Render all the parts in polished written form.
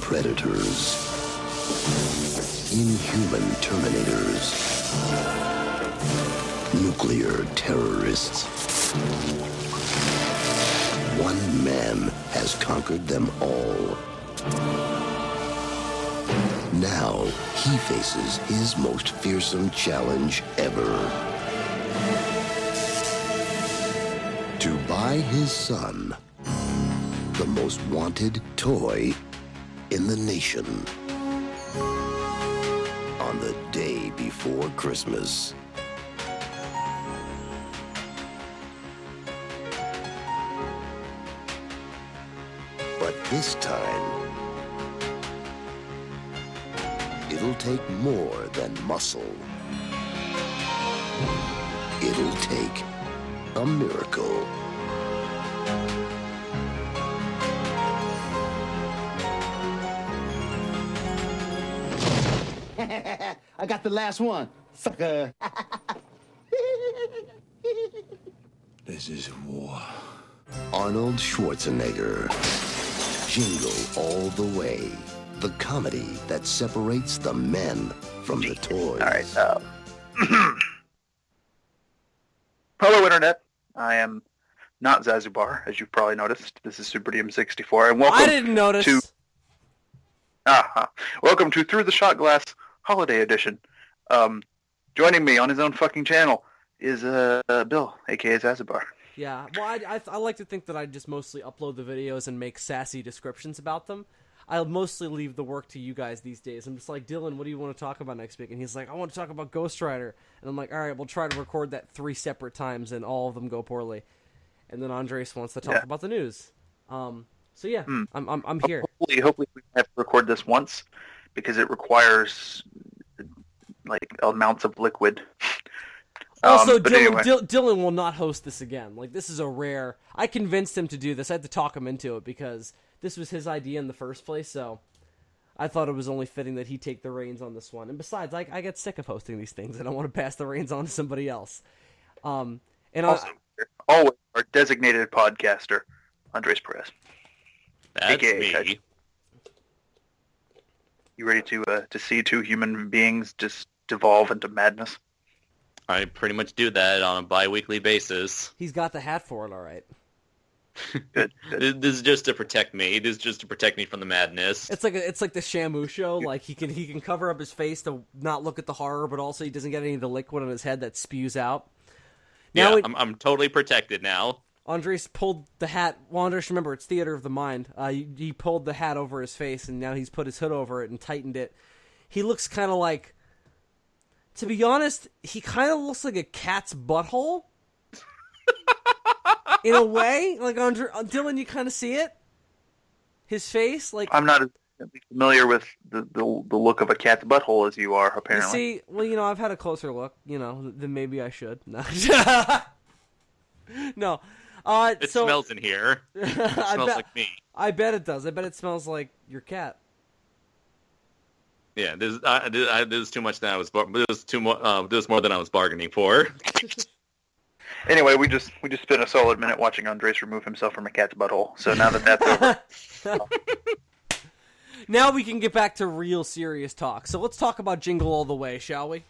predators, inhuman terminators, nuclear terrorists. One man has conquered them all. Now he faces his most fearsome challenge ever. To buy his son the most wanted toy in the nation on the day before Christmas. But this time, it'll take more than muscle. It'll take a miracle. I got the last one, sucker. This is war. Arnold Schwarzenegger. Jingle all the way. The comedy that separates the men from the toys. All right. Hello, Internet. I am not Zazubaar, as you've probably noticed. This is SuperDM64, and welcome. I didn't notice. Welcome to Through the Shot Glass Holiday Edition. Joining me on his own fucking channel is Bill, aka Zazubaar. Yeah, well, I like to think that I just mostly upload the videos and make sassy descriptions about them. I'll mostly leave the work to you guys these days. I'm just like, Dylan, what do you want to talk about next week? And he's like, I want to talk about Ghost Rider. And I'm like, all right, we'll try to record that 3 separate times, and all of them go poorly. And then Andres wants to talk about the news. So yeah, I'm here. Hopefully we have to record this once, because it requires like amounts of liquid. Also, Dylan, Dylan will not host this again. Like, this is a rare... I convinced him to do this. I had to talk him into it because this was his idea in the first place, so I thought it was only fitting that he take the reins on this one. And besides, I get sick of hosting these things. I don't want to pass the reins on to somebody else. And also, always our designated podcaster, Andres Perez. That's AKA me. Ted. You ready to see two human beings just devolve into madness? I pretty much do that on a bi-weekly basis. He's got the hat for it, all right. Good. This is just to protect me. This is just to protect me from the madness. It's like the Shamu show. Like, he can cover up his face to not look at the horror, but also he doesn't get any of the liquid on his head that spews out. Now I'm totally protected now. Andres pulled the hat. Well, Andres, remember, it's theater of the mind. He pulled the hat over his face, and now he's put his hood over it and tightened it. He looks kind of like... To be honest, he kind of looks like a cat's butthole. In a way. Like, Dylan, you kind of see it? His face? Like, I'm not as familiar with the look of a cat's butthole as you are, apparently. You see, well, I've had a closer look, then maybe I should. No. No. It smells in here. It smells like me. I bet it does. I bet it smells like your cat. Yeah, this is too much than I was. This is more than I was bargaining for. Anyway, we just spent a solid minute watching Andres remove himself from a cat's butthole. So now that that's over, now we can get back to real serious talk. So let's talk about Jingle All the Way, shall we?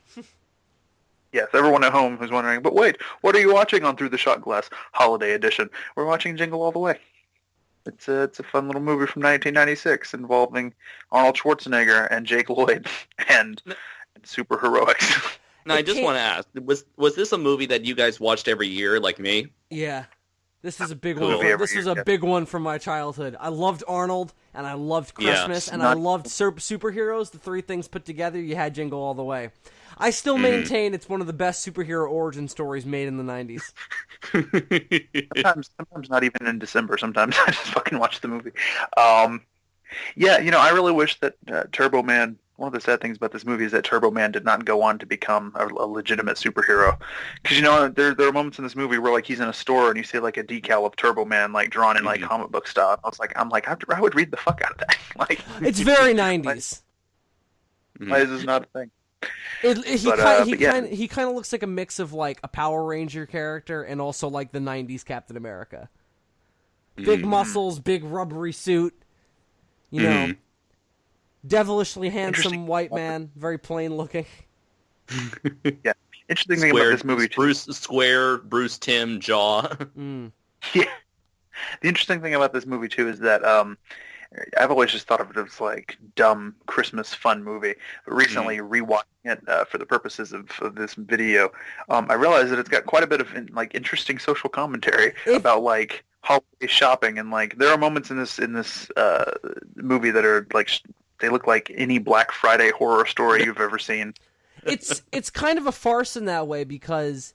yes, everyone at home who's wondering, but wait, what are you watching on Through the Shot Glass Holiday Edition? We're watching Jingle All the Way. It's a fun little movie from 1996 involving Arnold Schwarzenegger and Jake Lloyd and super heroics. Now, I just want to ask, was this a movie that you guys watched every year like me? Yeah. This is a big Cool. one. This is a big one from my childhood. I loved Arnold, and I loved Christmas, and I loved superheroes. The three things put together, you had Jingle All the Way. I still maintain it's one of the best superhero origin stories made in the 90s. Sometimes not even in December. Sometimes I just fucking watch the movie. Yeah, I really wish that Turbo Man... One of the sad things about this movie is that Turbo Man did not go on to become a legitimate superhero. Because, there are moments in this movie where, like, he's in a store and you see, like, a decal of Turbo Man, like, drawn in, like, comic book style. I'm like, I would read the fuck out of that. Like, it's very 90s. Why is this not a thing? He kind of looks like a mix of, like, a Power Ranger character and also, like, the 90s Captain America. Big muscles, big rubbery suit, devilishly handsome Interesting. white man, very plain looking. Yeah. Interesting thing about this movie, too. Bruce Tim jaw. Yeah. The interesting thing about this movie, too, is that I've always just thought of it as like dumb Christmas fun movie. But recently, rewatching it for the purposes of this video, I realized that it's got quite a bit of interesting social commentary about like holiday shopping, and like there are moments in this movie that are like they look like any Black Friday horror story you've ever seen. It's kind of a farce in that way because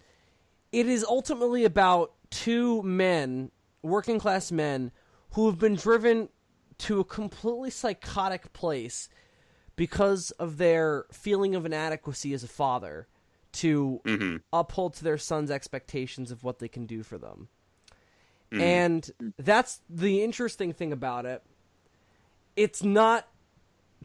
it is ultimately about two men, working class men, who have been driven to a completely psychotic place because of their feeling of inadequacy as a father to uphold to their son's expectations of what they can do for them. And that's the interesting thing about it. It's not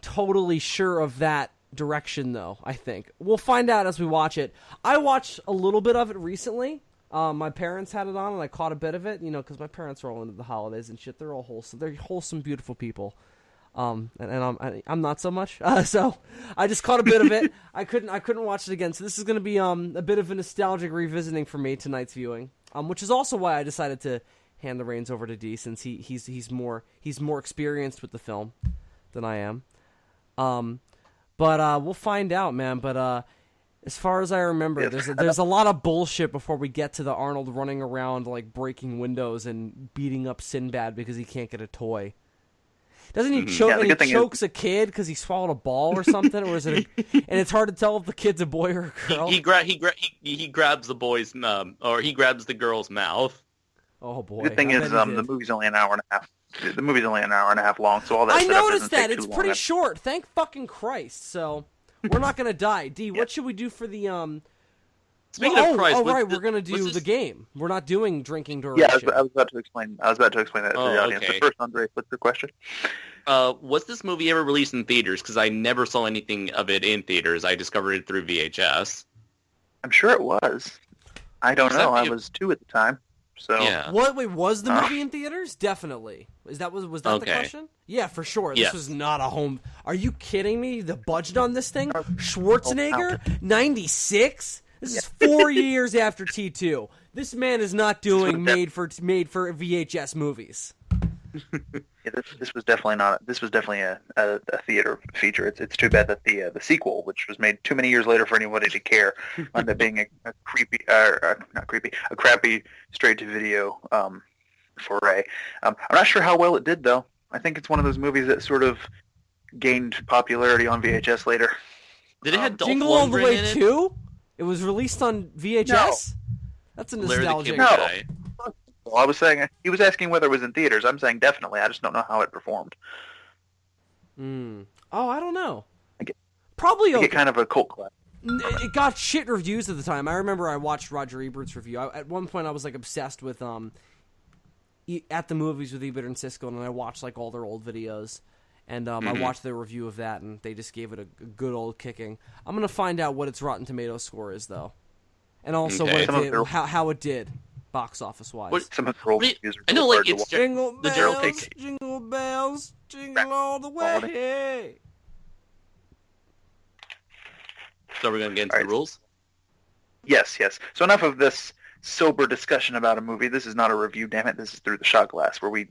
totally sure of that direction, though, I think. We'll find out as we watch it. I watched a little bit of it recently. My parents had it on, and I caught a bit of it, because my parents are all into the holidays and shit. They're all wholesome. They're wholesome, beautiful people. And I'm not so much. So I just caught a bit of it. I couldn't watch it again. So this is going to be a bit of a nostalgic revisiting for me tonight's viewing. Which is also why I decided to hand the reins over to D, since he's more experienced with the film than I am. But we'll find out, man. But as far as I remember, there's a lot of bullshit before we get to the Arnold running around like breaking windows and beating up Sinbad because he can't get a toy. Doesn't he choke? And he chokes a kid because he swallowed a ball or something, or is it? And it's hard to tell if the kid's a boy or a girl. He grabs the boy's or he grabs the girl's mouth. Oh boy! The thing is, the movie's only an hour and a half. The movie's only an hour and a half long, so all that. I noticed that it's pretty short. Thank fucking Christ! So we're not gonna die. D, what should we do for the Speaking of Christ, we're gonna do the game. We're not doing drinking duration. Yeah, I was about to explain. that to the audience. Okay. But first, Andre, what's the question? Was this movie ever released in theaters? Because I never saw anything of it in theaters. I discovered it through VHS. I'm sure it was. I don't know. I was 2 at the time. So yeah. What? Wait, was the movie in theaters? Definitely. Was that the question? Yeah, for sure. Yes. This was not a home. Are you kidding me? The budget on this thing? Schwarzenegger, 96. This is 4 years after T2. This man is not doing made for VHS movies. Yeah, this was definitely not. This was definitely a theater feature. It's too bad that the sequel, which was made too many years later for anybody to care, ended up being a crappy straight to video foray. I'm not sure how well it did though. I think it's one of those movies that sort of gained popularity on VHS later. Did it have Dolph Jingle All the Lundgren Way in it? 2? It was released on VHS? No. That's a Larry the nostalgic. Cable Guy. Well, I was saying he was asking whether it was in theaters. I'm saying definitely. I just don't know how it performed. Oh, I don't know. Probably okay. get kind of a cult classic. It got shit reviews at the time. I remember I watched Roger Ebert's review. At one point, I was like obsessed with At the Movies with Ebert and Siskel, and I watched like all their old videos. And I watched their review of that, and they just gave it a good old kicking. I'm gonna find out what its Rotten Tomatoes score is, though, and also what it did, how it did, box office wise. Some of the old reviews are I know, like it's Jingle the general bells, take. jingle bells, jingle all the way. So we're gonna get into the rules. Yes. So enough of this sober discussion about a movie. This is not a review, damn it. This is Through the Shot Glass, where we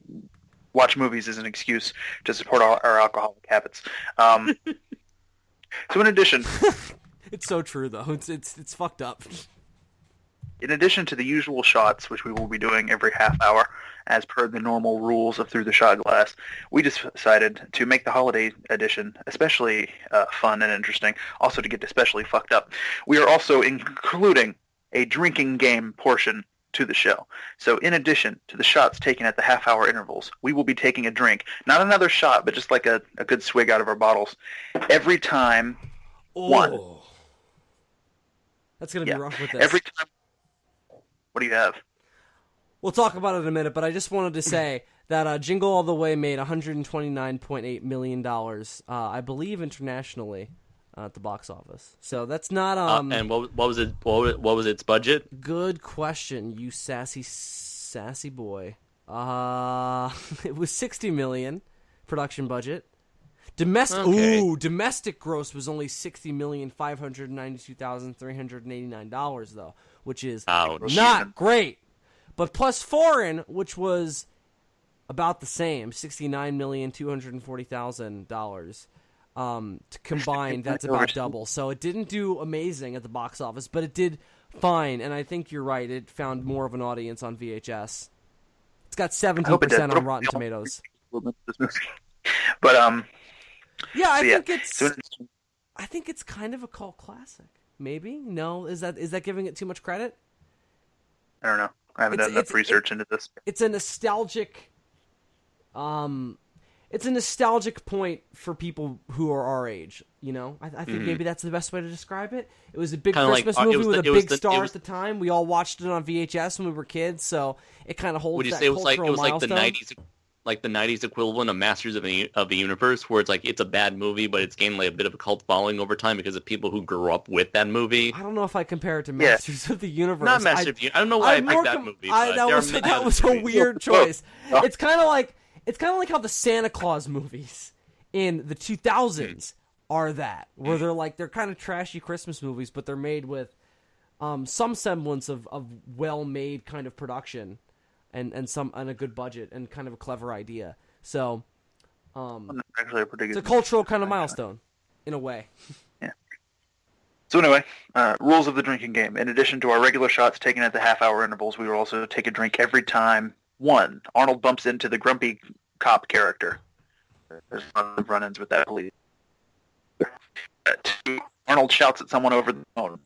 watch movies as an excuse to support our alcoholic habits. So in addition... It's so true, though. It's fucked up. In addition to the usual shots, which we will be doing every half hour, as per the normal rules of Through the Shot Glass, we just decided to make the holiday edition especially fun and interesting, also to get especially fucked up. We are also including a drinking game portion to the show. So in addition to the shots taken at the half-hour intervals, we will be taking a drink. Not another shot, but just like a good swig out of our bottles. Every time one. That's going to be rough with this. Every time. What do you have? We'll talk about it in a minute, but I just wanted to say that Jingle All the Way made $129.8 million, I believe internationally, at the box office. So that's not and what was it? What was its budget? Good question, you sassy boy. It was $60 million production budget. Domestic gross was only $60,592,389 though, which is not great. But plus foreign, which was about the same, $69,240,000. Combined, that's about double. So it didn't do amazing at the box office, but it did fine. And I think you're right; it found more of an audience on VHS. It's got 17% on Rotten Tomatoes. But yeah, I think it's kind of a cult classic. Maybe no, is that giving it too much credit? I don't know. I haven't done enough research into this. It's a nostalgic. It's a nostalgic point for people who are our age, you know? I think maybe that's the best way to describe it. It was a big Christmas movie with a big star at the time. We all watched it on VHS when we were kids, so it kind of holds that cultural milestone. Would you say it was like the 90s equivalent of Masters of the Universe, where it's like it's a bad movie, but it's gained like a bit of a cult following over time because of people who grew up with that movie? I don't know if I compare it to Masters of the Universe. Not Masters of the Universe. I don't know why I picked that movie. That was a weird choice. It's kind of like how the Santa Claus movies in the 2000s are that, where they're kind of trashy Christmas movies, but they're made with some semblance of well-made kind of production and a good budget and kind of a clever idea. So actually it's a cultural kind of milestone in a way. Yeah. So anyway, rules of the drinking game. In addition to our regular shots taken at the half-hour intervals, we will also take a drink every time. 1, Arnold bumps into the grumpy cop character. There's a lot of run-ins with that police. 2, Arnold shouts at someone over the phone.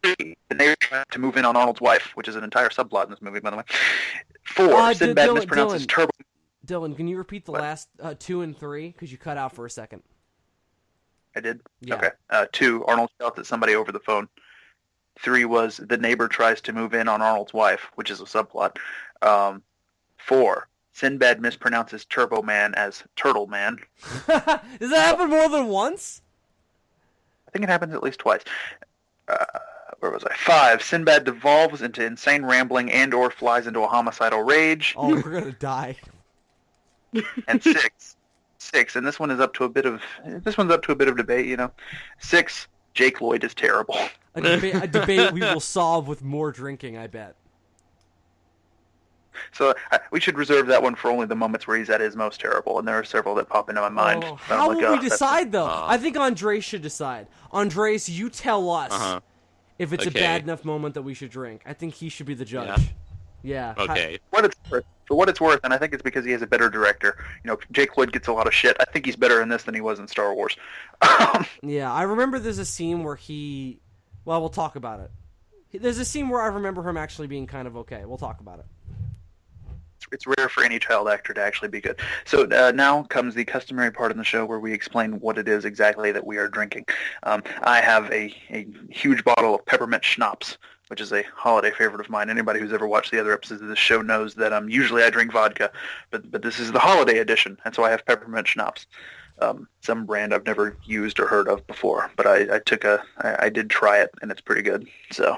3, the neighbor tries to move in on Arnold's wife, which is an entire subplot in this movie, by the way. 4, Sinbad mispronounces Turbo. Dylan, can you repeat the last 2 and 3? Because you cut out for a second. I did? Yeah. Okay. 2, Arnold shouts at somebody over the phone. 3 was the neighbor tries to move in on Arnold's wife, which is a subplot. 4, Sinbad mispronounces Turbo Man as Turtle Man. Does that happen more than once? I think it happens at least twice. Where was I? 5, Sinbad devolves into insane rambling and or flies into a homicidal rage. Oh, we're going to die. And 6, and this one's up to a bit of debate, you know. 6, Jake Lloyd is terrible. A debate we will solve with more drinking, I bet. So we should reserve that one for only the moments where he's at his most terrible, and there are several that pop into my mind. How will we decide, though? I think Andres should decide. Andres, you tell us if it's a bad enough moment that we should drink. I think he should be the judge. Yeah. Okay. For what it's worth, and I think it's because he has a better director. You know, Jake Lloyd gets a lot of shit. I think he's better in this than he was in Star Wars. Yeah, I remember there's a scene where well, we'll talk about it. There's a scene where I remember him actually being kind of okay. We'll talk about it. It's rare for any child actor to actually be good. So now comes the customary part in the show where we explain what it is exactly that we are drinking. I have a huge bottle of peppermint schnapps, which is a holiday favorite of mine. Anybody who's ever watched the other episodes of this show knows that usually I drink vodka, but this is the holiday edition, and so I have peppermint schnapps. Some brand I've never used or heard of before, but I did try it, and it's pretty good. So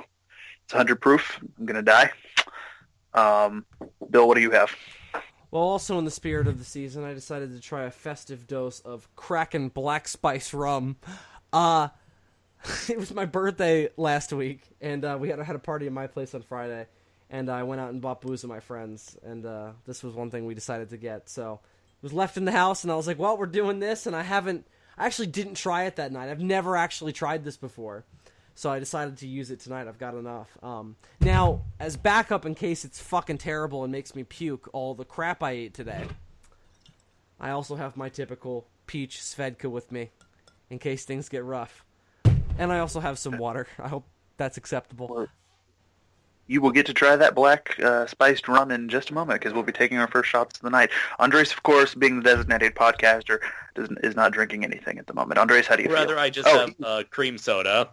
it's 100 proof. I'm going to die. Bill, what do you have? Well, also in the spirit of the season, I decided to try a festive dose of Kraken Black Spice rum. It was my birthday last week, and we had a party at my place on Friday, and I went out and bought booze with my friends, and this was one thing we decided to get. So it was left in the house, and I was like, well, we're doing this, and I actually didn't try it that night. I've never actually tried this before. So I decided to use it tonight. I've got enough. Now, as backup in case it's fucking terrible and makes me puke all the crap I ate today, I also have my typical peach Svedka with me in case things get rough. And I also have some water. I hope that's acceptable. You will get to try that black spiced rum in just a moment because we'll be taking our first shots of the night. Andres, of course, being the designated podcaster, is not drinking anything at the moment. Andres, how do you feel? Rather, I just have cream soda.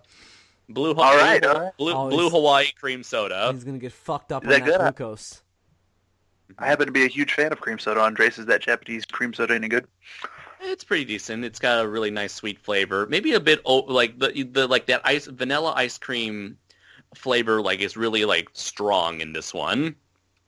Blue Hawaii cream soda. He's going to get fucked up on that glucose. I happen to be a huge fan of cream soda. Andres, is that Japanese cream soda any good? It's pretty decent. It's got a really nice sweet flavor. Maybe a bit like that vanilla ice cream flavor is really strong in this one.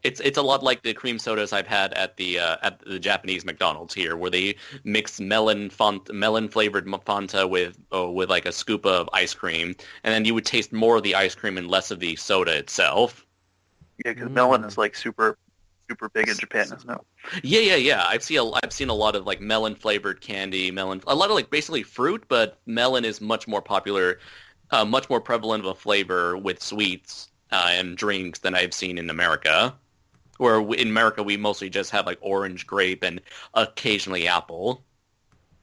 It's a lot like the cream sodas I've had at the Japanese McDonald's here, where they mix melon flavored Fanta with like a scoop of ice cream, and then you would taste more of the ice cream and less of the soda itself. Yeah, because melon is like super big in Japan, isn't it? Yeah. I've seen a lot of like melon flavored candy, a lot of like basically fruit, but melon is much more popular, much more prevalent of a flavor with sweets and drinks than I've seen in America. Where in America we mostly just have like orange, grape, and occasionally apple.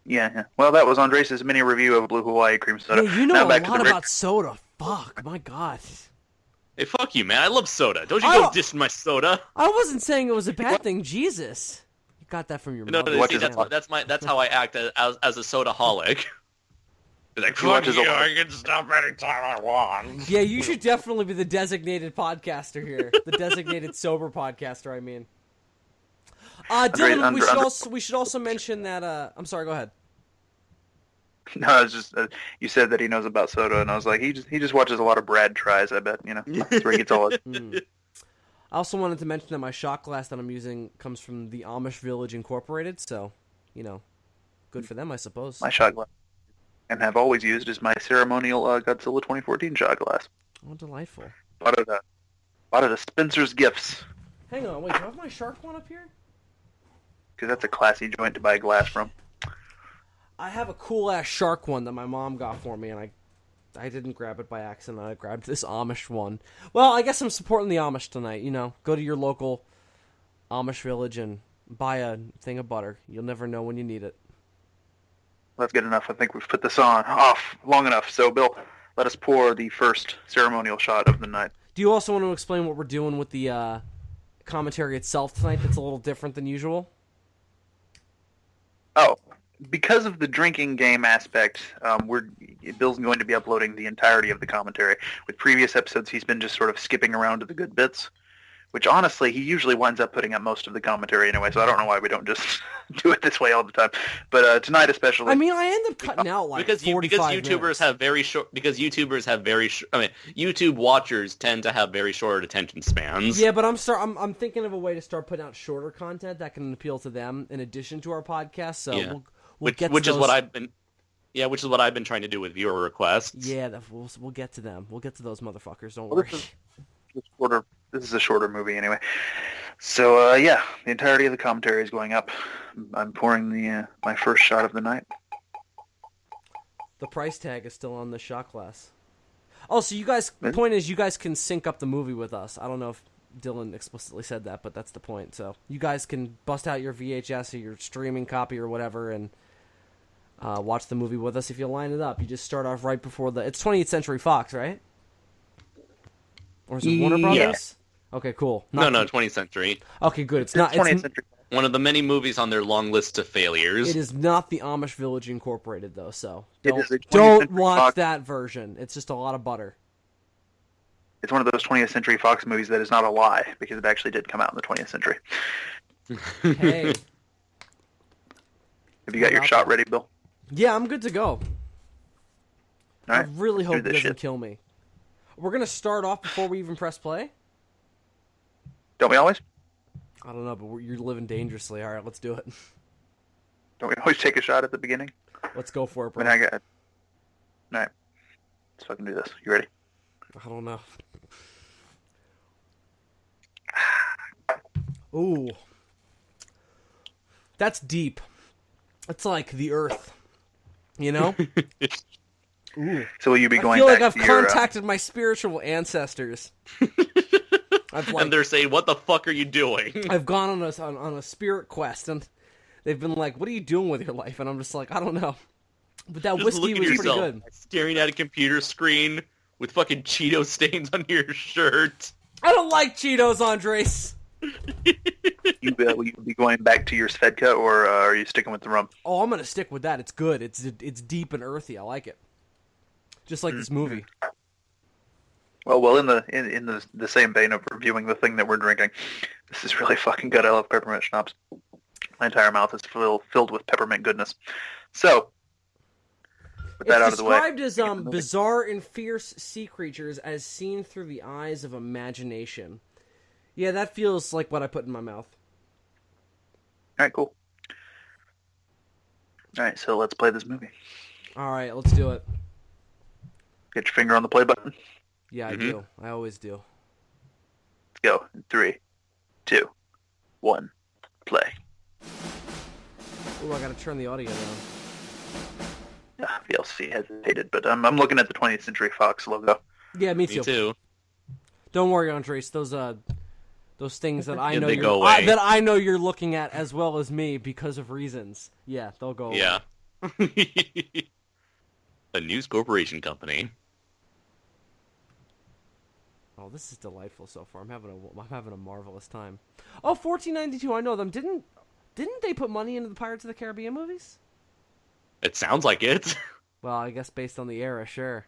Yeah. Well, that was Andres' mini review of Blue Hawaii cream soda. Yeah, you know Now a back to lot the about soda. Fuck, my God. Hey, fuck you, man! I love soda. Don't you go dish my soda? I wasn't saying it was a bad thing. Jesus, you got that from your mother. No, see, that's how I act as a sodaholic. Like, fuck you, I can stop anytime I want. Yeah, you should definitely be the designated podcaster here. The designated sober podcaster, I mean. Dylan, we should also mention that, I'm sorry, go ahead. No, it's just you said that he knows about soda, and I was like, he just watches a lot of Brad tries. I bet that's where he gets all his. I also wanted to mention that my shot glass that I'm using comes from the Amish Village Incorporated, so good for them, I suppose. My shot glass, and have always used, is my ceremonial Godzilla 2014 shot glass. Oh, delightful. Bought it at Spencer's Gifts. Hang on, wait, do I have my shark one up here? Because that's a classy joint to buy a glass from. I have a cool-ass shark one that my mom got for me, and I didn't grab it by accident. I grabbed this Amish one. Well, I guess I'm supporting the Amish tonight, Go to your local Amish village and buy a thing of butter. You'll never know when you need it. That's good enough. I think we've put this off long enough. So, Bill, let us pour the first ceremonial shot of the night. Do you also want to explain what we're doing with the commentary itself tonight that's a little different than usual? Oh, because of the drinking game aspect, Bill's going to be uploading the entirety of the commentary. With previous episodes, he's been just sort of skipping around to the good bits, which honestly, he usually winds up putting up most of the commentary anyway, so I don't know why we don't just do it this way all the time. But tonight especially... I mean, I end up cutting out like 45 minutes. YouTube watchers tend to have very short attention spans. Yeah, but I'm thinking of a way to start putting out shorter content that can appeal to them in addition to our podcast, so yeah. we'll get to which those. is what I've been... Yeah, which is what I've been trying to do with viewer requests. Yeah, we'll get to them. We'll get to those motherfuckers, don't worry. This is a shorter movie anyway. So, the entirety of the commentary is going up. I'm pouring my first shot of the night. The price tag is still on the shot glass. Oh, so the point is you guys can sync up the movie with us. I don't know if Dylan explicitly said that, but that's the point. So you guys can bust out your VHS or your streaming copy or whatever and watch the movie with us if you line it up. You just start off right before it's 20th Century Fox, right? Or is it Warner Brothers? Okay, cool. No, 20th Century. Okay, good. It's not 20th Century. One of the many movies on their long list of failures. It is not the Amish Village Incorporated, though, so don't watch Fox. that version. It's just a lot of butter. It's one of those 20th Century Fox movies that is not a lie, because it actually did come out in the 20th century. Hey. Have you got your shot ready, Bill? Yeah, I'm good to go. All right. I really hope it doesn't shit. kill me. We're going to start off before we even press play? Don't we always? I don't know, but you're living dangerously. All right, let's do it. Don't we always take a shot at the beginning? Let's go for it, bro. All right. Let's fucking do this. You ready? I don't know. Ooh. That's deep. It's like the earth. Ooh. So will you be going I feel like back I've to your, contacted my spiritual ancestors. And they're saying, "What the fuck are you doing?" I've gone on a spirit quest, and they've been like, "What are you doing with your life?" And I'm just like, I don't know. But that Just whiskey look at was yourself, pretty good. staring at a computer screen with fucking Cheeto stains on your shirt. I don't like Cheetos, Andres. will you be going back to your Svedka, or are you sticking with the rum? Oh, I'm gonna stick with that. It's good. It's deep and earthy. I like it. Just like this movie. Well, in the same vein of reviewing the thing that we're drinking, this is really fucking good. I love peppermint schnapps. My entire mouth is filled with peppermint goodness. So, with that out of the way, it's described as bizarre and fierce sea creatures as seen through the eyes of imagination. Yeah, that feels like what I put in my mouth. All right, cool. All right, so let's play this movie. All right, let's do it. Get your finger on the play button. Yeah, I do. I always do. Let's go. In 3, 2, 1, play. Ooh, I gotta turn the audio down. VLC hesitated, but I'm looking at the 20th Century Fox logo. Yeah, me Me too. too. Don't worry, Andres. Those things that I Yeah, know they go away. that I know you're looking at as well as me because of reasons. Yeah, they'll go away. Yeah. A News Corporation company. Oh, this is delightful so far. I'm having a marvelous time. Oh, 1492. I know them. Didn't they put money into the Pirates of the Caribbean movies? It sounds like it. Well, I guess based on the era, sure.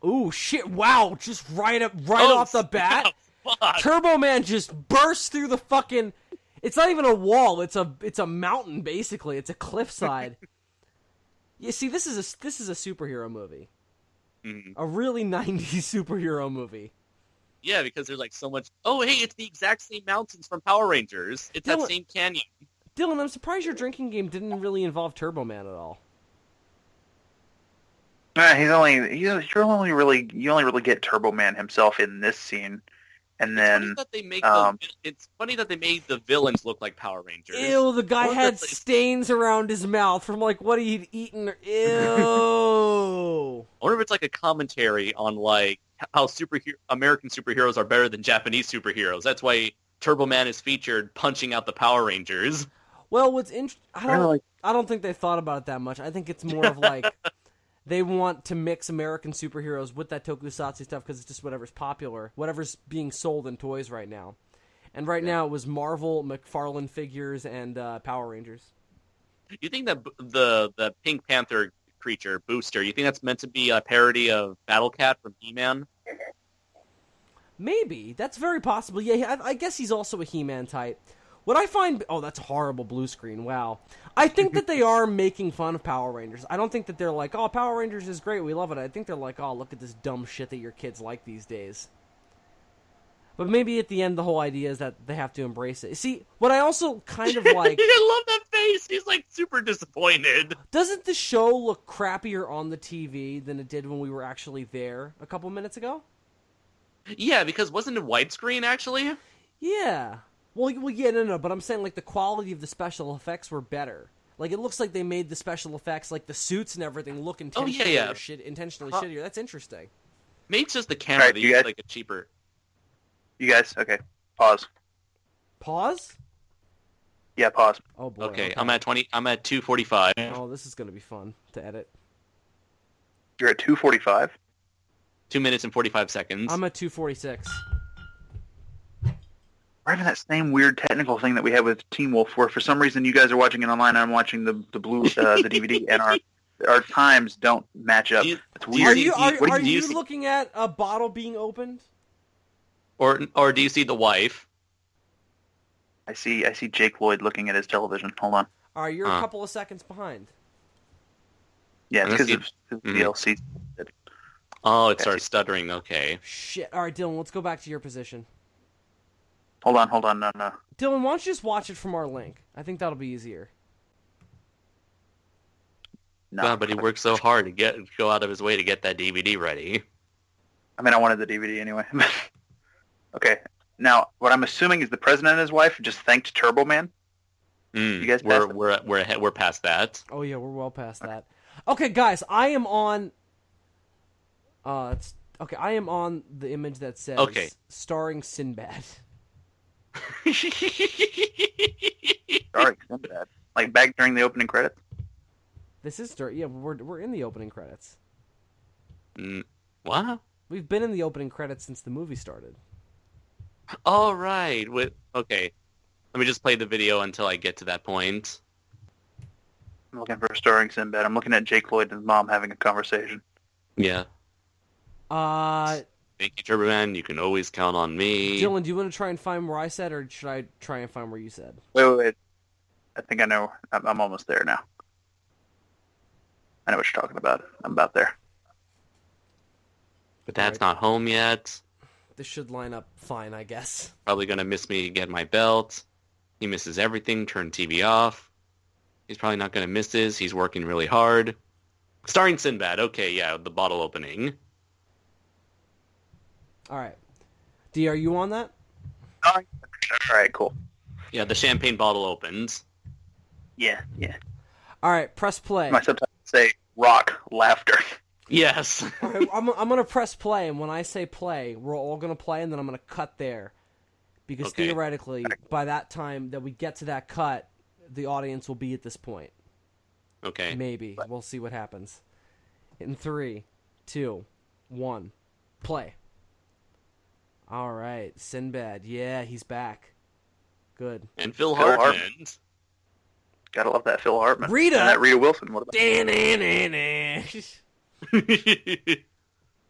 Ooh, shit! Wow, just right off the bat, Fuck. Turbo Man just bursts through the fucking. It's not even a wall. It's a mountain basically. It's a cliffside. You see, this is a superhero movie. Mhm. A really 90s superhero movie. Yeah, because there's like so much. Oh, hey, it's the exact same mountains from Power Rangers. It's that Dylan- same canyon. Dylan, I'm surprised your drinking game didn't really involve Turbo Man at all. You only really get Turbo Man himself in this scene, and then It's funny that they made the villains look like Power Rangers. Ew, the guy Or had that's- stains around his mouth from like what he'd eaten. Ew. I wonder if it's like a commentary on like how American superheroes are better than Japanese superheroes. That's why Turbo Man is featured punching out the Power Rangers. Well, what's interesting, Really? I don't think they thought about it that much. I think it's more of like they want to mix American superheroes with that tokusatsu stuff because it's just whatever's popular, whatever's being sold in toys right now. And right now it was Marvel, McFarlane figures, and Power Rangers. You think that the Pink Panther creature, Booster, you think that's meant to be a parody of Battle Cat from He-Man? Maybe. That's very possible. Yeah, I guess he's also a He-Man type. What I find... Oh, that's a horrible blue screen. Wow. I think that they are making fun of Power Rangers. I don't think that they're like, oh, Power Rangers is great, we love it. I think they're like, oh, look at this dumb shit that your kids like these days. But maybe at the end, the whole idea is that they have to embrace it. See, what I also kind of like... I love that face! He's like super disappointed. Doesn't the show look crappier on the TV than it did when we were actually there a couple minutes ago? Yeah, because wasn't it widescreen, actually? Yeah. Well, yeah, no, but I'm saying, like, the quality of the special effects were better. Like, it looks like they made the special effects, like, the suits and everything look intentionally, intentionally shittier. That's interesting. Maybe it's just the camera. Alright, They you use guys- like a cheaper... you guys, okay, pause. Pause? Yeah, pause. Oh, boy. Okay, I'm at 2:45. Oh, this is going to be fun to edit. You're at 2:45. 2 minutes and 45 seconds. I'm at 2:46. We're having that same weird technical thing that we had with Teen Wolf, where for some reason you guys are watching it online and I'm watching the DVD, and our times don't match up. Do you- It's do weird. Are do you you see- looking at a bottle being opened? Or do you see the wife? I see Jake Lloyd looking at his television. Hold on. All right, you're a couple of seconds behind. Yeah, it's Let's because of see. DLC. Oh, it starts stuttering. Okay. Shit. All right, Dylan, let's go back to your position. Hold on. No. Dylan, why don't you just watch it from our link? I think that'll be easier. No. God, but he worked so hard to go out of his way to get that DVD ready. I mean, I wanted the DVD anyway. Okay. Now, what I'm assuming is the president and his wife just thanked Turbo Man. You guys passed it? we're past that. Oh yeah, we're well past that. Okay, guys, I am on. I am on the image that says Okay. starring Sinbad. Sorry, Sinbad. Like back during the opening credits. This is yeah, we're in the opening credits. What? We've been in the opening credits since the movie started. All right. Okay. Let me just play the video until I get to that point. I'm looking for starring Sinbad. I'm looking at Jake Lloyd and his mom having a conversation. Yeah. Dylan, Thank you, Turbo Man. You can always count on me. do you want to try and find where I said, or should I try and find where you said? Wait. I think I know. I'm almost there now. I know what you're talking about. I'm about there. But Dad's not home yet. This should line up fine, I guess. Probably gonna miss me get my belt. He misses everything. Turn TV off. He's probably not gonna miss this. He's working really hard. Starring Sinbad. Okay, yeah, the bottle opening. All right. D, are you on that? All right, cool. Yeah, the champagne bottle opens. Yeah. All right, press play. My subtitles say rock laughter. Yes. All right, I'm going to press play, and when I say play, we're all going to play, and then I'm going to cut there. Because Okay. theoretically, by that time that we get to that cut, the audience will be at this point. Okay. Maybe. We'll see what happens. In 3, 2, 1, play. All right, Sinbad. Yeah, he's back. Good. And Phil Phil Hartman. Hartman. Gotta love that Phil Hartman. Rita! And that Rita Wilson. What about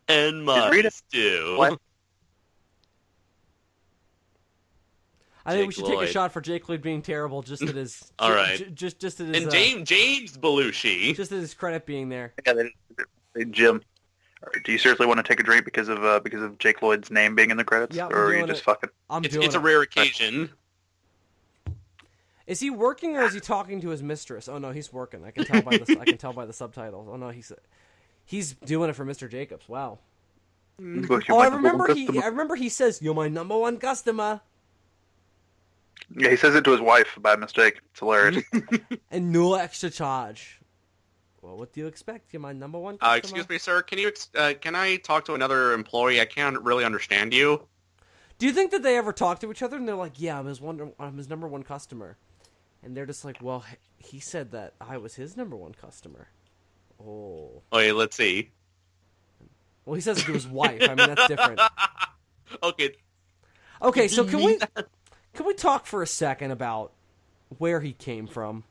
And my Rita- stew. What? I think we Jake should take Lloyd. a shot for Jake Lloyd being terrible, just at his. All right. Just at his. And James Belushi. Just at his credit being there. Yeah, they Jim. Do you seriously want to take a drink because of Jake Lloyd's name being in the credits, Yeah, I'm or are you doing just it. fucking? It's a rare occasion. Is he working or is he talking to his mistress? Oh no, he's working. I can tell by the I can tell by the subtitles. Oh no, he's doing it for Mr. Jacobs. Wow. Oh, I remember he says, "You're my number one customer," Yeah, he says it to his wife by mistake. It's hilarious. and no extra charge. Well, what do you expect? You're my number one customer. Excuse me, sir. Can I talk to another employee? I can't really understand you. Do you think that they ever talk to each other and they're like, "Yeah, I'm his number one customer," and they're just like, "Well, he said that I was his number one customer." Oh. Okay, let's see. Well, he says it to his wife. I mean, that's different. Okay. Okay, so can we talk for a second about where he came from?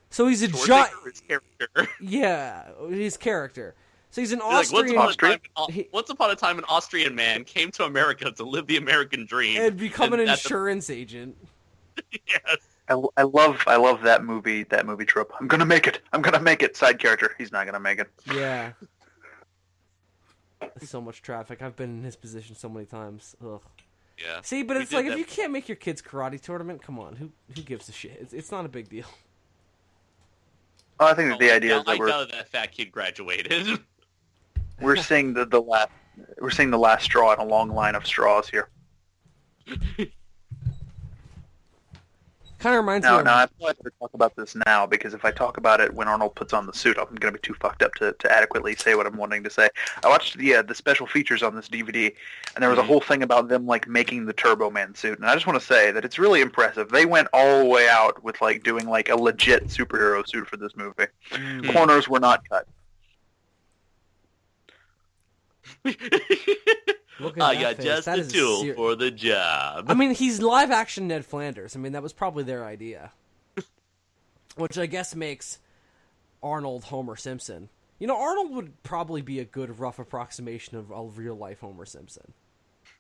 So he's a giant. His character. Yeah, his character. So he's an Like, Austrian. once upon a time, an Austrian man came to America to live the American dream And become an that's insurance agent. Yes. I love that movie trope. I'm gonna make it. Side character. He's not gonna make it. Yeah. So much traffic. I've been in his position so many times. Ugh. Yeah. See, but We it's did like that. if you can't make your kids karate tournament, come on. Who gives a shit? It's not a big deal. Oh, I think that the idea is I that doubt that fat kid graduated. we're seeing the last straw in a long line of straws here. Kind of reminds me No, of... I probably better talk about this now, because if I talk about it when Arnold puts on the suit, I'm going to be too fucked up to adequately say what I'm wanting to say. I watched the special features on this DVD, and there was a whole thing about them like making the Turbo Man suit, and I just want to say that it's really impressive. They went all the way out with like doing like a legit superhero suit for this movie. Corners were not cut. Look at that I got face. just That the is tool for the job. I mean, he's live action Ned Flanders. I mean, that was probably their idea. Which I guess makes Arnold Homer Simpson. You know, Arnold would probably be a good rough approximation of a real life Homer Simpson.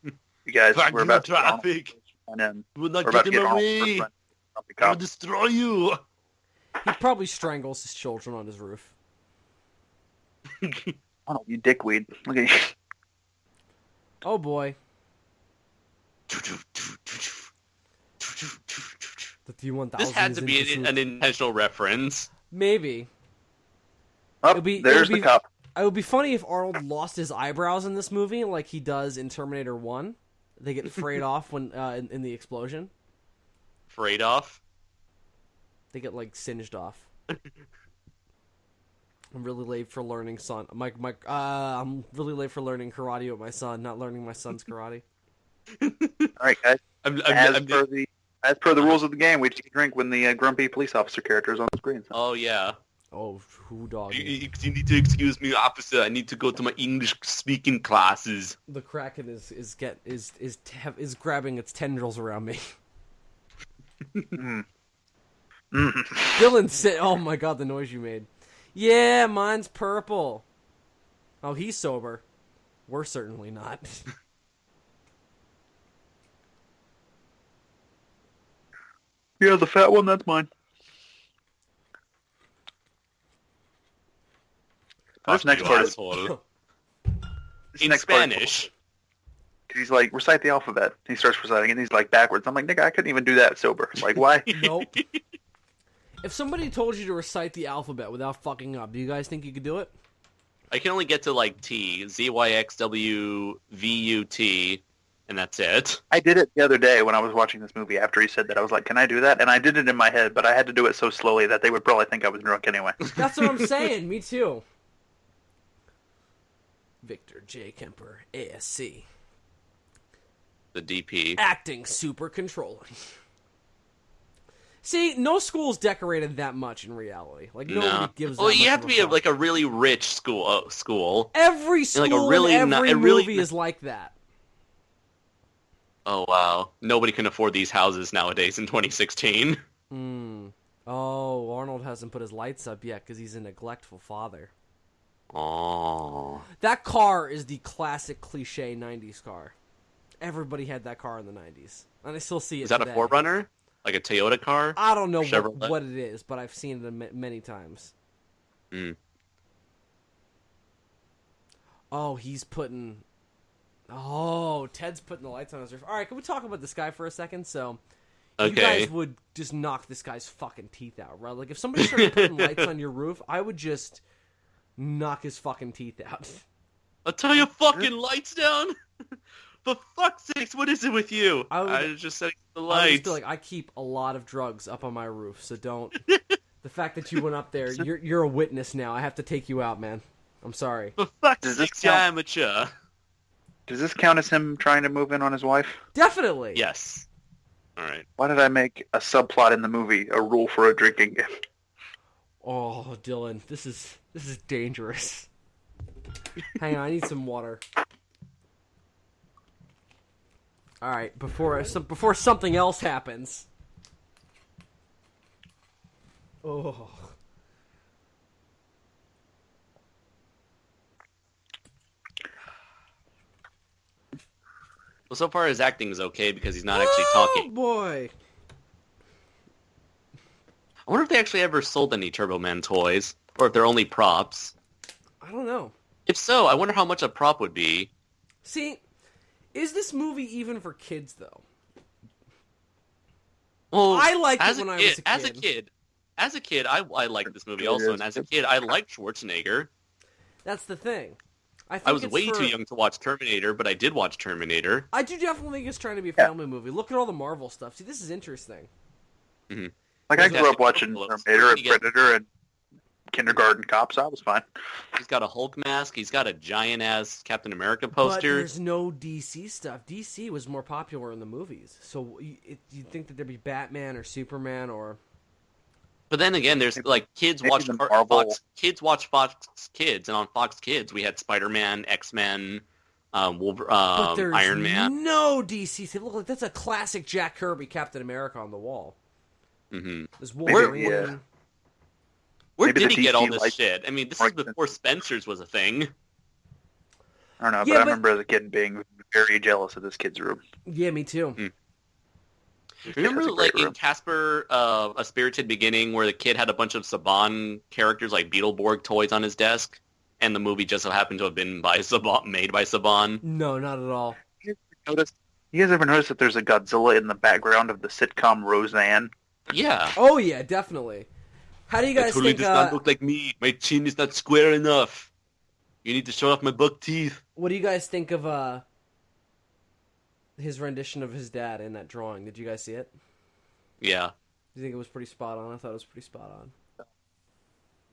You guys, Back we're in the about to get traffic. and then We're not we're about to getting get Arnold away. first friend. I'll destroy you. He probably strangles his children on his roof. Arnold, you dickweed. Look at you. Oh boy. The T-1000 This had to is be in an intentional reference. Maybe. Oh, It'd be- there's it'd the be- cop. It would be funny if Arnold lost his eyebrows in this movie like he does in Terminator 1. They get frayed off when in the explosion. Frayed off. They get like singed off. I'm really late for learning I'm really late for learning karate with my son, not learning my son's karate. All right, guys. I'm As per the rules of the game, we take a drink when the grumpy police officer character is on the screen. So. Oh yeah. Oh, who dog? You need to excuse me, officer. I need to go to my English speaking classes. The Kraken is grabbing its tendrils around me. Dylan said, "Oh my god, the noise you made." Yeah, mine's purple. Oh, he's sober. We're certainly not. Yeah, the fat one, that's mine. This next part is asshole. this In next part is- Spanish. He's like, recite the alphabet. He starts reciting, and he's like backwards. I'm like, nigga, I couldn't even do that sober. Like, why? Nope. If somebody told you to recite the alphabet without fucking up, do you guys think you could do it? I can only get to like T, ZYXWVUT, and that's it. I did it the other day when I was watching this movie. After he said that, I was like, can I do that? And I did it in my head, but I had to do it so slowly that they would probably think I was drunk anyway. That's what I'm saying. Me too. Victor J. Kemper, ASC. The DP. Acting super controlling. See, no school's decorated that much in reality. Like, nobody gives that Well, you much have of to a be fuck. like a really rich school. Every school like a really in every really movie is like that. Oh, wow. Nobody can afford these houses nowadays in 2016. Oh, Arnold hasn't put his lights up yet because he's a neglectful father. Oh. That car is the classic cliche 90s car. Everybody had that car in the 90s. And I still see it Is that today. a 4Runner? Like a Toyota car? I don't know Chevrolet? what it is, but I've seen it many times. Oh, he's putting... Oh, Ted's putting the lights on his roof. All right, can we talk about this guy for a second? So, you guys would just knock this guy's fucking teeth out, right? Like, if somebody started putting lights on your roof, I would just knock his fucking teeth out. I'll tell your fucking lights down! For fuck's sakes, what is it with you? I was just setting the I would lights. just be like, I keep a lot of drugs up on my roof, so don't... The fact that you went up there, you're a witness now. I have to take you out, man. I'm sorry. For fuck's sakes, you amateur. Does this count as him trying to move in on his wife? Definitely. Yes. All right. Why did I make a subplot in the movie a rule for a drinking game? Oh, Dylan, this is dangerous. Hang on, I need some water. All right, before something else happens. Oh. Well, so far his acting is okay because he's not actually talking. Oh, boy. I wonder if they actually ever sold any Turbo Man toys, or if they're only props. I don't know. If so, I wonder how much a prop would be. See, is this movie even for kids, though? Well, I liked it when I was a kid. As a kid, I liked this movie also, and as a kid, I liked Schwarzenegger. That's the thing. I was way too young to watch Terminator, but I did watch Terminator. I do definitely think it's trying to be a family movie. Look at all the Marvel stuff. See, this is interesting. Mm-hmm. Like, I grew up watching Terminator and Predator and Kindergarten Cop, so I was fine. He's got a Hulk mask. He's got a giant-ass Captain America But poster. there's no DC stuff. DC was more popular in the movies. So you'd think that there'd be Batman or Superman or... But then again, there's like kids Maybe watch the Fox. Marvel- Kids watch Fox Kids, and on Fox Kids we had Spider-Man, X-Men, But there's Iron Man. no DC stuff. Look, like that's a classic Jack Kirby Captain America on the wall. Mm-hmm. There's Wolverine. Yeah. Where Maybe did the he get all DC this like- shit? I mean, this is like before Spencer's was a thing. I don't know, Yeah, but I but- remember as a kid being very jealous of this kid's room. Yeah, me too. Remember, That's a like great in room. Casper, A Spirited Beginning, where the kid had a bunch of Saban characters like Beetleborg toys on his desk, and the movie just so happened to have been by Saban, made by Saban. No, not at all. You guys ever notice that there's a Godzilla in the background of the sitcom Roseanne? Yeah. Oh yeah, definitely. How do you guys think? does not look like me. My chin is not square enough. You need to show off my buck teeth. What do you guys think of his rendition of his dad in that drawing? Did you guys see it? Yeah. Do you think it was pretty spot on? I thought it was pretty spot on.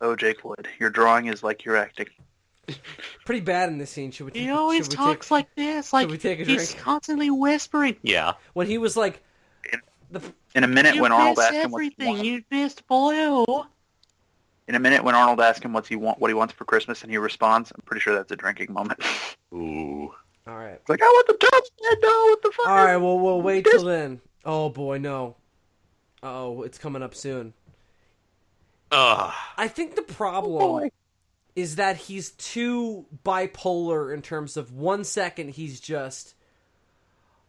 Oh, Jake Wood, your drawing is like your acting. Pretty bad in this scene. Should we? He always should we talks take, like this, like we take a he's drink? constantly whispering. Yeah. when he was like, In a minute, when Arnold asked him what he everything. wants, You missed blue. in a minute when Arnold asked him what he wants for Christmas, and he responds, I'm pretty sure that's a drinking moment. Ooh. all right, It's like, I want the toast, man, no, what the fuck? all right. Well, we'll wait till then. Oh boy, no. Oh, it's coming up soon. Ugh. I think the problem boy. is that he's too bipolar in terms of 1 second he's just,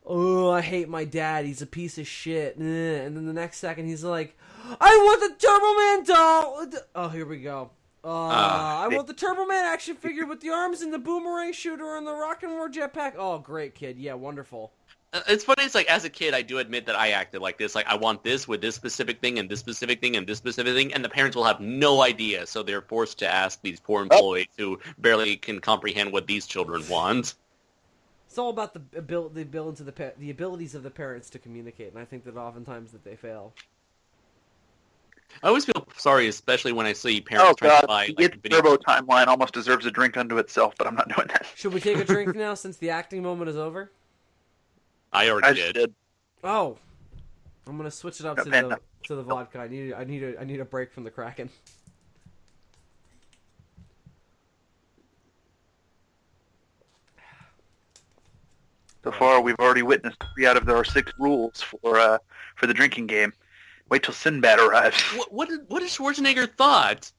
oh, I hate my dad, he's a piece of shit. And then the next second he's like, I want the Turbo Man doll. Oh, here we go. I want the Turbo Man action figure with the arms and the boomerang shooter and the rock and roll jetpack. Oh, great, kid. Yeah, wonderful. It's funny, it's like, as a kid, I do admit that I acted like this. Like, I want this with this specific thing and this specific thing and this specific thing, and the parents will have no idea, so they're forced to ask these poor employees who barely can comprehend what these children want. It's all about the abilities of the parents to communicate, and I think that oftentimes that they fail. I always feel sorry, especially when I see parents trying to buy... The Turbo timeline almost deserves a drink unto itself, but I'm not doing that. Should we take a drink now since the acting moment is over? I already did. Oh, I'm gonna switch it up to the vodka. I need a break from the Kraken. So far, we've already witnessed 3 out of our 6 rules for the drinking game. Wait till Sinbad arrives. What did Schwarzenegger thought?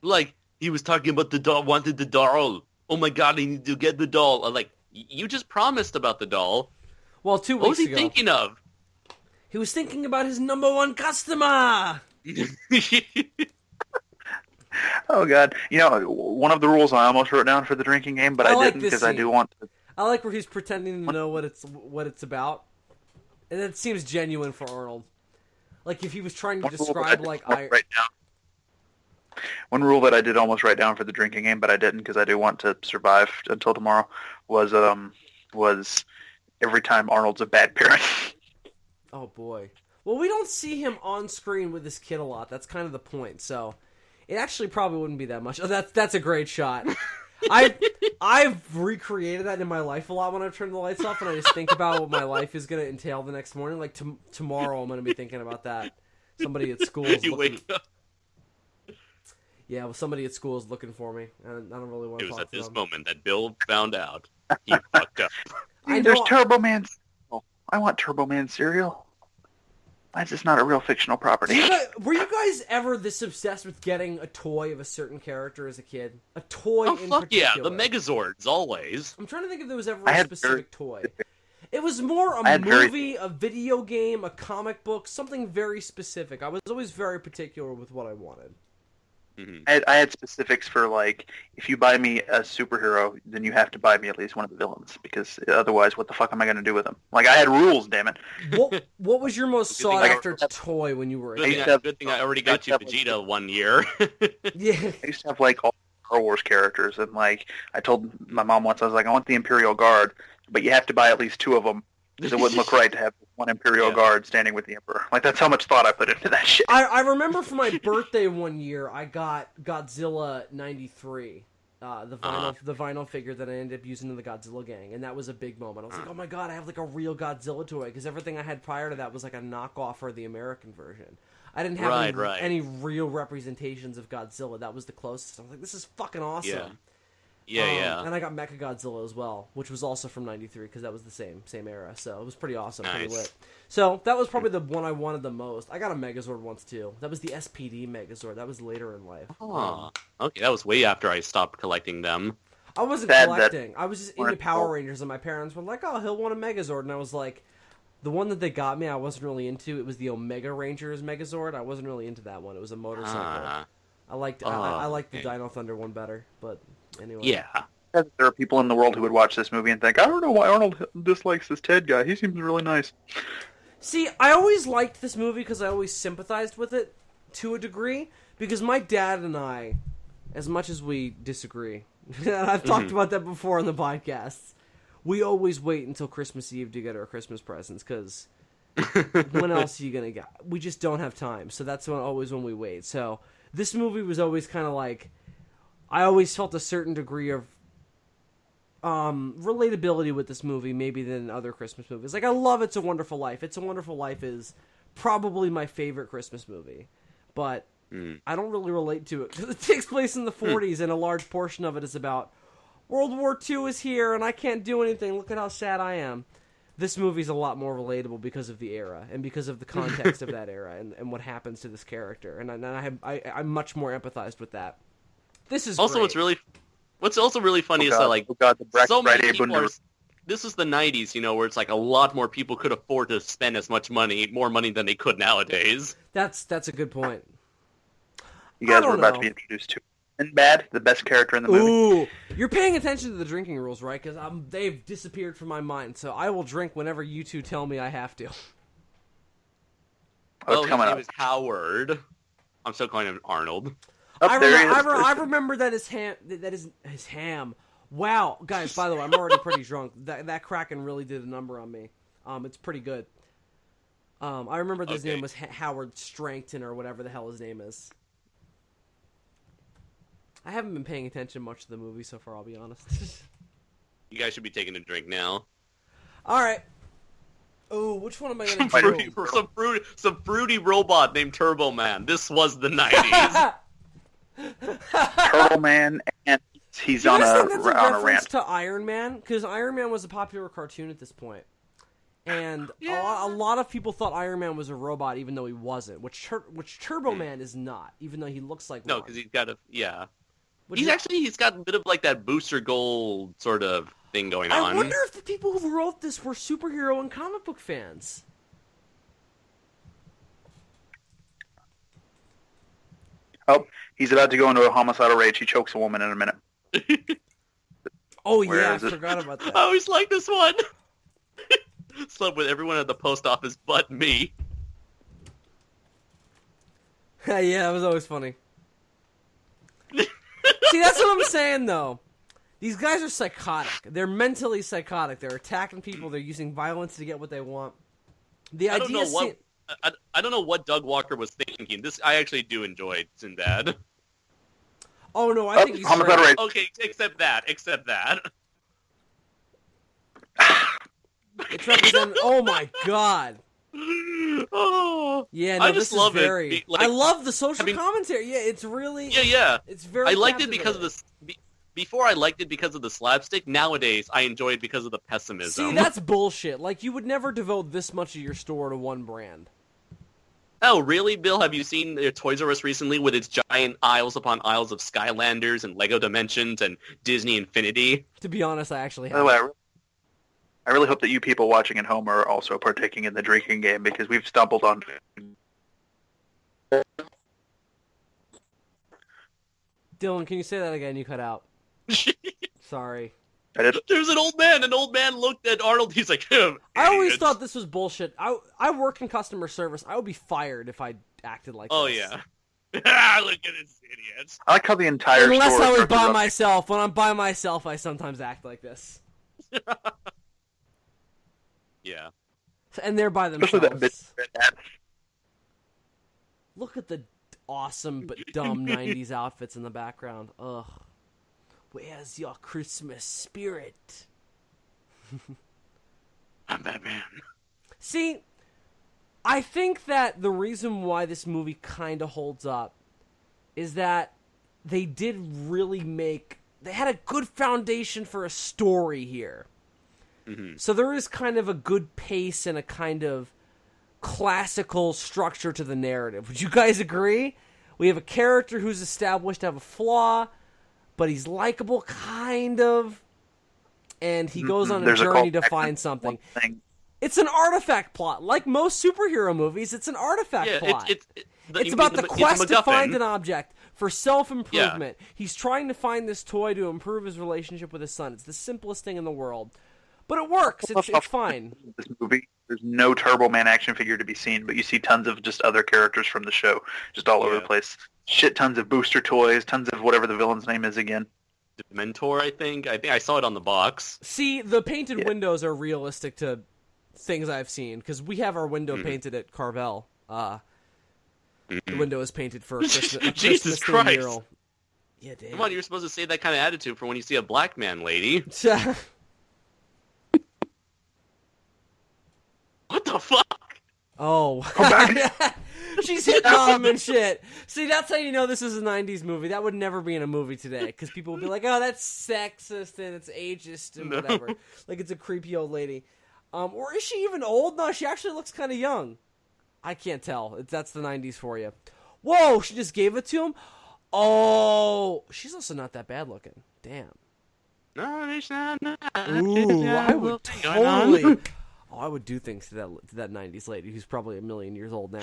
Like, he was talking about the doll, wanted the doll. Oh my god, I need to get the doll. Like, you just promised about the doll. Well, 2 weeks ago. What was he thinking of? He was thinking about his #1 customer! Oh god. You know, one of the rules I almost wrote down for the drinking game, but I didn't because I do want to... I like where he's pretending to know what it's about. And it seems genuine for Arnold. Like if he was trying to describe One rule that I did almost write down for the drinking game, but I didn't because I do want to survive until tomorrow, was every time Arnold's a bad parent. Oh boy. Well, we don't see him on screen with this kid a lot. That's kind of the point. So it actually probably wouldn't be that much. Oh, that's a great shot. I've recreated that in my life a lot when I've turned the lights off, and I just think about what my life is going to entail the next morning. Like tomorrow, I'm going to be thinking about that. Somebody at school is looking. Yeah, well, somebody at school is looking for me, and I don't really want to talk to them. It was at this moment that Bill found out he fucked up. There's Turbo Man. I want Turbo Man cereal. That's just not a real fictional property. Were you guys ever this obsessed with getting a toy of a certain character as a kid? A toy in particular? Yeah, the Megazords, always. I'm trying to think if there was ever a specific toy. It was more a movie, a video game, a comic book, something very specific. I was always very particular with what I wanted. Mm-hmm. I had specifics for, like, if you buy me a superhero, then you have to buy me at least one of the villains, because otherwise, what the fuck am I going to do with them? Like, I had rules, damn it. What was your most sought-after toy when you were a kid? Good thing I already got you Vegeta one year. Yeah. I used to have, like, all Star Wars characters, and, like, I told my mom once, I was like, I want the Imperial Guard, but you have to buy at least 2 of them, because it wouldn't look right to have one Imperial Guard standing with the Emperor. Like, that's how much thought I put into that shit. I remember for my birthday one year, I got Godzilla 93, the vinyl figure that I ended up using in the Godzilla gang, and that was a big moment. I was like, oh my god, I have like a real Godzilla toy, because everything I had prior to that was like a knockoff or the American version. I didn't have any real representations of Godzilla. That was the closest. I was like, this is fucking awesome. Yeah. And I got Mechagodzilla as well, which was also from '93 because that was the same era. So it was pretty awesome, pretty lit. So that was probably the one I wanted the most. I got a Megazord once too. That was the SPD Megazord. That was later in life. Okay, that was way after I stopped collecting them. I wasn't collecting. I was just into Power Rangers, and my parents were like, "Oh, he'll want a Megazord," and I was like, the one that they got me, I wasn't really into. It was the Omega Rangers Megazord. I wasn't really into that one. It was a motorcycle. I liked the Dino Thunder one better, but. Anyway. Yeah. There are people in the world who would watch this movie and think, I don't know why Arnold dislikes this Ted guy. He seems really nice. See, I always liked this movie because I always sympathized with it to a degree. Because my dad and I, as much as we disagree, and I've talked about that before on the podcasts, we always wait until Christmas Eve to get our Christmas presents because when else are you going to get? We just don't have time. So that's always when we wait. So this movie was always kind of like, I always felt a certain degree of relatability with this movie, maybe than other Christmas movies. Like, I love It's a Wonderful Life. It's a Wonderful Life is probably my favorite Christmas movie, but I don't really relate to it because it takes place in the 40s, and a large portion of it is about World War II is here, and I can't do anything. Look at how sad I am. This movie's a lot more relatable because of the era and because of the context of that era and what happens to this character, and I'm much more empathized with that. This is also great. What's also really funny is that like so many people are. This is the '90s, where it's like a lot more people could afford to spend as much money, more money than they could nowadays. That's a good point. You guys don't were about know. to be introduced to. Sinbad, the best character in the movie. Ooh, you're paying attention to the drinking rules, right? Because they've disappeared from my mind. So I will drink whenever you two tell me I have to. Oh, it's his coming name up. is Howard. I'm still calling him Arnold. Oh, I there he is. remember that his ham. That is his ham. Wow, guys. By the way, I'm already pretty drunk. That Kraken really did a number on me. It's pretty good. I remember his name was Howard Strangton or whatever the hell his name is. I haven't been paying attention much to the movie so far, I'll be honest. You guys should be taking a drink now. All right. Oh, which one am I going to do? Some fruity robot named Turbo Man. This was the 90s. Turtle Man, and he's Do you on guys a think that's a on a reference rant. to Iron Man? Because Iron Man was a popular cartoon at this point. And a lot of people thought Iron Man was a robot, even though he wasn't. Which Turbo Man is not, even though he looks like No, one. because he's got a Which he's got a bit of like that Booster Gold sort of thing going on. I wonder if the people who wrote this were superhero and comic book fans. Oh, he's about to go into a homicidal rage. He chokes a woman in a minute. Oh Where yeah, I is it? forgot about that. I always like this one. Slept with everyone at the post office but me. Yeah, that was always funny. See, that's what I'm saying, though. These guys are psychotic. They're mentally psychotic. They're attacking people. They're using violence to get what they want. The I don't idea know what I don't know what Doug Walker was thinking. I actually do enjoy Sinbad. Oh no, I think he's homicidal great. rage. Okay, except that. It's represented. Oh my god. Oh, Yeah, no, I this just love is it. very. Like, I love the social I mean- commentary. Yeah, it's really. yeah. It's very. I liked it because of captivating. the. Before I liked it because of the slapstick. Nowadays, I enjoy it because of the pessimism. See, that's bullshit. Like, you would never devote this much of your store to one brand. Oh, really, Bill? Have you seen their Toys R Us recently with its giant aisles upon aisles of Skylanders and Lego Dimensions and Disney Infinity? To be honest, I actually By the have. way, I really hope that you people watching at home are also partaking in the drinking game because we've stumbled on. Dylan, can you say that again? You cut out. Sorry. I did. There's an old man. An old man looked at Arnold. He's like, I always "Idiots." thought this was bullshit. I work in customer service. I would be fired if I acted like Oh this. yeah. Look at this idiot. I like how the entire Unless store I was starts by erupting. myself. When I'm by myself, I sometimes act like this. Yeah. And they're by Especially that themselves. bitch. That. Look at the awesome but dumb 90s outfits in the background. Ugh. Where's your Christmas spirit? I'm Batman. See, I think that the reason why this movie kind of holds up is that they did really they had a good foundation for a story here. Mm-hmm. So there is kind of a good pace and a kind of classical structure to the narrative. Would you guys agree? We have a character who's established to have a flaw, but he's likable, kind of, and he goes on a There's a journey to call- find something. Thing. It's an artifact plot. Like most superhero movies, it's an artifact Yeah, plot. it's About the quest to find MacGuffin. an object for self-improvement. He's trying to find this toy to improve his relationship with his son. It's the simplest thing in the world. But it works. It's fine. This movie, there's no Turbo Man action figure to be seen, but you see tons of just other characters from the show, just all over the place. Shit, tons of booster toys, tons of whatever the villain's name is again. Mentor, I think I saw it on the box. See, the painted windows are realistic to things I've seen, because we have our window painted at Carvel. The window is painted for a Christmas, Jesus Christmas-themed Christ. mural. Yeah, damn. Come on, you're supposed to say that kind of attitude for when you see a black man, lady. What the fuck? Oh. She's hitting on him and shit. See, that's how you know this is a 90s movie. That would never be in a movie today, because people would be like, oh, that's sexist and it's ageist and whatever. Like, it's a creepy old lady. Or is she even old? No, she actually looks kind of young. I can't tell. That's the 90s for you. Whoa, she just gave it to him? Oh, she's also not that bad looking. Damn. No, it's not. Ooh, I would totally... Oh, I would do things to that 90s lady who's probably a million years old now.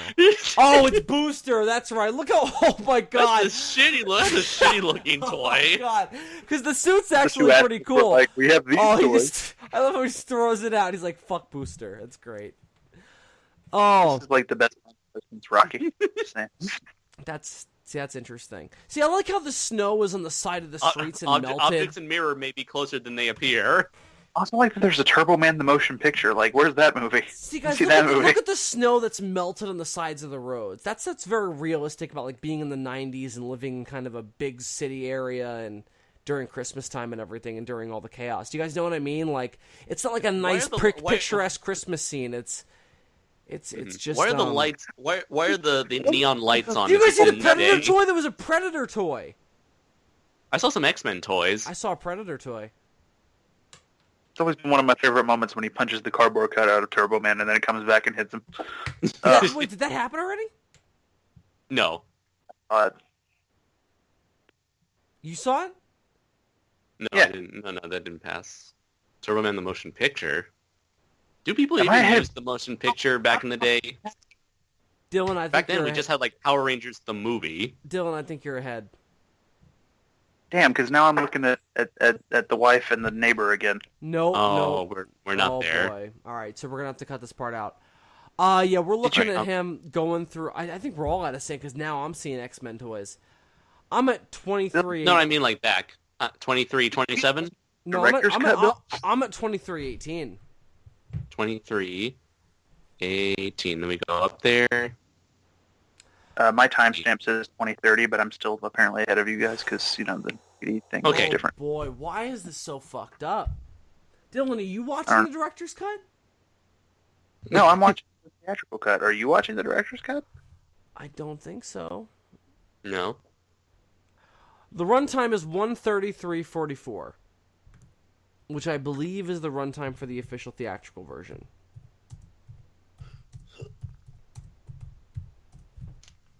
Oh, it's Booster. That's right. Look how. Oh my god. That's a shitty looking toy. Oh god. Because the suit's actually pretty cool. Like, we have these toys. I love how he just throws it out. He's like, "Fuck Booster." That's great. Oh, This is like the best one since Rocky. Just saying. that's interesting. See, I like how the snow was on the side of the streets and melted. Objects in mirror may be closer than they appear. I also like that there's a Turbo Man the motion picture. Like, where's that movie? See, guys, See that movie? look at the snow that's melted on the sides of the roads. That's very realistic about like being in the 90s and living in kind of a big city area and during Christmas time and everything and during all the chaos. Do you guys know what I mean? Like, it's not like a nice picturesque Christmas scene. It's just. Why are the lights? Why are the neon lights on? Do you guys see the in Predator day? toy? There was a Predator toy. I saw some X-Men toys. I saw a Predator toy. It's always been one of my favorite moments when he punches the cardboard cutout of Turbo Man and then it comes back and hits him. Wait, did that happen already? No. You saw it? No, Yeah. I didn't. No, that didn't pass. Turbo Man the motion picture. Do people Am even I use the motion picture back in the day? Dylan, I think Back then, you're we ahead. just had like Power Rangers the movie. Dylan, I think you're ahead. Damn, because now I'm looking at the wife and the neighbor again. No, Oh, no. we're not Oh, there. Boy. All right, so we're gonna have to cut this part out. Yeah, we're looking at him going through. I think we're all out of sync because now I'm seeing X-Men toys. I'm at 23. No, I mean like back. 23, 27? No, Director's cut, Bill? I'm at 23:18. 23, 18. Then we go up there. My timestamp says 2030, but I'm still apparently ahead of you guys because, you know, the DVD thing Okay. is different. Boy, why is this so fucked up? Dylan, are you watching Uh. the director's cut? No, I'm watching the theatrical cut. Are you watching the director's cut? I don't think so. No. The runtime is 1:33:44, which I believe is the runtime for the official theatrical version.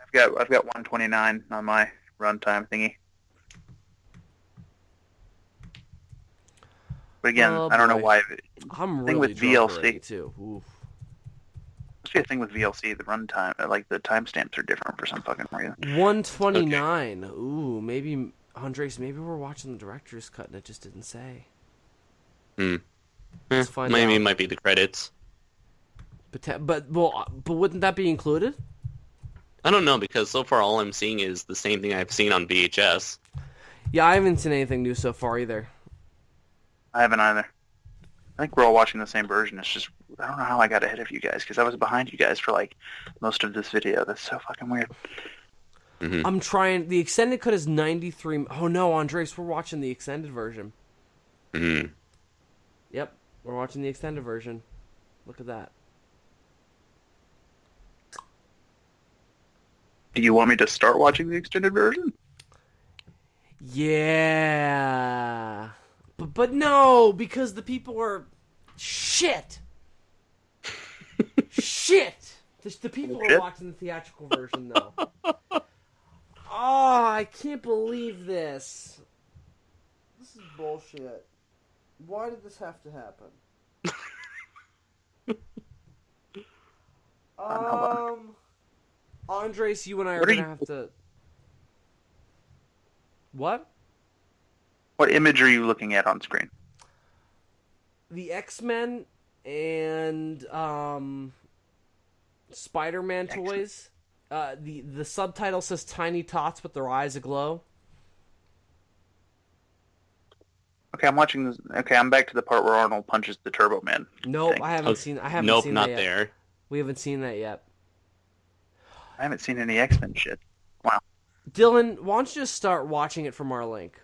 I've got 129 on my runtime thingy. But again, Oh, I don't know boy. why. I'm Thing really with drunk VLC. already, too. Oof. Must be a thing with VLC. The runtime, like the timestamps are different for some fucking reason. 129. Ooh, maybe Andres. Maybe we're watching the director's cut and it just didn't say. Let's find Maybe out. it might be the credits. But wouldn't that be included? I don't know because so far all I'm seeing is the same thing I've seen on VHS. Yeah, I haven't seen anything new so far either. I haven't either. I think we're all watching the same version. It's just, I don't know how I got ahead of you guys because I was behind you guys for like most of this video. That's so fucking weird. I'm trying. The extended cut is 93. Oh no, Andres, we're watching the extended version. Mm-hmm. Yep, we're watching the extended version. Look at that. Do you want me to start watching the extended version? Yeah, but no, because the people are shit. Shit. The people are Shit? watching the theatrical version though. Oh, I can't believe this. This is bullshit. Why did this have to happen? Andres, you and I are What are gonna you- have to. What? What image are you looking at on screen? The X-Men and Spider-Man X-Men. toys. The subtitle says "Tiny Tots with their eyes aglow." Okay, I'm watching this. Okay, I'm back to the part where Arnold punches the Turbo Man. Nope, thing. I haven't seen. I haven't Nope, seen not that yet. there. We haven't seen that yet. I haven't seen any X-Men shit. Wow. Dylan, why don't you just start watching it from our link?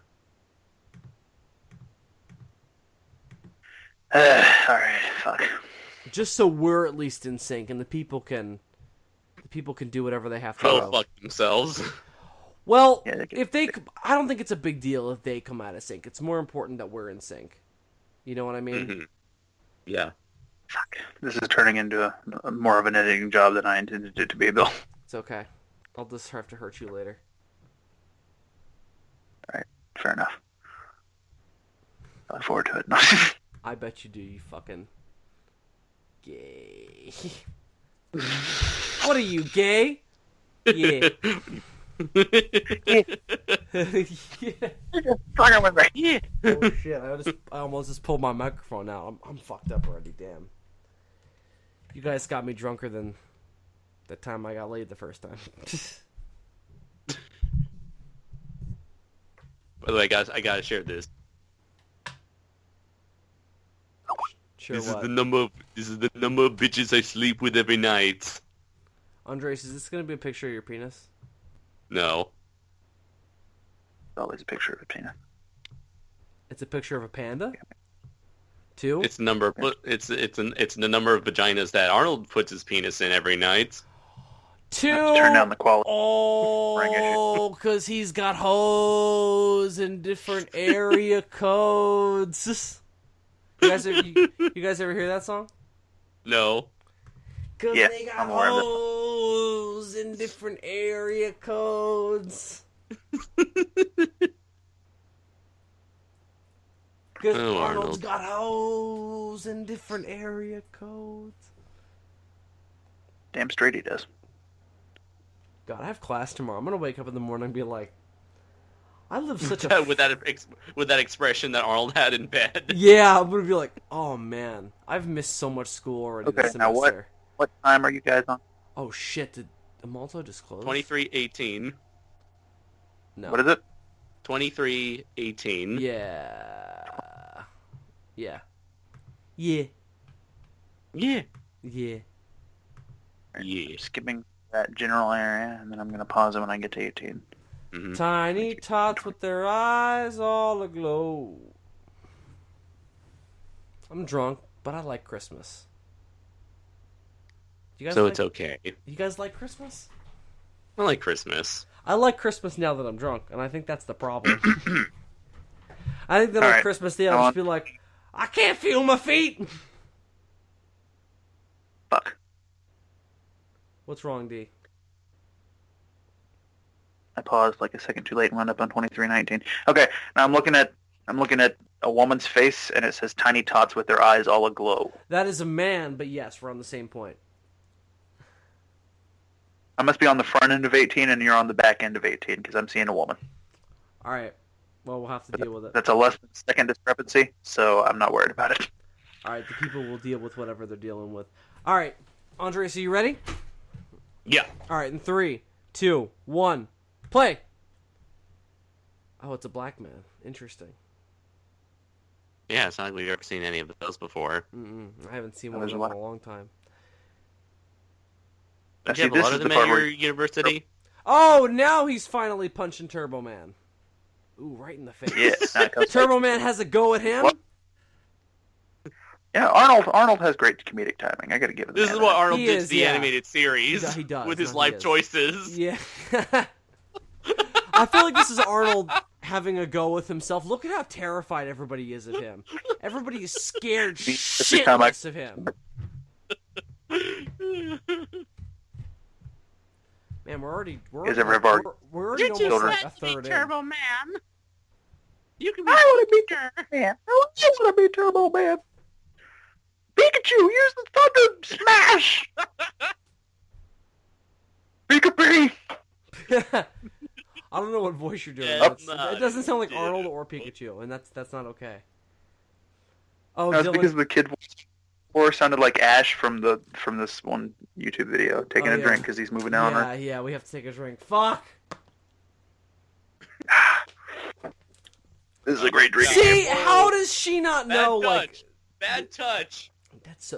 Alright, fuck. Just so we're at least in sync, and the people can do whatever they have to Go do. fuck themselves. Well, Yeah, they can- if they, I don't think it's a big deal if they come out of sync. It's more important that we're in sync. You know what I mean? Mhm. Yeah. Fuck. This is turning into a more of an editing job than I intended it to be, Bill. It's okay. I'll just have to hurt you later. Alright, fair enough. I look forward to it. I bet you do, you fucking gay. What are you, gay? Yeah. Yeah. Fucking with me. Yeah. Oh shit! I almost just pulled my microphone out. I'm fucked up already. Damn. You guys got me drunker than the time I got laid the first time. By the way, guys, I gotta share this. Sure. This What? is the number of bitches I sleep with every night. Andres, is this gonna be a picture of your penis? No. Always a picture of a penis. It's a picture of a panda. Two. It's the number. It's the number of vaginas that Arnold puts his penis in every night. Two. Turn down the quality. Oh, because he's got hoes in different area codes. You guys ever hear that song? No. Cause Yeah, they got I'm aware of it. hoes in different area codes. Cause Oh, Arnold's Arnold. got hoes in different area codes. Damn straight he does. God, I have class tomorrow. I'm gonna wake up in the morning and be like, I live such a with that expression that Arnold had in bed. yeah. I'm gonna be like, oh man, I've missed so much school already Okay, this now semester. what time are you guys on? Oh shit! Did Amalto disclose? 23:18. No. What is it? 23:18. Yeah. Yeah. Yeah. Yeah. Yeah. Yeah. Skipping that general area, and then I'm gonna pause it when I get to 18. Mm-hmm. Tiny tots with their eyes all aglow. I'm drunk, but I like Christmas. You guys So like, it's okay. You guys like Christmas? I like Christmas. I like Christmas now that I'm drunk, and I think that's the problem. I think that All on right, Christmas Day come I'll on. just be like, I can't feel my feet. Fuck. What's wrong, D? I paused like a second too late and wound up on 23:19. Okay, now I'm looking at a woman's face, and it says tiny tots with their eyes all aglow. That is a man, but yes, we're on the same point. I must be on the front end of 18, and you're on the back end of 18, because I'm seeing a woman. All right. Well, we'll have to deal with it. That's a less than second discrepancy, so I'm not worried about it. All right, the people will deal with whatever they're dealing with. All right, Andres, are you ready? Yeah. All right, in 3, 2, 1, play. Oh, it's a black man. Interesting. Yeah, it's not like we've ever seen any of those before. I haven't seen one There's of a them in lot. a long time. Now, Do you have a this lot is of the them part at where your university? Oh, now he's finally punching Turbo Man. Ooh, right in the face. yeah, now it comes Turbo Man has a go at him. What? Yeah, Arnold has great comedic timing. I got to give it. This is what Arnold He did is, to the yeah. animated series He does, with his no, he life is. choices. Yeah. I feel like this is Arnold having a go with himself. Look at how terrified everybody is of him. Everybody is scared time I- shitless of him. Man, we're already guys ever have argued? we're already Did you almost say like a third in. Man. You can be I want to be Turbo Man. I want to be Turbo Man. Pikachu, use the thunder smash. Pikachu. I don't know what voice you're doing. Yeah, That's- it doesn't sound like dude. Arnold or Pikachu, and that's not okay. Oh, That's Dylan, because the kid before sounded like Ash from this one YouTube video, taking Oh, a yeah. drink because he's moving down on her. yeah, we have to take a drink. Fuck. This is a great drink. See, how does she not Bad know? touch. Like, Bad touch.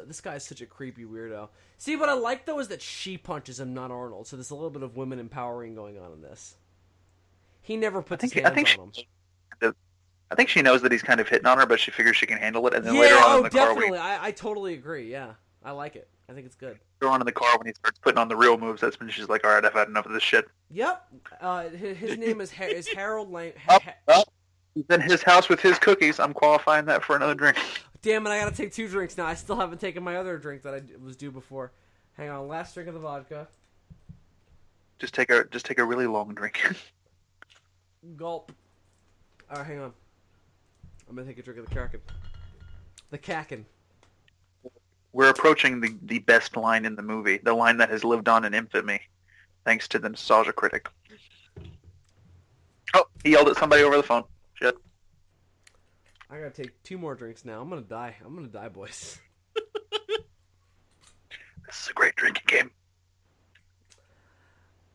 this guy's such a creepy weirdo. See, what I like though is that she punches him, not Arnold. So there's a little bit of women empowering going on in this. He never puts his hands on him. I think she knows that he's kind of hitting on her, but she figures she can handle it. And then Yeah, later on oh, in the car, definitely. I totally agree. Yeah, I like it. I think it's good. later on in the car when he starts putting on the real moves, that's when she's like, "All right, I've had enough of this shit." Yep. His name is Harold Lang. He's in his house with his cookies. I'm qualifying that for another drink. Damn it! I gotta take 2 drinks now. I still haven't taken my other drink that I was due before. Hang on, last drink of the vodka. Just take a really long drink. Gulp. All right, hang on. I'm gonna take a drink of the Kraken. The Kaken. We're approaching the best line in the movie, the line that has lived on in infamy, thanks to the nostalgia critic. Oh, he yelled at somebody over the phone. Shit. I gotta take 2 more drinks now. I'm gonna die. I'm gonna die, boys. This is a great drinking game.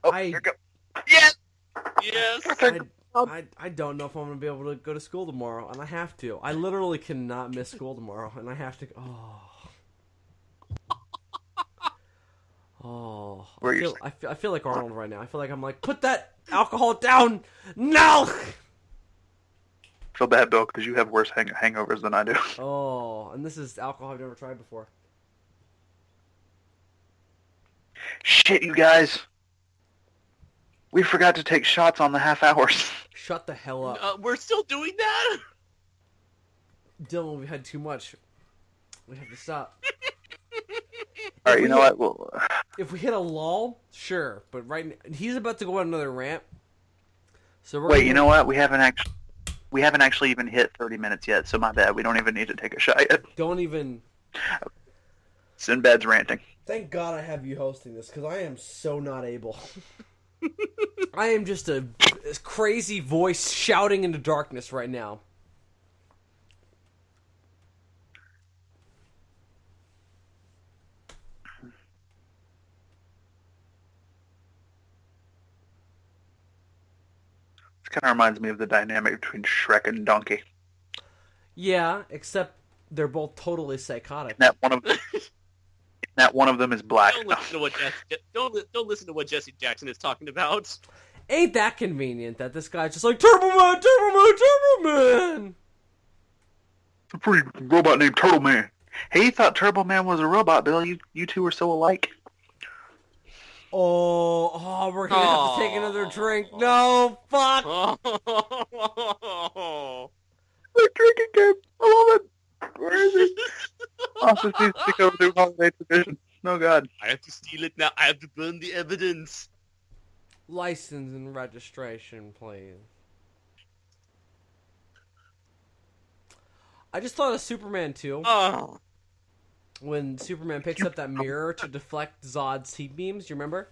Oh, I- here we go. Yes! Yes. I don't know if I'm gonna be able to go to school tomorrow, and I have to. I literally cannot miss school tomorrow, and I have to. Oh, I feel like Arnold right now. I feel like I'm like, put that alcohol down now. Feel bad, Bill, because you have worse hangovers than I do. Oh, and this is alcohol I've never tried before. Shit, you guys. We forgot to take shots on the half hours. Shut the hell up, We're still doing that? Dylan. We had too much. We have to stop. All right, you know what? Well, If we hit a lull, sure, but right now, he's about to go on another rant. So we're wait, gonna... you know what? We haven't actually even hit 30 minutes yet, so my bad. We don't even need to take a shot yet. Don't even. Sinbad's ranting. Thank God I have you hosting this, because I am so not able. I am just a crazy voice shouting into darkness right now. This kind of reminds me of the dynamic between Shrek and Donkey. Yeah, except they're both totally psychotic. That one of them is black. Don't listen to what don't listen to what Jesse Jackson is talking about. Ain't that convenient that this guy's just like, Turbo Man, Turbo Man, Turbo Man! A pretty robot named Turtle Man. Hey, you thought Turbo Man was a robot, Bill. You two are so alike. Oh, we're gonna have to take another drink. No, fuck! The drinking game. I love it. Where is it? Office needs to go through holiday tradition. No, God. I have to steal it now. I have to burn the evidence. License and registration, please. I just thought of Superman 2. Oh. When Superman picks up that mirror to deflect Zod's heat beams, you remember?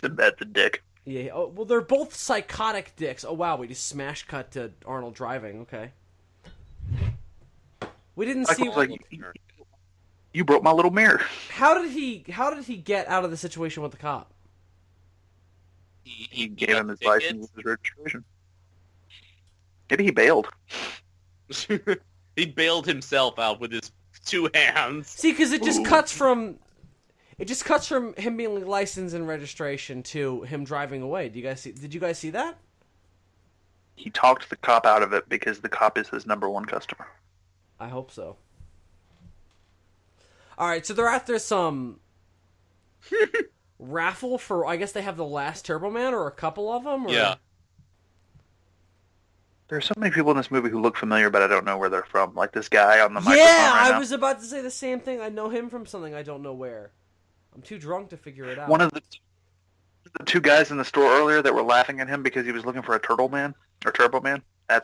Sinbad's a dick. Yeah. Oh, well, they're both psychotic dicks. Oh wow, we just smash cut to Arnold driving. Okay. We didn't see. Like, you broke my little mirror. How did he get out of the situation with the cop? He gave him his license with his registration. Maybe he bailed. He bailed himself out with his 2 hands. See, because it just cuts from him being licensed and registration to him driving away. Did you guys see that? He talked the cop out of it because the cop is his #1 customer. I hope so. All right, so they're at this raffle for, I guess they have the last Turbo Man or a couple of them. Or... Yeah. There are so many people in this movie who look familiar, but I don't know where they're from. Like this guy on the microphone Yeah, right now. I was about to say the same thing. I know him from something I don't know where. I'm too drunk to figure it out. One of the 2 guys in the store earlier that were laughing at him because he was looking for a Turtle Man or Turbo Man. I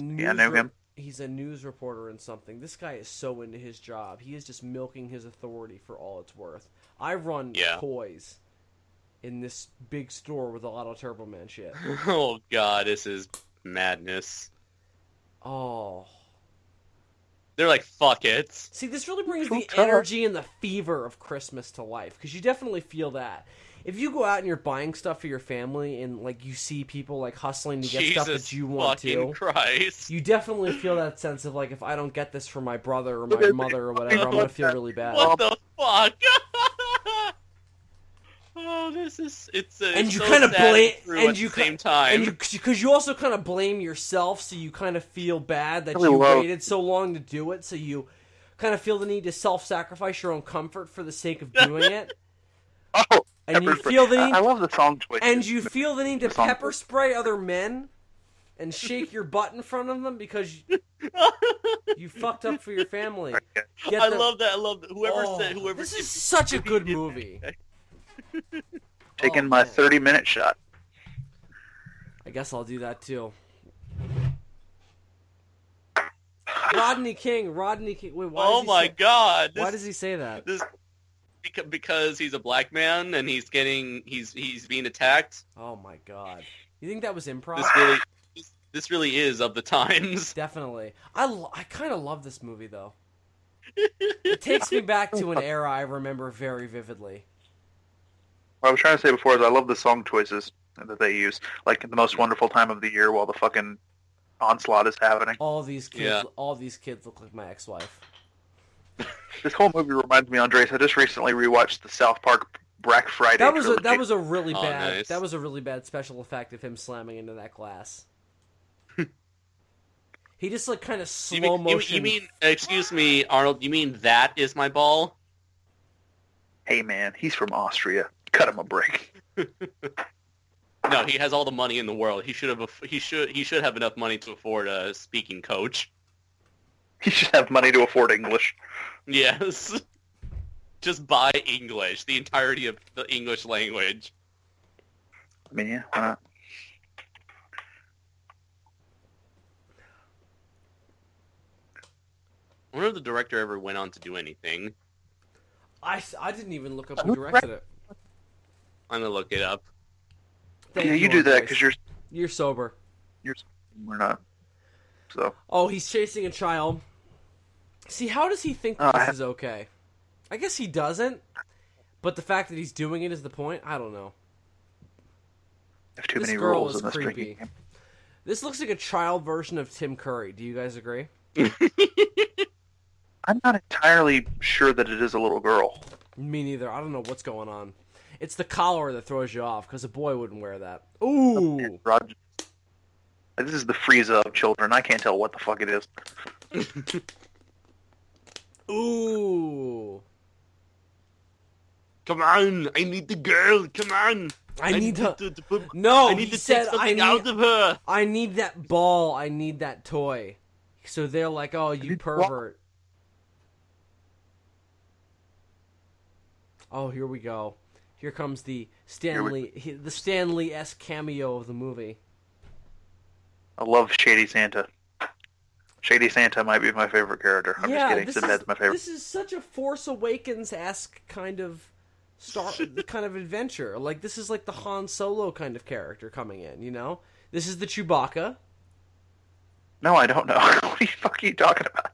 knew him. He's a news reporter in something. This guy is so into his job. He is just milking his authority for all it's worth. I run toys in this big store with a lot of Turbo Man shit. Oh God, this is madness. Oh. They're like, fuck it. See, this really brings the energy and the fever of Christmas to life, because you definitely feel that. If you go out and you're buying stuff for your family and like you see people like hustling to get stuff that you want to, Christ. you definitely feel that sense of like, if I don't get this for my brother or my mother or whatever, I'm gonna feel really bad. What the fuck? Oh, it's and you so kind of blame, and at the same time, because you also kind of blame yourself, so you kind of feel bad that you waited so long to do it, so you kind of feel the need to self-sacrifice your own comfort for the sake of doing it. Oh, and you feel the need. I love the song choice. And you feel the need to pepper spray other men and shake your butt in front of them because you fucked up for your family. I love that. Whoever said. This is such a good movie. Taking my 30-minute shot. I guess I'll do that too. Rodney King. Wait, Oh my God! Why does he say that? Because he's a black man and he's being attacked. Oh my God! You think that was improv? This really is of the times. Definitely. I kind of love this movie though. It takes me back to an era I remember very vividly. What I was trying to say before is I love the song choices that they use. Like the most wonderful time of the year while the fucking onslaught is happening. All these kids look like my ex-wife. This whole movie reminds me, Andres. I just recently rewatched the South Park Black Friday. That was a really bad special effect of him slamming into that glass. He just like kind of slow motion. You mean? Excuse me, Arnold. You mean that is my ball? Hey man, he's from Austria. Cut him a break. No, he has all the money in the world. He should have enough money to afford a speaking coach. He should have money to afford English. Yes. Just buy English, the entirety of the English language. I mean, yeah, why not? I wonder if the director ever went on to do anything. I didn't even look up who directed it. I'm gonna look it up. Thank you do that because you're sober. We're not. So. Oh, he's chasing a child. See, how does he think this is okay? I guess he doesn't. But the fact that he's doing it is the point. I don't know. There's too This many girl rules is in this creepy. drinking game. This looks like a child version of Tim Curry. Do you guys agree? I'm not entirely sure that it is a little girl. Me neither. I don't know what's going on. It's the collar that throws you off, because a boy wouldn't wear that. Ooh! Roger. This is the Frieza of children. I can't tell what the fuck it is. Ooh! Come on! I need the girl! Come on! I need to put, No! I need to take something out of her! her! I need that ball. I need that toy. So they're like, oh, you pervert. Oh, here we go. Here comes the Stanley-esque cameo of the movie. I love Shady Santa. Shady Santa might be my favorite character. I'm just kidding. Sinbad's my favorite. This is such a Force Awakens-esque kind of adventure. Like, this is like the Han Solo kind of character coming in, you know? This is the Chewbacca. No, I don't know. What the fuck are you talking about?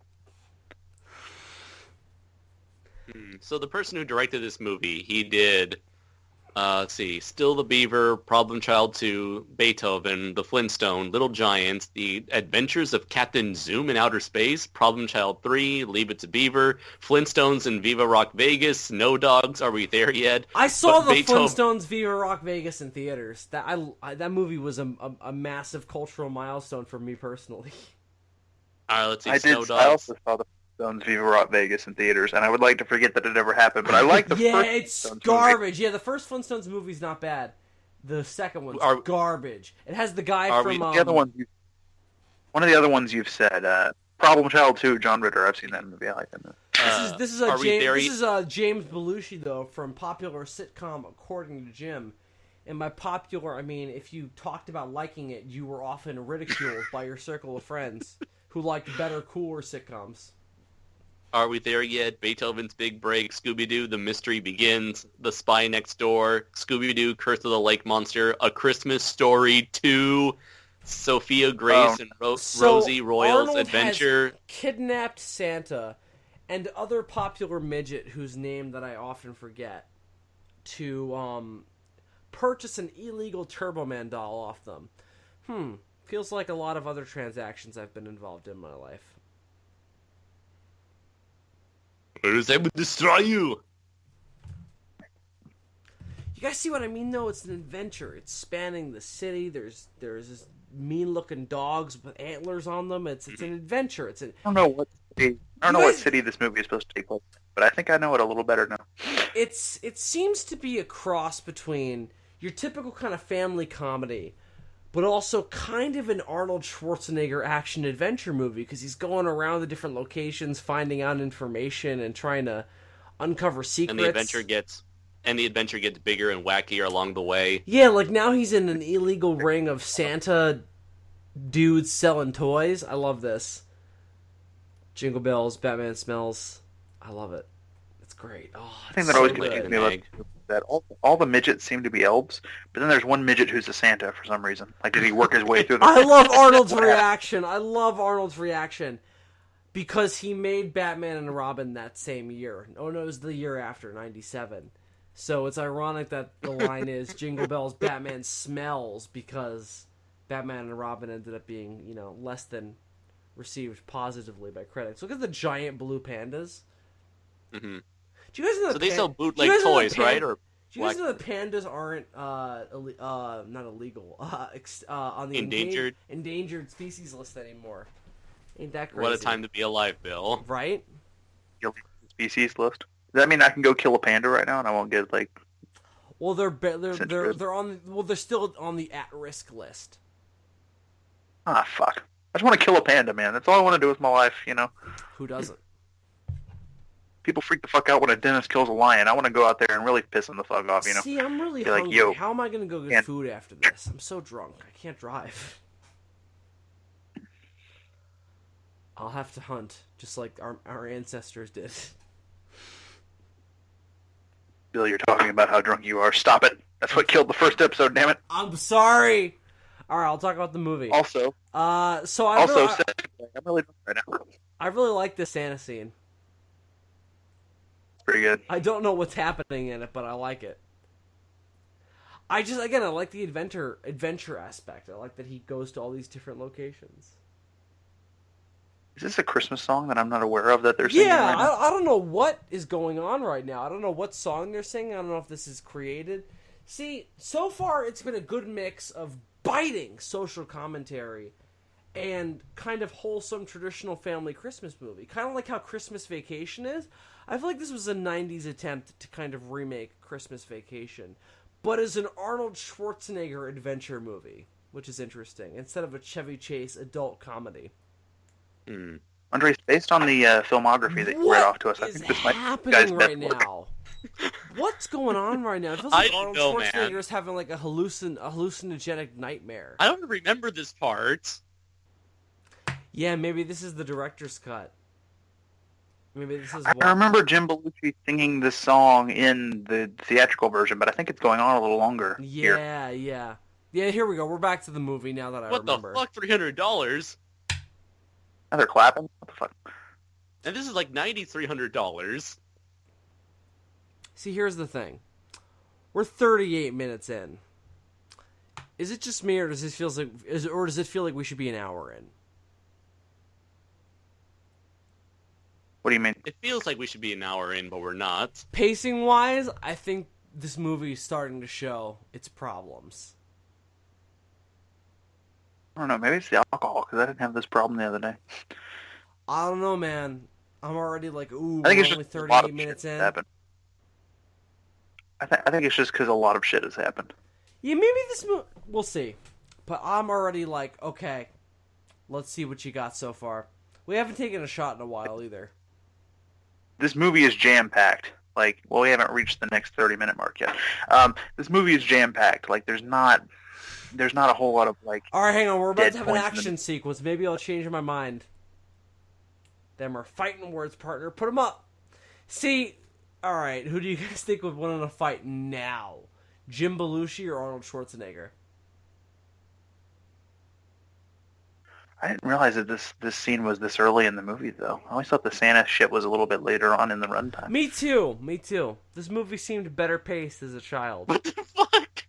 So the person who directed this movie, he did, let's see, Still the Beaver, Problem Child 2, Beethoven, The Flintstone, Little Giants, The Adventures of Captain Zoom in Outer Space, Problem Child 3, Leave It to Beaver, Flintstones and Viva Rock Vegas, No Dogs, Are We There Yet? I saw the Flintstones Viva Rock Vegas in theaters. That movie was a massive cultural milestone for me personally. All right, let's see, I also saw the Flintstones Viva Rock Vegas in theaters, and I would like to forget that it ever happened, but I like the first it's Flintstones garbage. movie. Yeah, the first Flintstones movie's not bad. The second one's garbage. It has the guy from... one of the other ones you've said, Problem Child 2, John Ritter. I've seen that movie. I like that movie. This is James Belushi, though, from popular sitcom According to Jim. And by popular, I mean if you talked about liking it, you were often ridiculed by your circle of friends who liked better, cooler sitcoms. Are We There Yet? Beethoven's Big Break, Scooby-Doo, The Mystery Begins, The Spy Next Door, Scooby-Doo, Curse of the Lake Monster, A Christmas Story 2, Sophia Grace and Rosie Royals Arnold Adventure. Has kidnapped Santa and other popular midget whose name that I often forget to purchase an illegal Turbo Man doll off them. Feels like a lot of other transactions I've been involved in my life. Or I would destroy you. You guys see what I mean, though? It's an adventure. It's spanning the city. There's this mean-looking dogs with antlers on them. It's an adventure. I don't know what city this movie is supposed to take place in, but I think I know it a little better now. It seems to be a cross between your typical kind of family comedy, but also kind of an Arnold Schwarzenegger action-adventure movie, because he's going around the different locations, finding out information, and trying to uncover secrets. And the adventure gets bigger and wackier along the way. Yeah, like now he's in an illegal ring of Santa dudes selling toys. I love this. Jingle bells, Batman smells. I love it. It's great. Oh, The thing it's that so always good. confuses me about this movie is that all the midgets seem to be elves, but then there's one midget who's a Santa for some reason. Like, did he work his way through the... I love Arnold's reaction. I love Arnold's reaction because he made Batman and Robin that same year. Oh no, it was the year after, 97. So it's ironic that the line is Jingle bells, Batman smells, because Batman and Robin ended up being, less than received positively by critics. Look at the giant blue pandas. Mm-hmm. Do you guys know So they sell bootleg toys, right? Or do you guys know that pandas aren't not illegal on the endangered species list anymore? Ain't that crazy? What a time to be alive, Bill. Right? Species list. Does that mean I can go kill a panda right now and I won't get like? Well, they're on. Well, they're still on the at-risk list. Ah, fuck! I just want to kill a panda, man. That's all I want to do with my life, Who doesn't? People freak the fuck out when a dentist kills a lion. I want to go out there and really piss them the fuck off, See, I'm really Be like, hungry. yo, How am I going to go get food after this? I'm so drunk. I can't drive. I'll have to hunt, just like our ancestors did. Bill, you're talking about how drunk you are. Stop it. That's what killed the first episode, damn it. I'm sorry. All right, I'll talk about the movie. Also, I'm really drunk right now. I really like this Santa scene. It's pretty good. I don't know what's happening in it, but I like it. I like the adventure aspect. I like that he goes to all these different locations. Is this a Christmas song that I'm not aware of that they're singing right now? I don't know what is going on right now. I don't know what song they're singing. I don't know if this is created. See, so far it's been a good mix of biting social commentary and kind of wholesome traditional family Christmas movie. Kind of like how Christmas Vacation is. I feel like this was a 90s attempt to kind of remake Christmas Vacation, but as an Arnold Schwarzenegger adventure movie, which is interesting, instead of a Chevy Chase adult comedy. Andre, it's based on the filmography that you read off to us. I think this might happening right now? What's going on right now? It feels like Arnold Schwarzenegger is having like a hallucinogenic nightmare. I don't remember this part. Yeah, maybe this is the director's cut. Maybe this is. I remember Jim Belushi singing this song in the theatrical version, but I think it's going on a little longer. Yeah, yeah. Here we go. We're back to the movie now that I remember. What the fuck? $300? Now they're clapping. What the fuck? And this is like $9,300. See, here's the thing. We're 38 minutes in. Is it just me, or does it feel like we should be an hour in? What do you mean? It feels like we should be an hour in, but we're not. Pacing wise, I think this movie is starting to show its problems. I don't know. Maybe it's the alcohol, because I didn't have this problem the other day. I don't know, man. I'm already like, ooh, I think we're it's only just 38 minutes in. Happened. I think it's just because a lot of shit has happened. Yeah, maybe this movie... We'll see. But I'm already like, okay, let's see what you got so far. We haven't taken a shot in a while, either. This movie is jam-packed. Like, well, we haven't reached the next 30-minute mark yet. This movie is jam-packed. Like, there's not a whole lot of, like... All right, hang on. We're about to have an action sequence. Maybe I'll change my mind. Them are fighting words, partner. Put them up. See, all right, who do you guys think would win in a fight now? Jim Belushi or Arnold Schwarzenegger? I didn't realize that this scene was this early in the movie, though. I always thought the Santa shit was a little bit later on in the runtime. Me too. This movie seemed better paced as a child. What the fuck?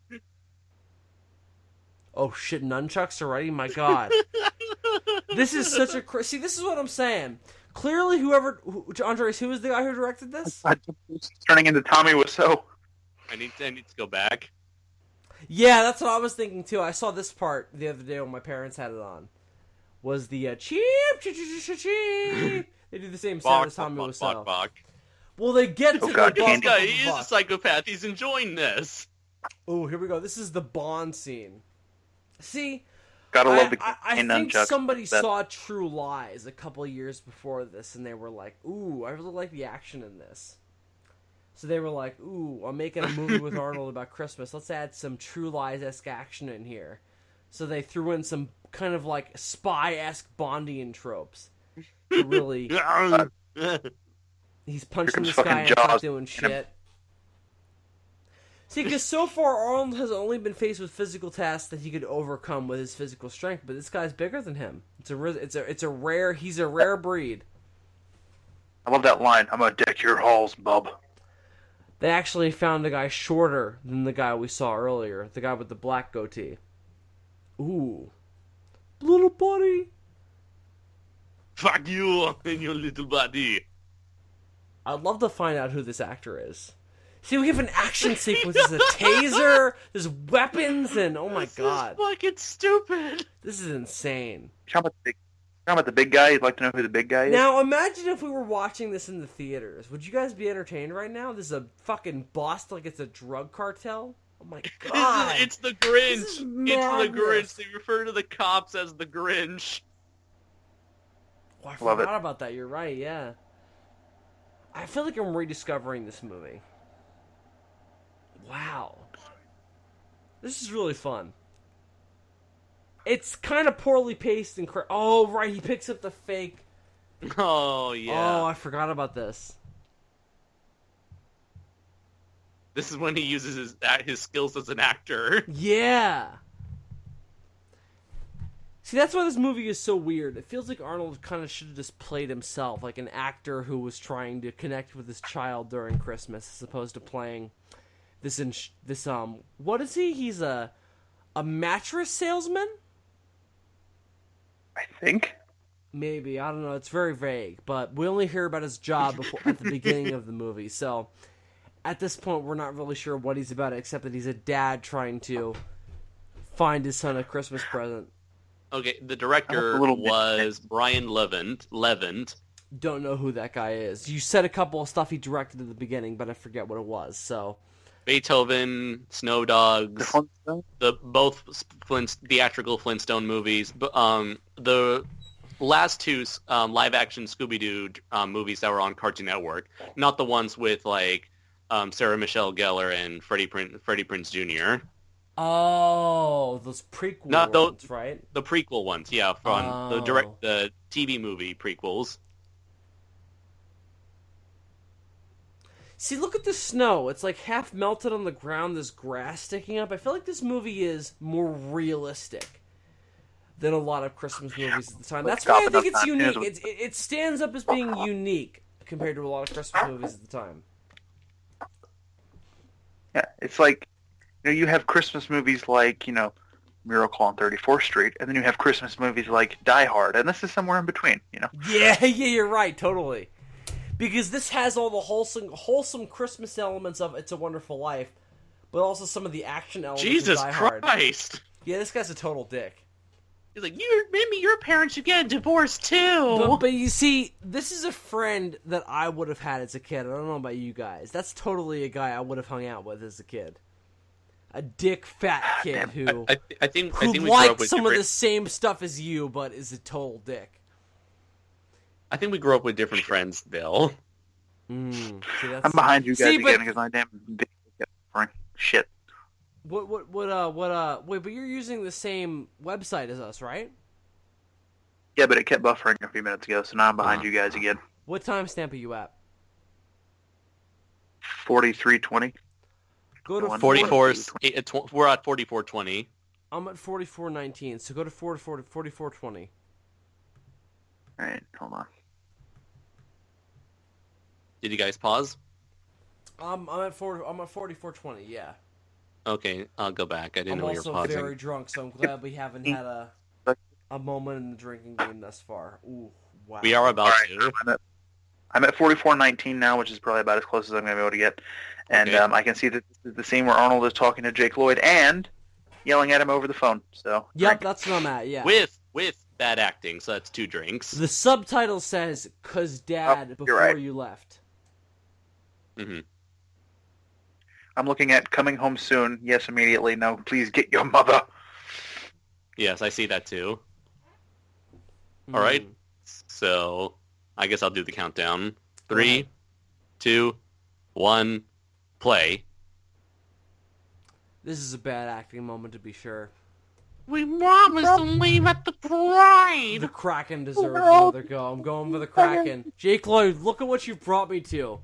Oh shit, nunchucks already? My god. This is such a... See, this is what I'm saying. Clearly, Andres, who was the guy who directed this? It's turning into Tommy Wiseau. I need to go back. Yeah, that's what I was thinking too. I saw this part the other day when my parents had it on. Was the cheep, cheep, cheep, cheep. They do the same sound as Tommy Wiseau. Well, they get to God, this guy is a psychopath. He's enjoying this. Oh, here we go. This is the Bond scene. See, Gotta love the I think nunchucks. somebody saw True Lies a couple years before this, and they were like, ooh, I really like the action in this. So they were like, ooh, I'm making a movie with Arnold about Christmas. Let's add some True Lies-esque action in here. So they threw in some kind of like spy-esque Bondian tropes. to really. He's punching Here's this guy and it's fucking not Jaws. doing shit. See, because so far Arnold has only been faced with physical tasks that he could overcome with his physical strength, but this guy's bigger than him. He's a rare breed. I love that line. I'm gonna deck your halls, bub. They actually found a guy shorter than the guy we saw earlier, the guy with the black goatee. Ooh, little buddy. Fuck you and your little body. I'd love to find out who this actor is. See, we have an action sequence. There's a taser, there's weapons, and oh my god. This is fucking stupid. This is insane. Talking about the big guy. You'd like to know who the big guy is? Now, imagine if we were watching this in the theaters. Would you guys be entertained right now? This is a fucking boss like it's a drug cartel. Oh my god. It's the Grinch. This is It's the madness. Grinch. They refer to the cops as the Grinch. Oh, I Love forgot it. about that. You're right, yeah. I feel like I'm rediscovering this movie. Wow. This is really fun. It's kind of poorly paced and oh, right, he picks up the fake. Oh, yeah. Oh, I forgot about this. This is when he uses his skills as an actor. Yeah. See, that's why this movie is so weird. It feels like Arnold kind of should have just played himself, like an actor who was trying to connect with his child during Christmas, as opposed to playing this what is he? He's a mattress salesman? I think. Maybe, I don't know. It's very vague, but we only hear about his job at the beginning of the movie. So, at this point, we're not really sure what he's about, except that he's a dad trying to find his son a Christmas present. Okay, the director A little bit. was Brian Levant. Don't know who that guy is. You said a couple of stuff he directed at the beginning, but I forget what it was. So, Beethoven, Snow Dogs, both theatrical Flintstone movies. The last two live-action Scooby-Doo movies that were on Cartoon Network, not the ones with like Sarah Michelle Gellar and Freddie Prinze Jr. oh, those prequel Not ones, right? The prequel ones, yeah, from the TV movie prequels. See, look at the snow. It's like half melted on the ground. There's grass sticking up. I feel like this movie is more realistic than a lot of Christmas movies at the time. That's why I think it's unique. It stands up as being unique compared to a lot of Christmas movies at the time. Yeah, it's like, you have Christmas movies like, Miracle on 34th Street, and then you have Christmas movies like Die Hard, and this is somewhere in between, Yeah, you're right, totally. Because this has all the wholesome Christmas elements of It's a Wonderful Life, but also some of the action elements Jesus of Die Hard. Christ! Yeah, this guy's a total dick. He's like, maybe your parents should get a divorce too. But you see, this is a friend that I would have had as a kid. I don't know about you guys. That's totally a guy I would have hung out with as a kid. A dick fat kid who I think we grew up liked with some of the same stuff as you, but is a total dick. I think we grew up with different friends, Bill. See, that's... I'm behind you guys See, again because my damn video kept suffering. Shit. Wait, but you're using the same website as us, right? Yeah, but it kept buffering a few minutes ago, so now I'm behind you guys again. What timestamp are you at? 43:20. Go to 44. We're at 44:20. I'm at 44:19, so go to 44:20. All right, hold on. Did you guys pause? I'm at 44:20. Yeah. Okay, I'll go back. I didn't I'm know you were also pausing. very drunk, so I'm glad we haven't had a moment in the drinking game thus far. Ooh, wow. We are about to. I'm at 44:19 now, which is probably about as close as I'm going to be able to get. And Okay. I can see that this is the scene where Arnold is talking to Jake Lloyd and yelling at him over the phone. So Yep, that's what I'm at. Yeah. With bad acting, so that's 2 drinks. The subtitle says "Cause Dad" you're before right. you left. Mm-hmm. I'm looking at coming home soon. Yes, immediately. No, please get your mother. Yes, I see that too. All right, so I guess I'll do the countdown. 3, 2, 1, play. This is a bad acting moment to be sure. We promised to leave at the Pride. The Kraken deserves another go. I'm going for the Kraken. Jake Lloyd, look at what you brought me to.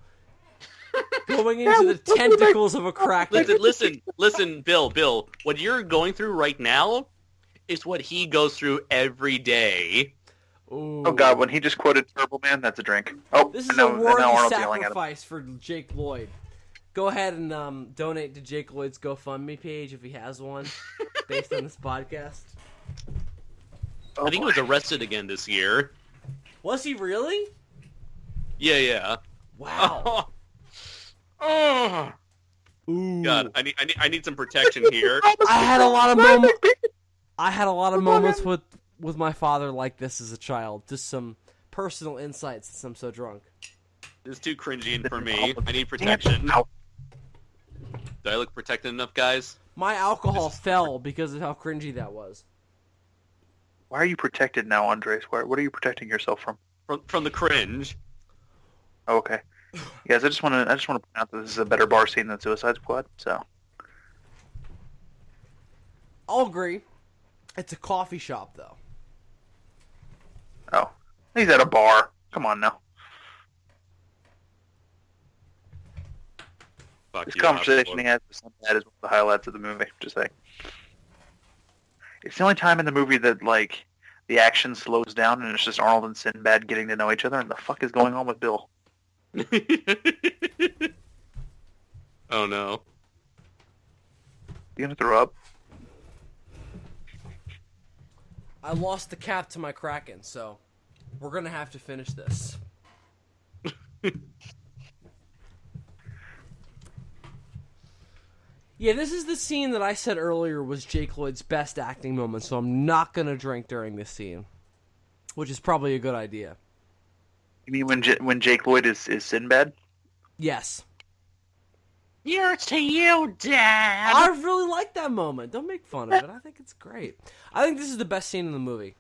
Going into the tentacles of a Kraken. Listen, Bill. What you're going through right now is what he goes through every day. Ooh. Oh God, when he just quoted Turbo Man, that's a drink. Oh, This is no, a worthy Arnold's yelling at him. sacrifice for Jake Lloyd. Go ahead and donate to Jake Lloyd's GoFundMe page if he has one, based on this podcast. Oh, I think he was arrested again this year. Was he really? Yeah. Wow. Oh. Ooh. God, I need some protection here. I had a lot of moments. I had a lot of moments with my father like this as a child. Just some personal insights since I'm so drunk. It's too cringy for me. I need protection. Do I look protected enough, guys? My alcohol fell because of how cringy that was. Why are you protected now, Andres? What are you protecting yourself from? From the cringe. Oh, okay. Guys, I just want to point out that this is a better bar scene than Suicide Squad. So. I'll agree. It's a coffee shop, though. Oh, he's at a bar. Come on now. Fuck This you, conversation Oswald. he has with Sinbad is one of the highlights of the movie. Just saying. It's the only time in the movie that like the action slows down and it's just Arnold and Sinbad getting to know each other. And the fuck is going on with Bill? Oh no. You gonna throw up? I lost the cap to my Kraken, so we're gonna have to finish this. Yeah, this is the scene that I said earlier was Jake Lloyd's best acting moment, so I'm not gonna drink during this scene, which is probably a good idea. You mean when Jake Lloyd is Sinbad? Yes. Here's to you, Dad. I really like that moment. Don't make fun of it. I think it's great. I think this is the best scene in the movie.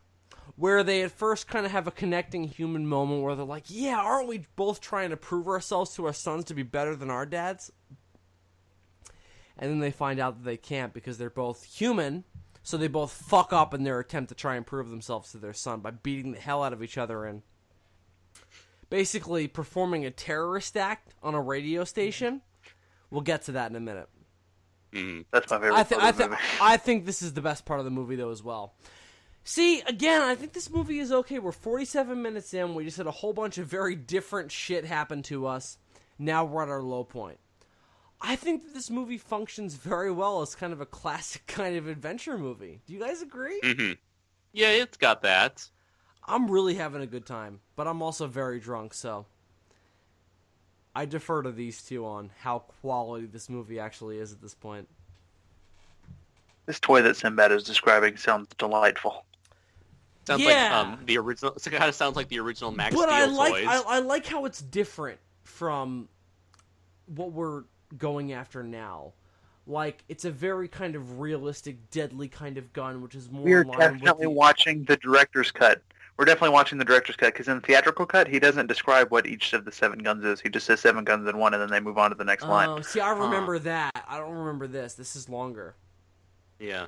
Where they at first kind of have a connecting human moment where they're like, yeah, aren't we both trying to prove ourselves to our sons to be better than our dads? And then they find out that they can't because they're both human, so they both fuck up in their attempt to try and prove themselves to their son by beating the hell out of each other and basically performing a terrorist act on a radio station. We'll get to that in a minute. That's my favorite part of the movie. I think this is the best part of the movie, though, as well. See, again, I think this movie is okay. We're 47 minutes in. We just had a whole bunch of very different shit happen to us. Now we're at our low point. I think that this movie functions very well as kind of a classic kind of adventure movie. Do you guys agree? Mm-hmm. Yeah, it's got that. I'm really having a good time, but I'm also very drunk, so I defer to these two on how quality this movie actually is at this point. This toy that Sinbad is describing sounds delightful. Sounds like the original. It kind of sounds like the original Max But Steel toys. I like how it's different from what we're going after now. Like, it's a very kind of realistic, deadly kind of gun, which is more We're in line with definitely watching the director's cut. We're definitely watching the director's cut, because in the theatrical cut, he doesn't describe what each of the 7 guns is. He just says 7 guns in one, and then they move on to the next line. Oh, see, I remember that. I don't remember this. This is longer. Yeah.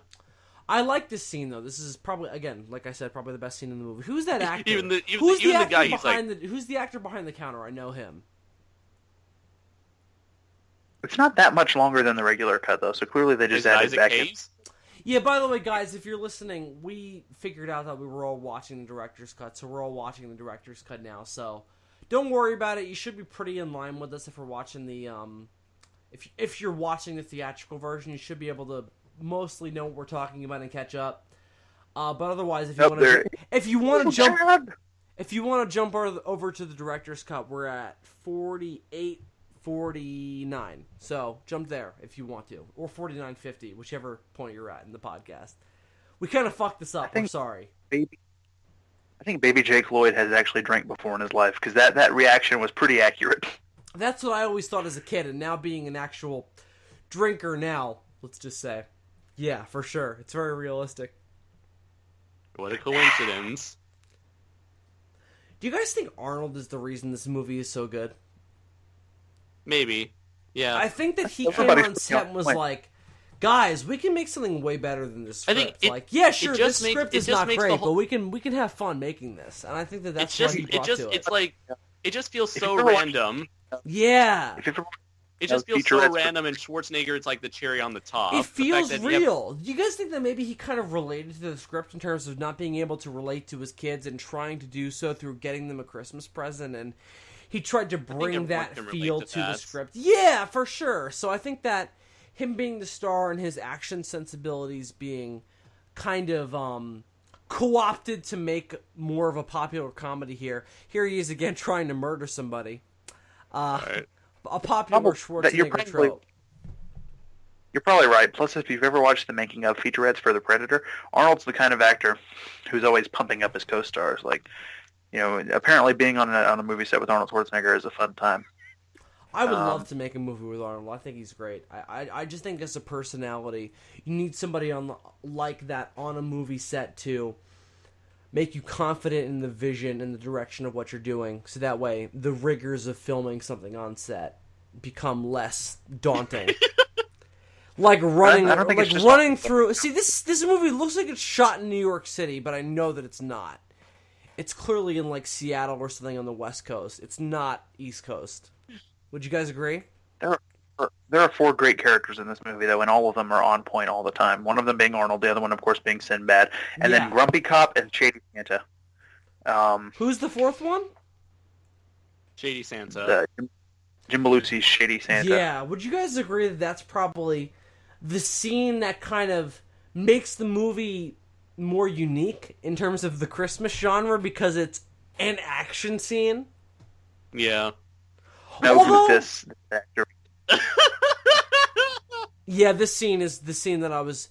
I like this scene, though. This is probably, again, like I said, probably the best scene in the movie. Who's that actor? Even the actor guy, he's like... Who's the actor behind the counter? I know him. It's not that much longer than the regular cut, though, so clearly they just added back in. Yeah, by the way, guys, if you're listening, we figured out that we were all watching the director's cut, so we're all watching the director's cut now, so don't worry about it. You should be pretty in line with us if we're watching the, if you're watching the theatrical version, you should be able to mostly know what we're talking about and catch up. But otherwise, if you want to jump over to the director's cut, we're at 48:49. So jump there if you want to, or 49:50, whichever point you're at in the podcast. We kind of fucked this up. I'm sorry. I think Baby Jake Lloyd has actually drank before in his life, because that reaction was pretty accurate. That's what I always thought as a kid, and now being an actual drinker now, let's just say, yeah, for sure, it's very realistic. What a coincidence. Do you guys think Arnold is the reason this movie is so good? Maybe. Yeah. I think that he came on set and was like, guys, we can make something way better than this I script. think Like, yeah, sure, this just script is not great, but we can have fun making this, and I think that's what he brought to it. It's like it just feels so you ever random. Yeah, If you ever, It just feels so featurettes random, and Schwarzenegger, it's like the cherry on the top. it feels The fact that real. Do you guys think that maybe he kind of related to the script in terms of not being able to relate to his kids and trying to do so through getting them a Christmas present, and he tried to bring everyone that can relate feel to to the that. script? Yeah, for sure. So I think that him being the star and his action sensibilities being kind of co-opted to make more of a popular comedy here. Here he is again trying to murder somebody. Right. A popular you're Schwarzenegger trope. You're probably right. Plus, if you've ever watched the making of featurettes for The Predator, Arnold's the kind of actor who's always pumping up his co-stars. Like, apparently being on a movie set with Arnold Schwarzenegger is a fun time. I would love to make a movie with Arnold. I think he's great. I just think as a personality, you need somebody like that on a movie set to make you confident in the vision and the direction of what you're doing, so that way the rigors of filming something on set become less daunting. Like running, I don't think it's just running through. See, this movie looks like it's shot in New York City, but I know that it's not. It's clearly in like Seattle or something on the West Coast. It's not East Coast. Would you guys agree? There are 4 great characters in this movie, though, and all of them are on point all the time. One of them being Arnold, the other one, of course, being Sinbad, and then Grumpy Cop and Shady Santa. Who's the 4th one? Shady Santa. Jim Belushi's Shady Santa. Yeah, would you guys agree that that's probably the scene that kind of makes the movie more unique in terms of the Christmas genre because it's an action scene? Yeah. No, this actor. Yeah, this scene is the scene that I was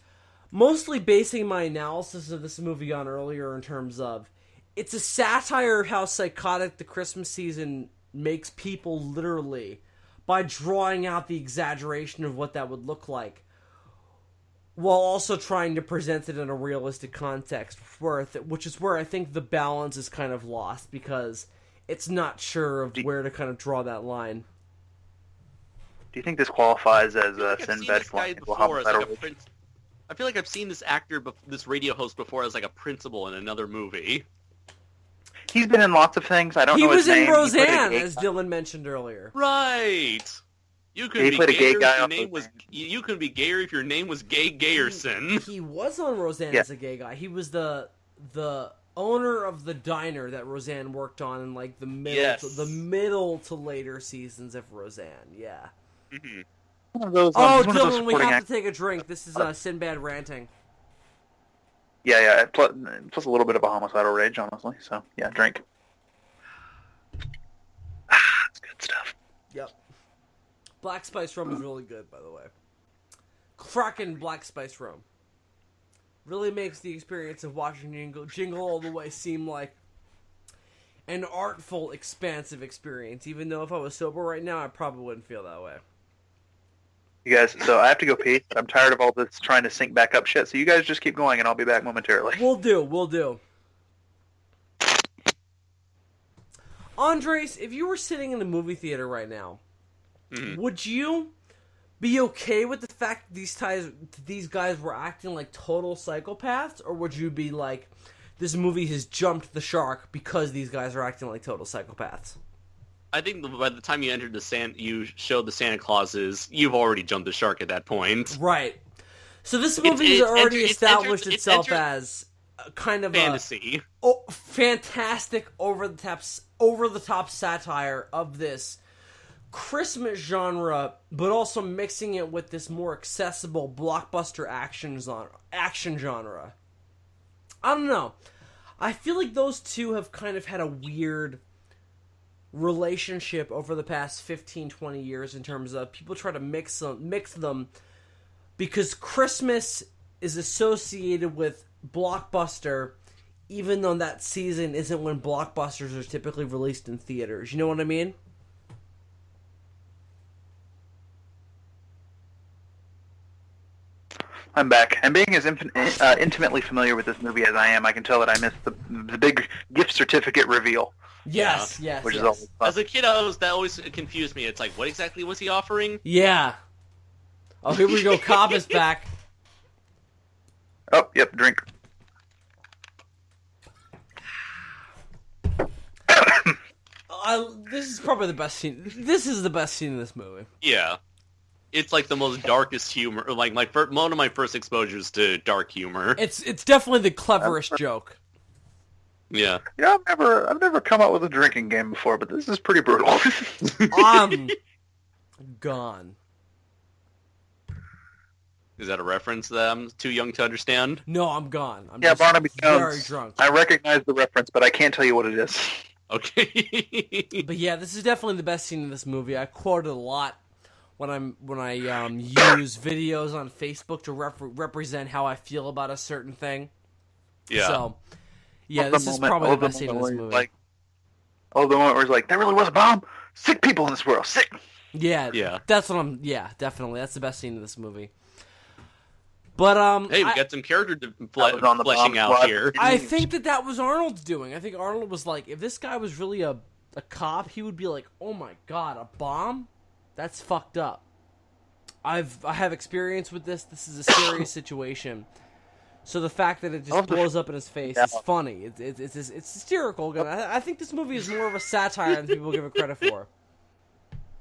mostly basing my analysis of this movie on earlier in terms of it's a satire of how psychotic the Christmas season makes people literally by drawing out the exaggeration of what that would look like while also trying to present it in a realistic context, which is where I think the balance is kind of lost because it's not sure of where to kind of draw that line. Do you think this qualifies as a Sinbad? I feel like I've seen this actor, this radio host before as like a principal in another movie. He's been in lots of things. I don't know his name. He was in Roseanne, as Dylan mentioned earlier. Right. You could be gayer if your name was. You could be gayer if your name was Gay Gayerson. He was on Roseanne as a gay guy. He was the owner of the diner that Roseanne worked on in like the middle to later seasons of Roseanne. Yeah. Mm-hmm. One of those, Dylan, we have to take a drink. This is Sinbad ranting. Yeah. Plus a little bit of a homicidal rage, honestly. So yeah, drink. It's good stuff. Yep. Black spice rum is really good, by the way. Cracking black spice rum really makes the experience of watching Jingle all the way seem like an artful, expansive experience. Even though if I was sober right now, I probably wouldn't feel that way. You guys, so I have to go pee. I'm tired of all this trying to sync back up shit. So you guys just keep going, and I'll be back momentarily. We'll do. Andres, if you were sitting in the movie theater right now, would you be okay with the fact that these guys were acting like total psychopaths, or would you be like, this movie has jumped the shark because these guys are acting like total psychopaths? I think by the time you entered you showed the Santa Clauses, you've already jumped the shark at that point. Right. So this movie has already established itself as kind of fantasy. Fantastic, over the top satire of this Christmas genre, but also mixing it with this more accessible blockbuster action genre. I don't know. I feel like those two have kind of had a weird relationship over the past 15-20 years in terms of people try to mix them because Christmas is associated with blockbuster, even though that season isn't when blockbusters are typically released in theaters. You know what I mean? I'm back. And being as intimately familiar with this movie as I am, I can tell that I missed the big gift certificate reveal. Yes. Which is always fun. As a kid, that always confused me. It's like, what exactly was he offering? Yeah. Oh, here we go. Cobb is back. Oh, yep, drink. This is probably the best scene. This is the best scene in this movie. Yeah. It's like the most darkest humor. Like one of my first exposures to dark humor. It's definitely the cleverest joke. Yeah. Yeah, I've never come up with a drinking game before, but this is pretty brutal. I'm gone. Is that a reference that I'm too young to understand? No, I'm gone. I'm Yeah, just Barnaby Jones. very drunk. I recognize the reference, but I can't tell you what it is. Okay. But yeah, this is definitely the best scene in this movie. I quote it a lot when I use videos on Facebook to represent how I feel about a certain thing. Yeah. So, yeah, this is probably the best scene in this movie. The moment where he's like, there really was a bomb? Sick people in this world. Sick. Yeah. That's what I'm... Yeah, definitely. That's the best scene in this movie. But, hey, we got some character fleshing out here. I think that was Arnold's doing. I think Arnold was like, if this guy was really a cop, he would be like, oh my god, a bomb? That's fucked up. I have experience with this. This is a serious situation. So the fact that it just blows up in his face is funny. It's hysterical. I think this movie is more of a satire than people give it credit for.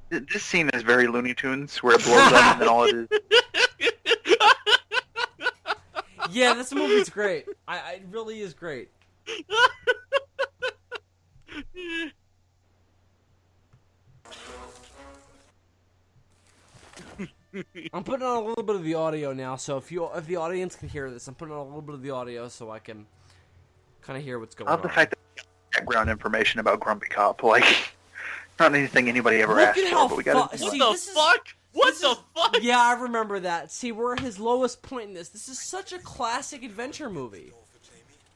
This scene is very Looney Tunes, where it blows up and then all it is. Yeah, this movie's great. It really is great. I'm putting on a little bit of the audio now, so if the audience can hear this, I'm putting on a little bit of the audio so I can kind of hear what's going on. I love the fact that background information about Grumpy Cop, like, not anything anybody ever asked for, but we got What the fuck? What the fuck? Yeah, I remember that. See, we're at his lowest point in this. This is such a classic adventure movie.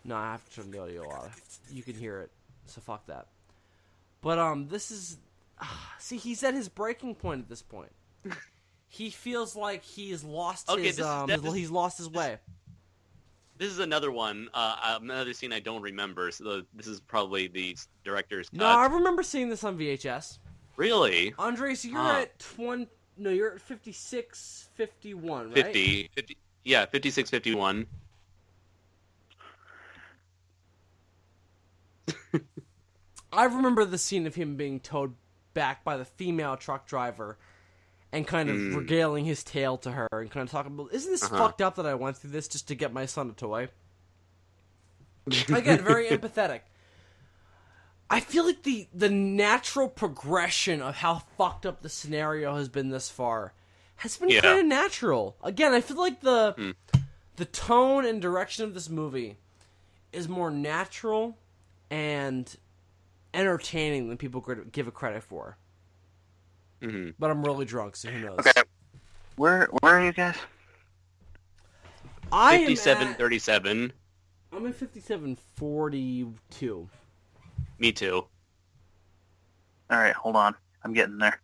No, I have to turn the audio off. You can hear it, so fuck that. But, this is... See, he's at his breaking point at this point. He feels like he's lost he's lost his way. This is another one, another scene I don't remember, so this is probably the director's cut. No, I remember seeing this on VHS. Really? Andre, so you're at 20... No, you're at 56, 51, right? 50, yeah, 56, 51. I remember the scene of him being towed back by the female truck driver and kind of regaling his tale to her and kind of talking about, isn't this fucked up that I went through this just to get my son a toy? Again, very empathetic. I feel like the natural progression of how fucked up the scenario has been this far has been kind of natural. Again, I feel like the tone and direction of this movie is more natural and entertaining than people give it credit for. Mm-hmm. But I'm really drunk, so who knows? Okay, where are you guys? 57:37. I'm at 57:42. Me too. All right, hold on. I'm getting there.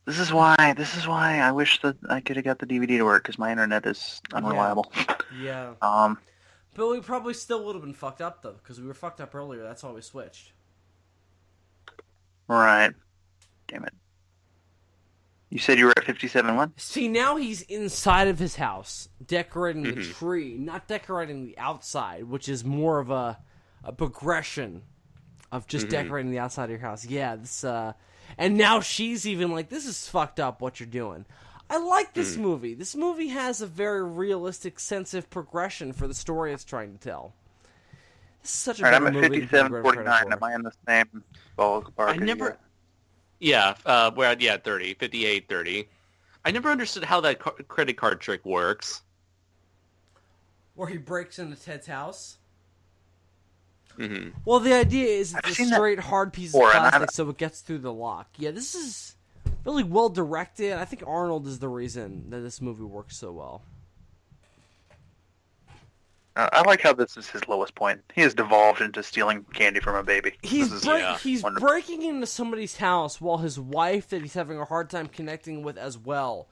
This is why I wish that I could have got the DVD to work, because my internet is unreliable. Yeah. But we probably still would have been fucked up, though, because we were fucked up earlier. That's why we switched. Right. Damn it. You said you were at 57 what? See, now he's inside of his house, decorating the tree, not decorating the outside, which is more of a progression of just decorating the outside of your house. Yeah, this, and now she's even like, this is fucked up what you're doing. I like this movie. This movie has a very realistic sense of progression for the story it's trying to tell. This is such a better movie. I'm at 57:49. Am I in the same ballpark? I never... Yeah, we're at 30. 58:30. I never understood how that credit card trick works. Where he breaks into Ted's house? Mm-hmm. Well, the idea is it's a straight, hard piece of plastic, so it gets through the lock. Yeah, this is really well directed. I think Arnold is the reason that this movie works so well. I like how this is his lowest point. He has devolved into stealing candy from a baby. He's breaking into somebody's house while his wife, that he's having a hard time connecting with as well,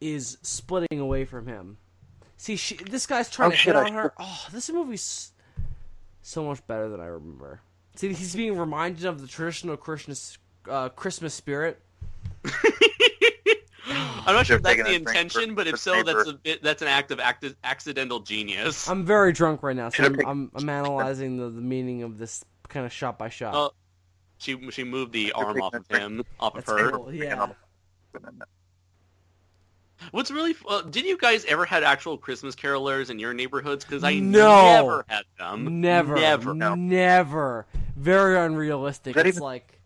is splitting away from him. See, this guy's trying to hit on her. Oh, this movie's so much better than I remember. See, he's being reminded of the traditional Christmas spirit. I'm not sure if that's Taking the a drink intention, for- but if for so, neighbor. that's an act of accidental genius. I'm very drunk right now, so Should've picked- I'm analyzing the meaning of this kind of shot by shot. Oh, she moved the arm off of him, off of That's her. cool. Yeah. What's really did you guys ever had actual Christmas carolers in your neighborhoods? Because I No. never had them. Never. No. Never. Very unrealistic. That It's even- like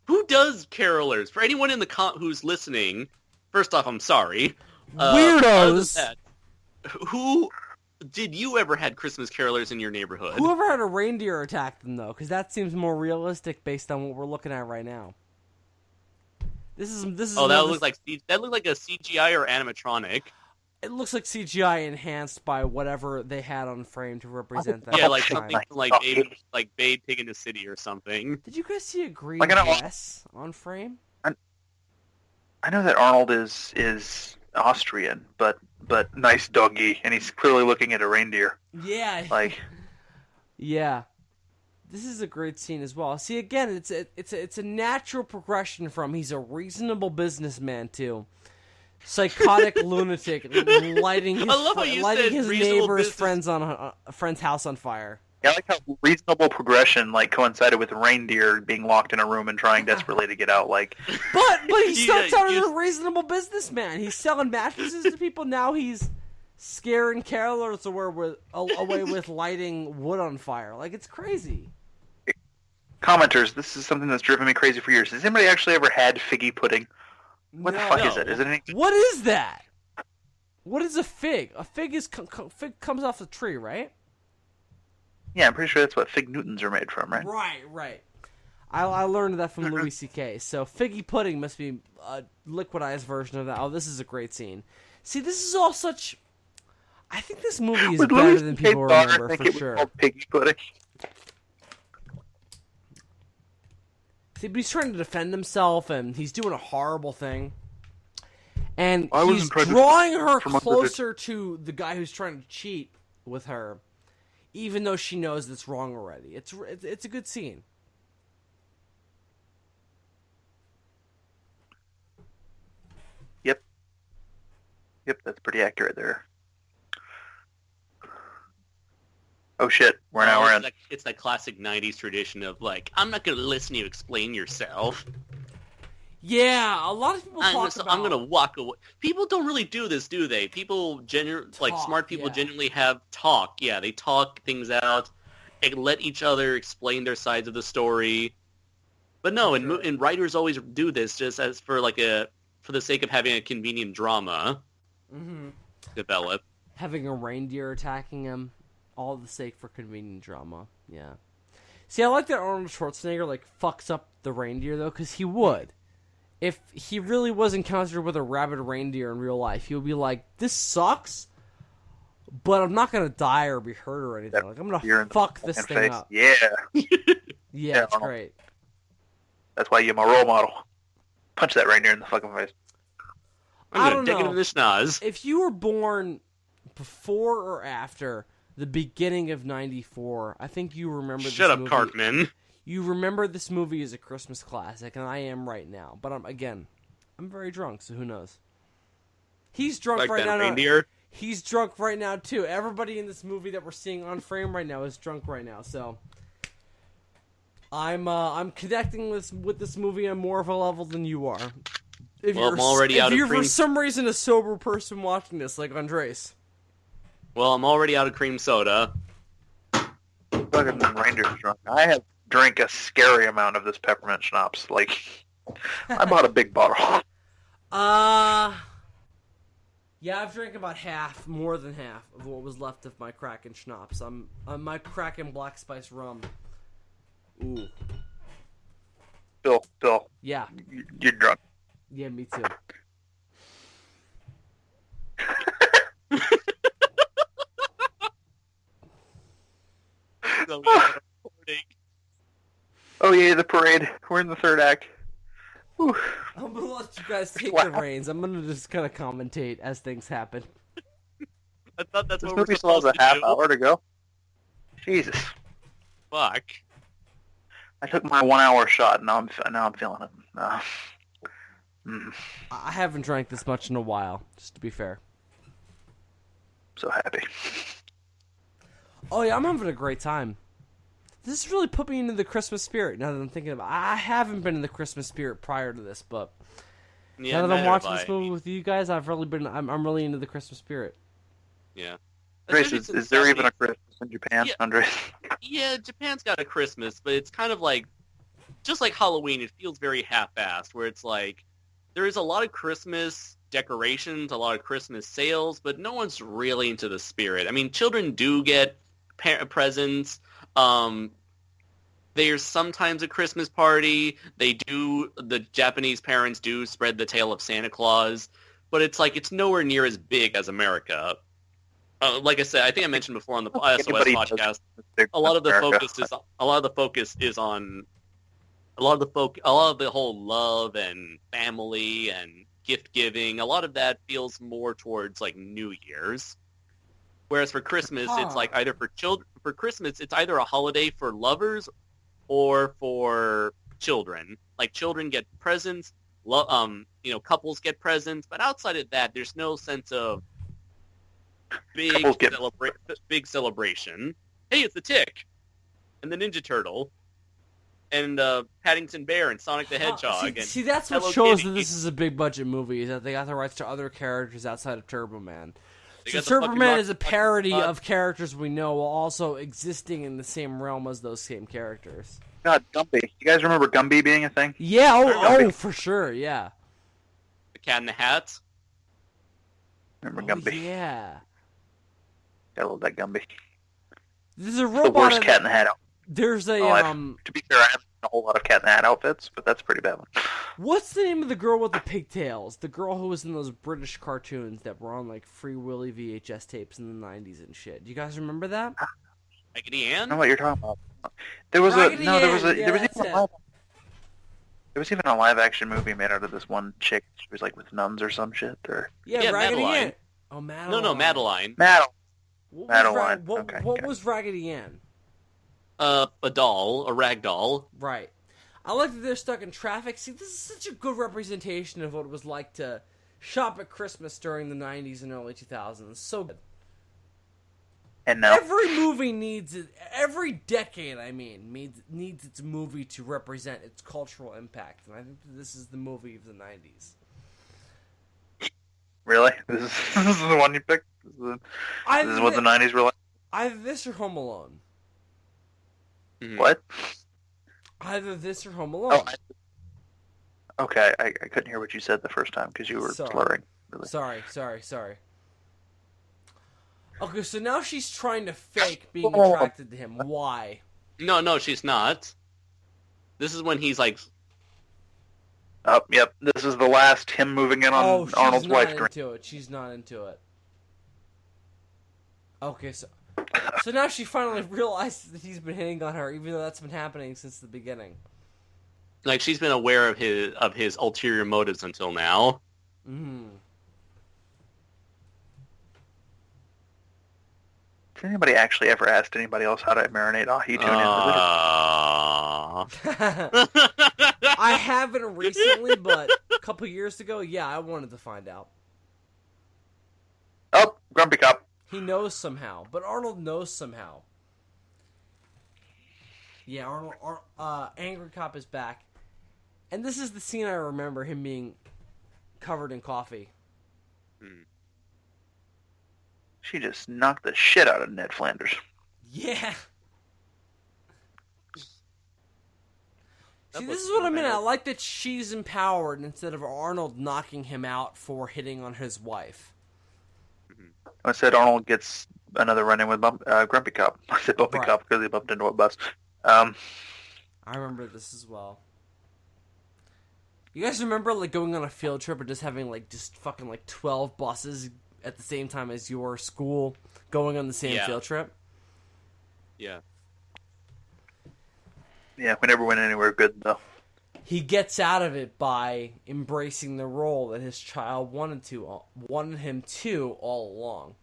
Who does carolers? For anyone in the who's listening, first off, I'm sorry. Other than weirdos. that, who did you ever had Christmas carolers in your neighborhood? Whoever had a reindeer attack them though, because that seems more realistic based on what we're looking at right now. This is Oh, that another- looked like a CGI or animatronic. It looks like CGI enhanced by whatever they had on frame to represent that. Yeah, like time. something from like Babe Pig in the City or something. Did you guys see a green Like, I don't- dress on frame? I know that Arnold is Austrian, but nice doggy, and he's clearly looking at a reindeer. Yeah. Like, Yeah. This is a great scene as well. See, again, it's a natural progression from he's a reasonable businessman to psychotic lunatic lighting his, I love how you lighting said his reasonable neighbor's business- friend's house on fire. I like how reasonable progression coincided with a reindeer being locked in a room and trying desperately to get out. Like, But he starts Yeah, out as you- a reasonable businessman. He's selling mattresses to people. Now he's scaring carolers away with lighting wood on fire. Like, it's crazy. commenters, this is something that's driven me crazy for years. Has anybody actually ever had figgy pudding? What the fuck No. is it? Is it any? What is that? What is a fig? A fig is fig comes off the tree, right? Yeah, I'm pretty sure that's what fig Newtons are made from, right? Right. I learned that from Louis C.K. So figgy pudding must be a liquidized version of that. Oh, this is a great scene. See, this is all such. I think this movie is Would better Louis than C.K. people daughter remember think for it was sure. called piggy pudding? See, but he's trying to defend himself, and he's doing a horrible thing. And I he's wasn't trying to drawing her from under the- closer to the guy who's trying to cheat with her, even though she knows it's wrong already. It's a good scene. Yep, that's pretty accurate there. Oh shit, we're an hour in. It's that classic '90s tradition of like, I'm not gonna listen to you explain yourself. Yeah, a lot of people talk about. I'm gonna walk away. People don't really do this, do they? People like Talk, smart people yeah. genuinely have talk. Yeah, they talk things out and let each other explain their sides of the story. But no, and writers always do this just as for the sake of having a convenient drama develop. Having a reindeer attacking him, all the sake for convenient drama. Yeah. See, I like that Arnold Schwarzenegger fucks up the reindeer though, because he would. If he really was encountered with a rabid reindeer in real life, he would be like, "This sucks, but I'm not gonna die or be hurt or anything. Like, I'm You're gonna in the fuck this fucking thing face. up." Yeah, Yeah, it's Arnold. great. that's why you're my role model. Punch that reindeer in the fucking face. I'm I gonna don't dig it know. in the schnoz. If you were born before or after the beginning of '94, I think you remember this Shut up, movie. Cartman. You remember this movie as a Christmas classic, and I am right now. But I'm very drunk, so who knows? He's drunk Like right that now. reindeer. He's drunk right now too. Everybody in this movie that we're seeing on frame right now is drunk right now. So I'm connecting with this movie on more of a level than you are. If Well, I'm already out of If you're cream. for some reason a sober person watching this, like Andres. Well, I'm already out of cream soda. Fucking reindeer's drunk. I have drank a scary amount of this peppermint schnapps. I bought a big bottle. Yeah, I've drank about more than half of what was left of my Kraken schnapps. I'm my Kraken black spice rum. Ooh. Bill, Yeah. you're drunk. Yeah, me too. So, yeah, Oh yeah, the parade. We're in the third act. Whew. I'm gonna let you guys take Wow. the reins. I'm gonna just kind of commentate as things happen. I thought that's This what we're movie still has supposed a half to do. hour to go. Jesus. Fuck. I took my 1 hour shot, and now I'm feeling it. I haven't drank this much in a while, just to be fair. So happy. Oh yeah, I'm having a great time. This has really put me into the Christmas spirit. Now that I'm thinking about it. I haven't been in the Christmas spirit prior to this, but now that I'm watching this movie with you guys, I've really been. I'm really into the Christmas spirit. Yeah. Grace, is there even a Christmas in Japan, Yeah. Andre? Yeah, Japan's got a Christmas, but it's kind of like, just like Halloween, it feels very half-assed, where it's like, there is a lot of Christmas decorations, a lot of Christmas sales, but no one's really into the spirit. I mean, children do get presents. There's sometimes a Christmas party. The Japanese parents do spread the tale of Santa Claus, but it's like, it's nowhere near as big as America. Like I said, I think I mentioned before on the SOS podcast, a lot of the whole love and family and gift giving. A lot of that feels more towards like New Year's, whereas for Christmas, it's like either for children. For Christmas, it's either a holiday for lovers or for children. Like children get presents, couples get presents, but outside of that, there's no sense of big celebration. Hey, it's the Tick, and the Ninja Turtle, and Paddington Bear, and Sonic the Hedgehog. See, that's what Hello shows Kitty. that this is a big budget movie, is that they got the rights to other characters outside of Turbo Man. They So got the Turbo fucking Man Rock- is a parody of characters we know while also existing in the same realm as those same characters. God, Gumby. You guys remember Gumby being a thing? Yeah, Gumby. for sure, yeah. The Cat in the Hat. Remember Gumby? Yeah. I love that Gumby. There's a The robot. worst Cat in the Hat outfit. There's a To be fair, I haven't seen a whole lot of Cat in the Hat outfits, but that's a pretty bad one. What's the name of the girl with the pigtails? The girl who was in those British cartoons that were on like Free Willy VHS tapes in the 90s and shit. Do you guys remember that? Raggedy I Ann. know what you're talking about. There was Raggedy Ann, there was even a live action movie made out of this one chick. She was like with nuns or some shit, or Yeah, Raggedy Madeline. Ann. Oh, Madeline. No, Madeline. Madeline. What was, Madeline. what Okay. was Raggedy Ann? A doll, a rag doll. Right. I like that they're stuck in traffic. See, this is such a good representation of what it was like to shop at Christmas during the 90s and early 2000s. So good. And now Every movie needs it. Every decade, needs its movie to represent its cultural impact. And I think that this is the movie of the 90s. really, this is the one you picked. This is what the '90s were like. Either this or Home Alone. Mhm. What? Either this or Home Alone. Okay, I couldn't hear what you said the first time because you were Sorry. slurring. Really. Sorry. Okay, so now she's trying to fake being attracted to him. Why? No, she's not. This is when he's like, Oh, yep. This is the last him moving in on she's Arnold's not wife drink. into it. She's not into it. Okay, so now she finally realizes that he's been hitting on her, even though that's been happening since the beginning. she's been aware of his ulterior motives until now. Mm. Has anybody actually ever asked anybody else how to marinate ahi tuna? I haven't recently, but a couple years ago, yeah, I wanted to find out. Oh, Grumpy Cop. He knows somehow, but Arnold knows somehow. Yeah, Angry Cop is back. And this is the scene I remember him being covered in coffee. She just knocked the shit out of Ned Flanders. Yeah. See, this is what I mean. I like that she's empowered instead of Arnold knocking him out for hitting on his wife. I said Arnold gets another run-in with Grumpy Cop. I said Bumpy Right. Cop because he bumped into a bus. I remember this as well. You guys remember like going on a field trip and just having just fucking 12 buses at the same time as your school going on the same field trip? Yeah. Yeah, we never went anywhere good, though. He gets out of it by embracing the role that his child wanted him to all along.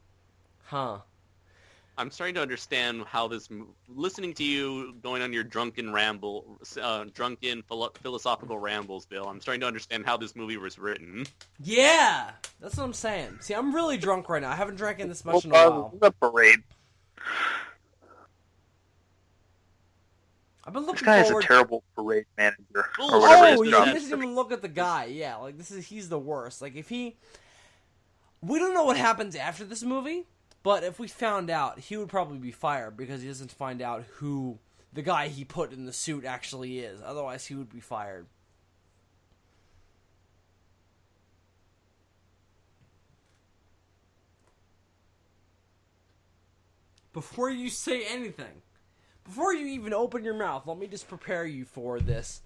Huh. I'm starting to understand how this. Listening to you going on your drunken philosophical rambles, Bill. I'm starting to understand how this movie was written. Yeah, that's what I'm saying. See, I'm really drunk right now. I haven't drank in this much in a while. The parade. I've been looking This guy is a forward. terrible parade manager Oh, or whatever Oh, his yeah, job he is. doesn't even look at the guy. Yeah, like he's the worst. Like if he, we don't know what happens after this movie, but if we found out, he would probably be fired because he doesn't find out who the guy he put in the suit actually is. Otherwise, he would be fired. Before you say anything, before you even open your mouth, let me just prepare you for this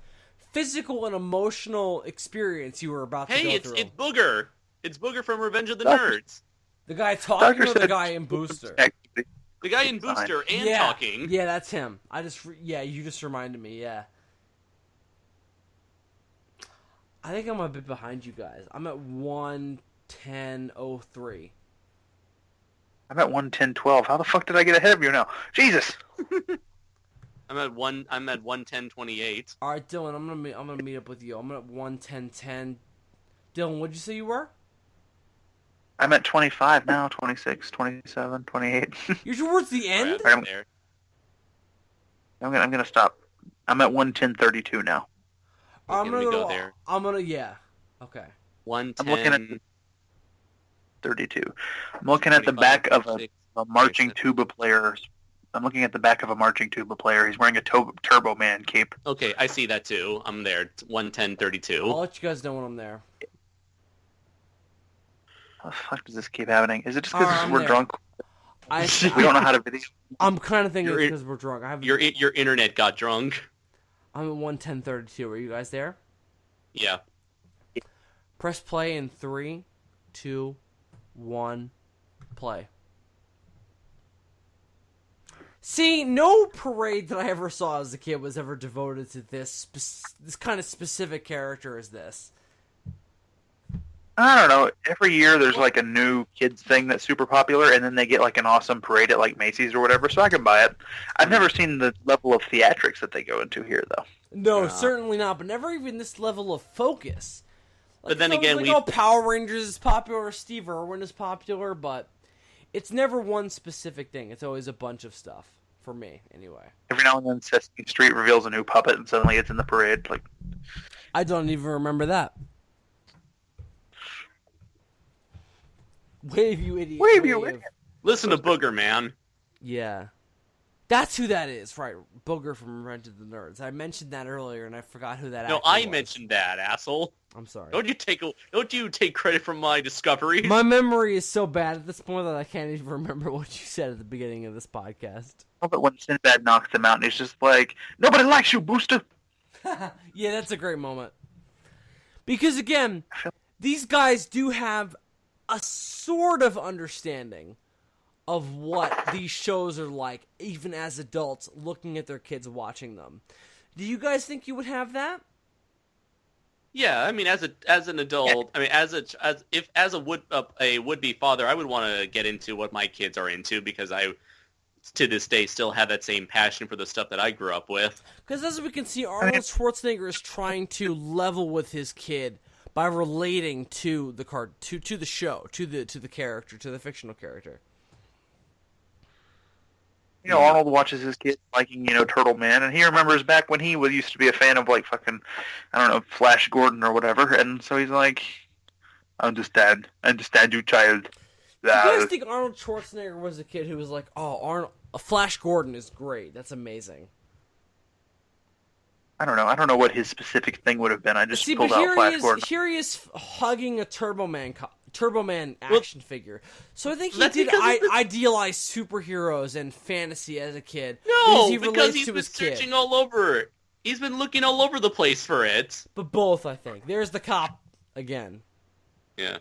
physical and emotional experience you were about to go through. Hey, it's Booger. It's Booger from Revenge of the Doctor- Nerds. The guy talking Doctor or the said- guy in Booster? The guy in Booster and Yeah, talking. yeah, that's him. You just reminded me. Yeah, I think I'm a bit behind you guys. I'm at 1:10:03. I'm at 1:10:12. How the fuck did I get ahead of you now? Jesus. I'm at 1:10:28. All right, Dylan, I'm gonna meet up with you. I'm at 1:10:10. Dylan, what'd you say you were? I'm at 25 now, 26, 27, 28. You're towards the end. Right, there. I'm gonna stop. I'm at 1:10:32 now. I'm Can we gonna go there? yeah. Okay. 1:10. I'm looking at 32. I'm looking at the 25, back of a 26, marching 27. tuba player. I'm looking at the back of a marching tuba player. He's wearing a Turbo Man cape. Okay, I see that too. I'm there. It's 1:10:32. I'll let you guys know when I'm there. How the fuck does this keep happening? Is it just Alright, because I'm we're there. drunk? We don't know how to video. I'm kind of thinking You're it's in- because we're drunk. Your internet got drunk. I'm at 1:10:32. Are you guys there? Yeah. Press play in 3, 2, 1, play. See, no parade that I ever saw as a kid was ever devoted to this kind of specific character as this. I don't know. Every year there's like a new kids thing that's super popular, and then they get like an awesome parade at like Macy's or whatever, so I can buy it. I've never seen the level of theatrics that they go into here, though. No, Yeah. certainly not, but never even this level of focus. Like, But then it's always again, like, oh, Power Rangers is popular, Steve Irwin is popular, but it's never one specific thing. It's always a bunch of stuff, for me, anyway. Every now and then Sesame Street reveals a new puppet, and suddenly it's in the parade. Like, I don't even remember that. Wave, you idiot. Wave, you idiot. Listen to Booger, man. Yeah. That's who that is, right? Booger from Revenge of the Nerds. I mentioned that earlier, and I forgot who that No, actor I was. mentioned that, asshole. I'm sorry. Don't you take credit from my discoveries? My memory is so bad at this point that I can't even remember what you said at the beginning of this podcast. but when Sinbad knocks him out, and he's just like, "Nobody likes you, Booster." Yeah, that's a great moment. Because, again, these guys do have a sort of understanding of what these shows are like, even as adults looking at their kids watching them. Do you guys think you would have that? Yeah, I mean, as an adult, I mean, as a would be father, I would want to get into what my kids are into because I, to this day, still have that same passion for the stuff that I grew up with. Because as we can see, Arnold Schwarzenegger is trying to level with his kid by relating to the to the show, to the character, to the fictional character. You know, Arnold watches his kid liking, Turtle Man, and he remembers back when he used to be a fan of, like, fucking, I don't know, Flash Gordon or whatever, and so he's like, understand you, child. Do you guys think Arnold Schwarzenegger was a kid who was like, oh, Flash Gordon is great, that's amazing? I don't know what his specific thing would have been. I just See, pulled but out Flash Gordon. here he is hugging a Turbo Man action figure. So I think he That's did because idealize superheroes and fantasy as a kid. No, he because relates he's to been his kid. searching all over. He's been looking all over the place for it. But both, I think. There's the cop again. Yeah.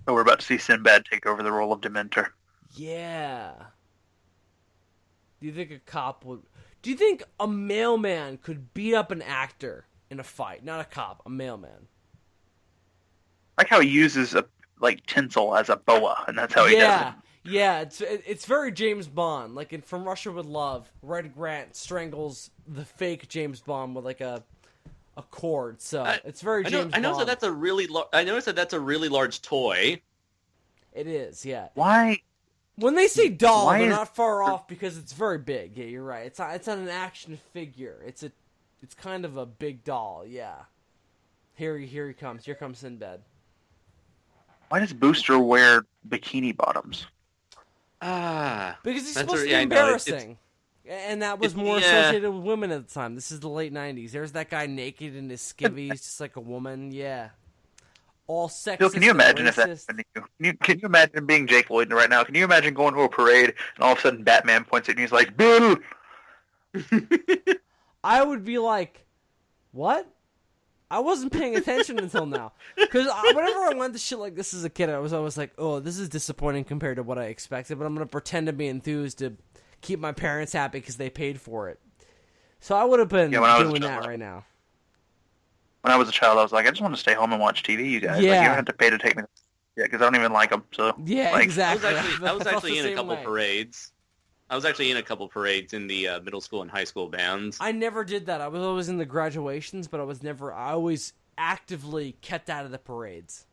Oh, we're about to see Sinbad take over the role of Dementor. Yeah. Do you think a cop would... Do you think a mailman could beat up an actor in a fight? Not a cop, a mailman. I like how he uses like tinsel as a boa, and that's how he does it. Yeah, it's very James Bond. Like in From Russia with Love, Red Grant strangles the fake James Bond with like a cord. So it's very James Bond. I noticed that that's a really large toy. It is, yeah. Why? When they say doll, they're not far off because it's very big. Yeah, you're right. It's not an action figure. It's kind of a big doll. Yeah. Here he comes. Here comes Sinbad. Why does Booster wear bikini bottoms? Because he's supposed to be embarrassing. And that was more associated with women at the time. This is the late 90s. There's that guy naked in his skivvies, just like a woman. Yeah. All sexist. Bill, can you imagine racist. if that happened to you? Can you imagine being Jake Lloyd right now? Can you imagine going to a parade and all of a sudden Batman points at you and he's like, Bill! I would be like, what? I wasn't paying attention until now. Because whenever I went to shit like this as a kid, I was always like, oh, this is disappointing compared to what I expected, but I'm going to pretend to be enthused to keep my parents happy because they paid for it. So I would have been doing that right now. When I was a child, I was like, I just want to stay home and watch TV, you guys. Yeah. Like, you don't have to pay to take me. Yeah, because I don't even like them. So yeah, like, exactly. I was actually in a couple way. parades. I was actually in a couple parades in the middle school and high school bands. I never did that. I was always in the graduations, but I always actively kept out of the parades.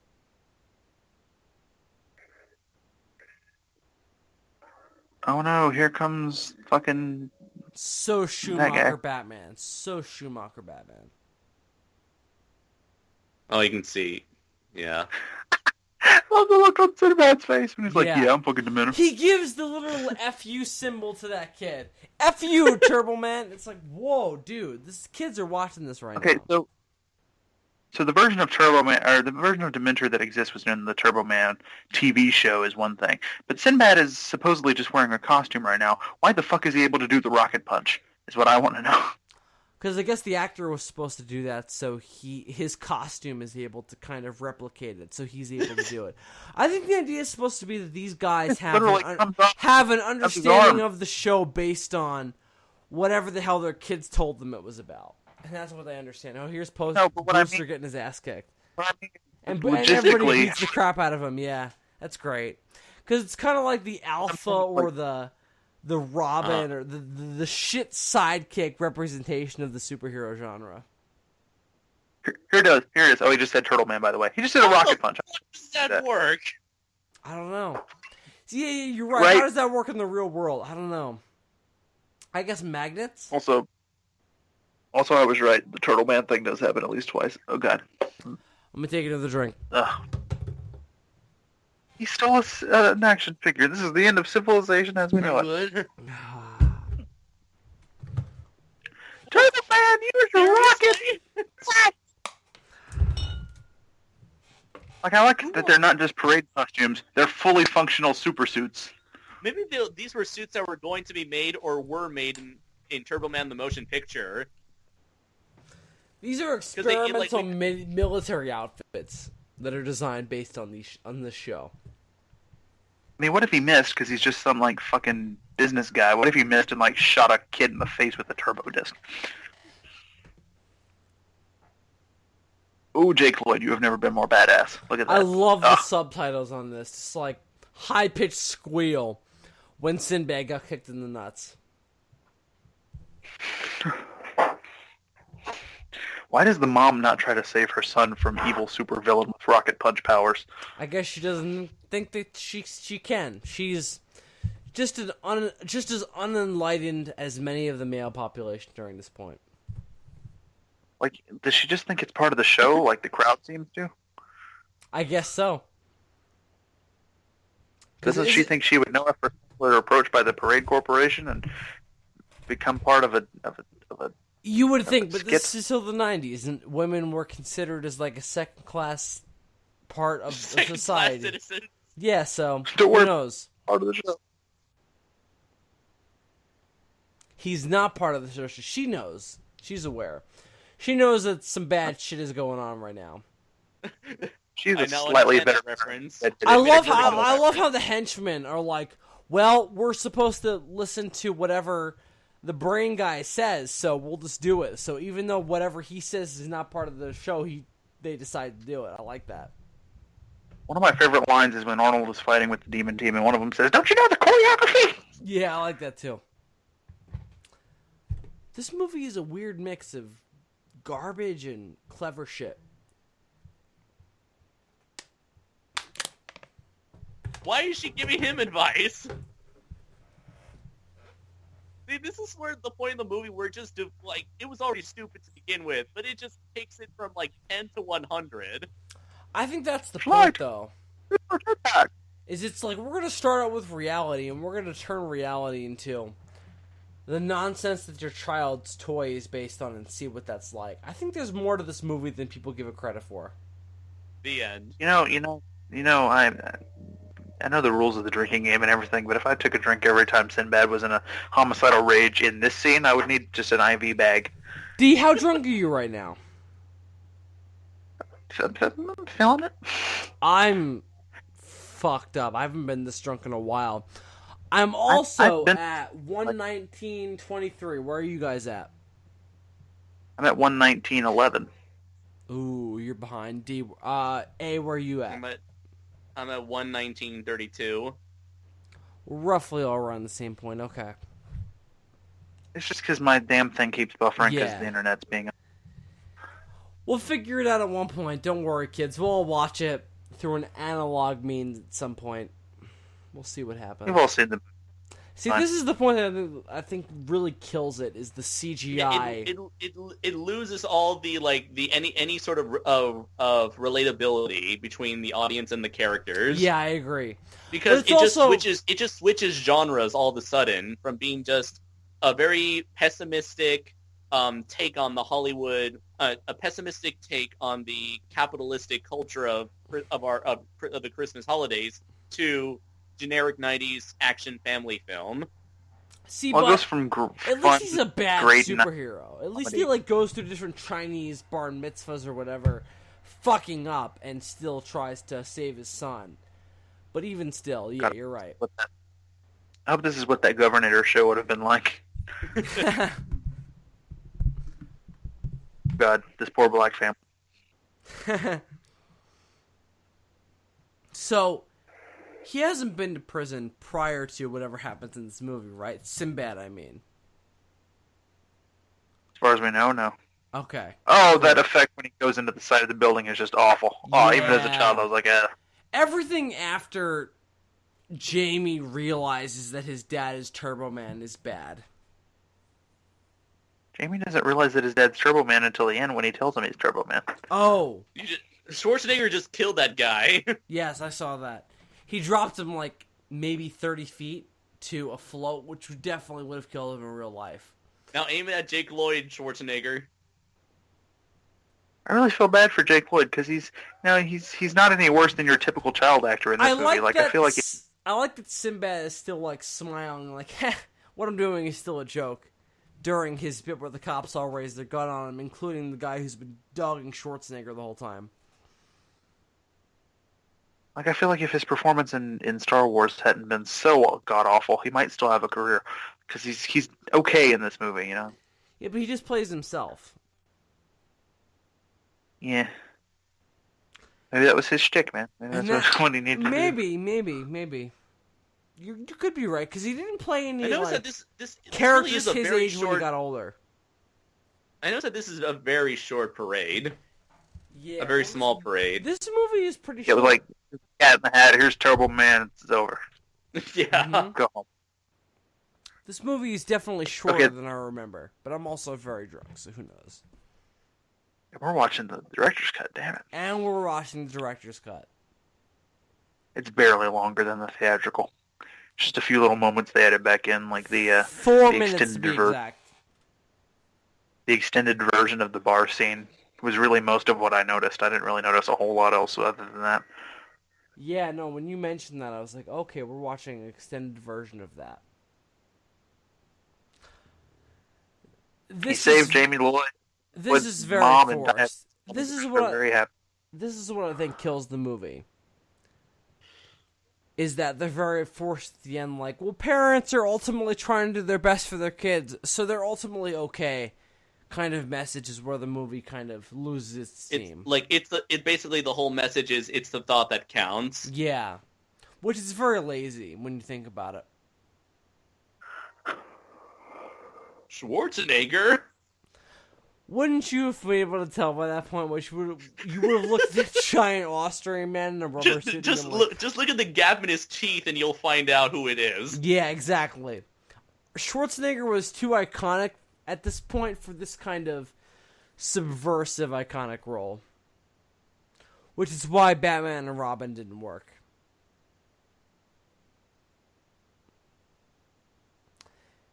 Oh no, here comes fucking... So Schumacher Batman. So Schumacher Batman. Oh, you can see. Yeah. I love the look on Sinbad's face when he's like, yeah, I'm fucking demented. He gives the little FU symbol to that kid. FU, Turbo Man. It's like, whoa, dude. Kids are watching this right now. Okay, so the version of Turbo Man, or the version of Dementor that exists was in the Turbo Man TV show is one thing. But Sinbad is supposedly just wearing a costume right now. Why the fuck is he able to do the rocket punch, is what I want to know. Because I guess the actor was supposed to do that, so his costume is able to kind of replicate it, so he's able to do it. I think the idea is supposed to be that these guys have an understanding of the show based on whatever the hell their kids told them it was about. And that's what they understand. Oh, here's Booster getting his ass kicked. And everybody beats the crap out of him, yeah. That's great. Because it's kind of like the alpha or the Robin or the shit sidekick representation of the superhero genre. Here it is. Oh, he just said Turtle Man, by the way. He just did a rocket punch. How does that work? I don't know. Yeah, you're right. How does that work in the real world? I don't know. I guess magnets? Also, I was right. The Turtle Man thing does happen at least twice. Oh, God. I'm going to take another drink. Ugh. He stole an action figure. This is the end of civilization as we know it. Turtle Man, use your rocket! Like, I like that they're not just parade costumes. They're fully functional super suits. Maybe these were suits that were going to be made or were made in Turbo Man the Motion Picture. These are experimental military outfits that are designed based on this show. I mean, what if he missed because he's just some, like, fucking business guy? What if he missed and, like, shot a kid in the face with a turbo disc? Ooh, Jake Lloyd, you have never been more badass. Look at that. I love the subtitles on this. Just, like, high-pitched squeal when Sinbad got kicked in the nuts. Why does the mom not try to save her son from evil supervillain with rocket punch powers? I guess she doesn't think that she can. She's just as unenlightened as many of the male population during this point. Like, does she just think it's part of the show, like the crowd seems to? I guess so. Doesn't she think she would know if her were approached by the Parade Corporation and become part of a You would think, but this is still the 90s, and women were considered as like a second-class part of society. Citizen. Yeah, so who knows? Part of the show. He's not part of the show. She knows. She's aware. She knows that some bad shit is going on right now. She's a slightly better reference. I love how the henchmen are like, well, we're supposed to listen to whatever the brain guy says, so we'll just do it. So even though whatever he says is not part of the show, they decide to do it. I like that. One of my favorite lines is when Arnold is fighting with the demon team, and one of them says, "Don't you know the choreography?" Yeah, I like that too. This movie is a weird mix of garbage and clever shit. Why is she giving him advice? See, this is where the point of the movie where it just, like, it was already stupid to begin with, but it just takes it from, like, 10 to 100. I think that's the point, though. That. Is it's like, we're going to start out with reality, and we're going to turn reality into the nonsense that your child's toy is based on and see what that's like. I think there's more to this movie than people give it credit for. The end. I know the rules of the drinking game and everything, but if I took a drink every time Sinbad was in a homicidal rage in this scene, I would need just an IV bag. D, how drunk are you right now? I'm feeling it. I'm fucked up. I haven't been this drunk in a while. I'm also at 119.23. Where are you guys at? I'm at 119.11. Ooh, you're behind. D, A, where are you at? I'm at 119.32. Roughly all around the same point. Okay. It's just because my damn thing keeps buffering because Yeah. the internet's being... We'll figure it out at one point. Don't worry, kids. We'll all watch it through an analog means at some point. We'll see what happens. We've all seen them. See, this is the point that I think really kills it, is the CGI. It loses all the any sort of relatability between the audience and the characters. Yeah, I agree. Because But it's it just switches genres all of a sudden from being just a very pessimistic take on the Hollywood, a pessimistic take on the capitalistic culture of the Christmas holidays to generic 90s action family film. See, Well, it but goes from at least he's a bad great superhero. At least he goes through different Chinese bar mitzvahs or whatever, fucking up, and still tries to save his son. But even still, yeah, you're right. I hope this is what that Governor show would have been like. God, this poor black family. So, he hasn't been to prison prior to whatever happens in this movie, right? Sinbad, I mean. As far as we know, no. Okay. Oh, that effect when he goes into the side of the building is just awful. Oh, even as a Yeah. child, I was like, eh. Everything after Jamie realizes that his dad is Turbo Man is bad. Jamie doesn't realize that his dad's Turbo Man until the end when he tells him he's Turbo Man. Oh, Schwarzenegger just killed that guy. yes, I saw that. He dropped him like maybe 30 feet to a float, which definitely would have killed him in real life. Now aim it at Jake Lloyd, Schwarzenegger. I really feel bad for Jake Lloyd because he's not any worse than your typical child actor in this movie. I feel like I like that Sinbad is still like smiling, like what I'm doing is still a joke. During his bit where the cops all raise their gun on him, including the guy who's been dogging Schwarzenegger the whole time. I feel like if his performance in Star Wars hadn't been so god awful, he might still have a career because he's okay in this movie, you know. Yeah, but he just plays himself. Yeah. Maybe that was his shtick, man. Maybe that's what he needed to do. Maybe. You could be right, because he didn't play any I noticed like, that this characters really is his a very age short, when he got older. I noticed that this is a very short parade. Yeah, A very small parade. This movie is pretty It short. was like Cat in the Hat. Here's Turbo Man. It's over. Yeah. Mhm. Go home. This movie is definitely shorter than I remember, but I'm also very drunk, so who knows. We're watching the director's cut. Damn it! And we're watching the director's cut. It's barely longer than the theatrical. Just a few little moments they added back in, like the 4 the minutes to be exact. The extended version of the bar scene was really most of what I noticed. I didn't really notice a whole lot else other than that. Yeah, no, when you mentioned that, I was like, okay, we're watching an extended version of that. He saved Jamie Lloyd. This with is very mom and dad. forced. This is They're what very happy. this is what I think kills the movie. Is that they're very forced at the end, like, well, parents are ultimately trying to do their best for their kids, so they're ultimately okay kind of message is where the movie kind of loses its steam. It's basically the whole message is it's the thought that counts. Yeah. Which is very lazy when you think about it. Schwarzenegger? Wouldn't you have been able to tell by that point? Which you would have looked at that giant Austrian man in a rubber suit. Just look at the gap in his teeth, and you'll find out who it is. Yeah, exactly. Schwarzenegger was too iconic at this point for this kind of subversive, iconic role, which is why Batman and Robin didn't work.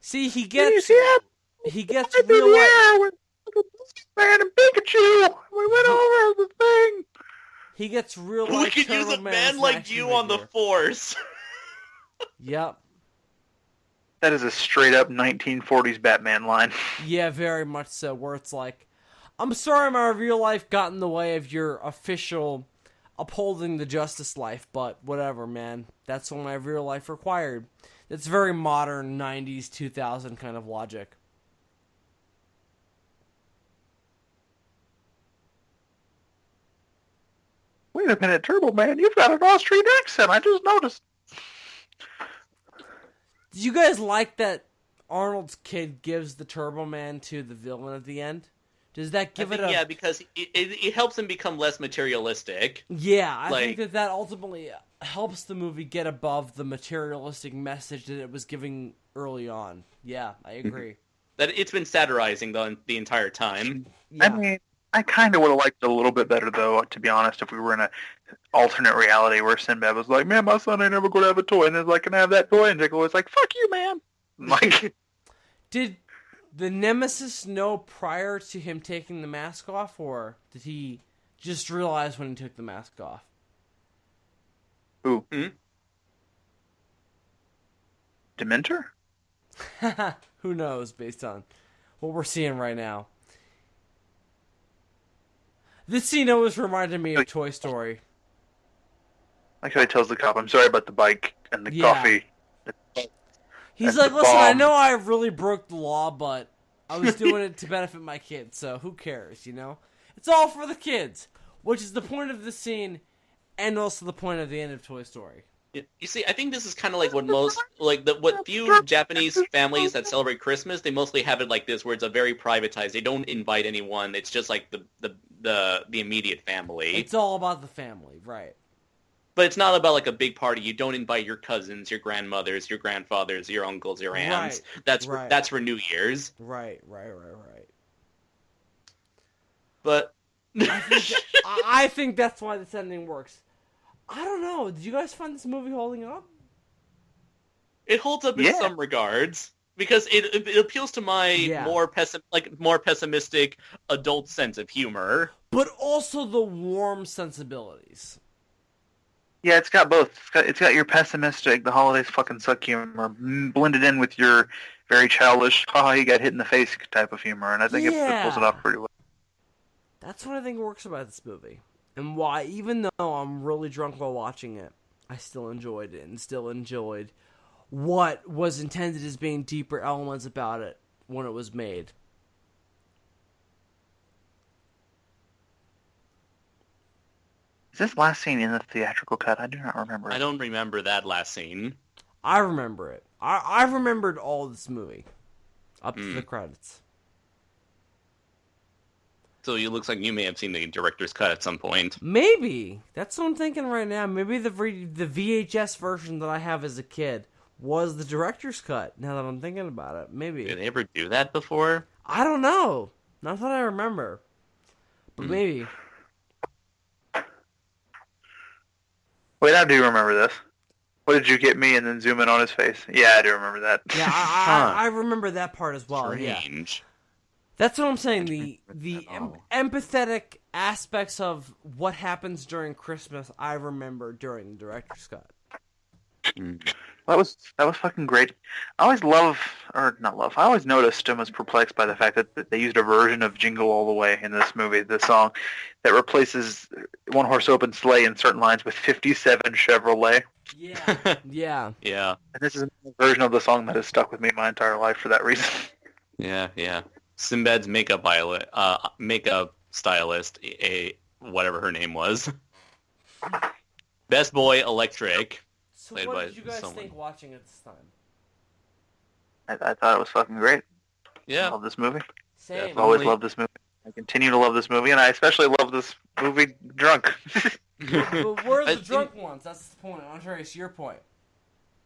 See, he gets real life. Man and Pikachu, we went over the thing. He gets real We life. could use a man like you on the Force. Yep. That is a straight up 1940s Batman line. Yeah, very much so. Where it's like, I'm sorry my real life got in the way of your official upholding the justice life, but whatever, man. That's what my real life required. It's very modern 90s, 2000 kind of logic. Wait a minute, Turbo Man, you've got an Austrian accent. I just noticed. Did you guys like that Arnold's kid gives the Turbo Man to the villain at the end? Does that give Yeah, because it helps him become less materialistic. Yeah, I think that ultimately helps the movie get above the materialistic message that it was giving early on. Yeah, I agree. That it's been satirizing the entire time. Yeah. I mean, I kind of would have liked it a little bit better, though, to be honest, if we were in an alternate reality where Sinbad was like, man, my son ain't never going to have a toy. And it's like, can I have that toy? And Jingle was like, fuck you, man. Like, Did the Nemesis know prior to him taking the mask off, or did he just realize when he took the mask off? who? Dementor? Who knows, based on what we're seeing right now. This scene always reminded me of Toy Story. Like how he tells the cop, I'm sorry about the bike and the coffee. He's That's like, the listen, I bomb." know I really broke the law, but I was doing it to benefit my kids, so who cares, you know? It's all for the kids, which is the point of the scene, and also the point of the end of Toy Story. You see, I think this is kind of like what few Japanese families that celebrate Christmas, they mostly have it like this, where it's a very privatized. They don't invite anyone. It's just like the immediate family. It's all about the family, right? But it's not about like a big party. You don't invite your cousins, your grandmothers, your grandfathers, your uncles, your aunts. Right. That's for New Year's. Right. But I think that's why this ending works. I don't know. Did you guys find this movie holding up? it holds up in some regards because it appeals to my more pessimistic adult sense of humor, but also the warm sensibilities. Yeah, it's got both. It's got your pessimistic, the holidays fucking suck humor, blended in with your very childish, haha, he got hit in the face type of humor, and I think it pulls it off pretty well. That's what I think works about this movie. And why, even though I'm really drunk while watching it, I still enjoyed it and still enjoyed what was intended as being deeper elements about it when it was made. Is this last scene in the theatrical cut? I do not remember. I don't remember that last scene. I remember it. I remembered all this movie up to the credits. So it looks like you may have seen the director's cut at some point. Maybe. That's what I'm thinking right now. Maybe the VHS version that I have as a kid was the director's cut, now that I'm thinking about it. Maybe. Did they ever do that before? I don't know. Not that I remember. But maybe. Wait, I do remember this. What did you get me and then zoom in on his face? Yeah, I do remember that. Yeah, I remember that part as well. Strange. Yeah. That's what I'm saying. The empathetic aspects of what happens during Christmas, I remember during the director's cut. That was fucking great. I always I always noticed and was perplexed by the fact that they used a version of Jingle All the Way in this movie, this song, that replaces One Horse Open Sleigh in certain lines with 57 Chevrolet. Yeah. Yeah. And this is a version of the song that has stuck with me my entire life for that reason. Yeah. Sinbad's makeup stylist, whatever her name was. Best Boy Electric. So Played what by did you guys someone. think watching it this time? I thought it was fucking great. Yeah. I love this movie. Same. I've always loved this movie. I continue to love this movie, and I especially love this movie drunk. But where are I the drunk ones? That's the point. Andres, your point.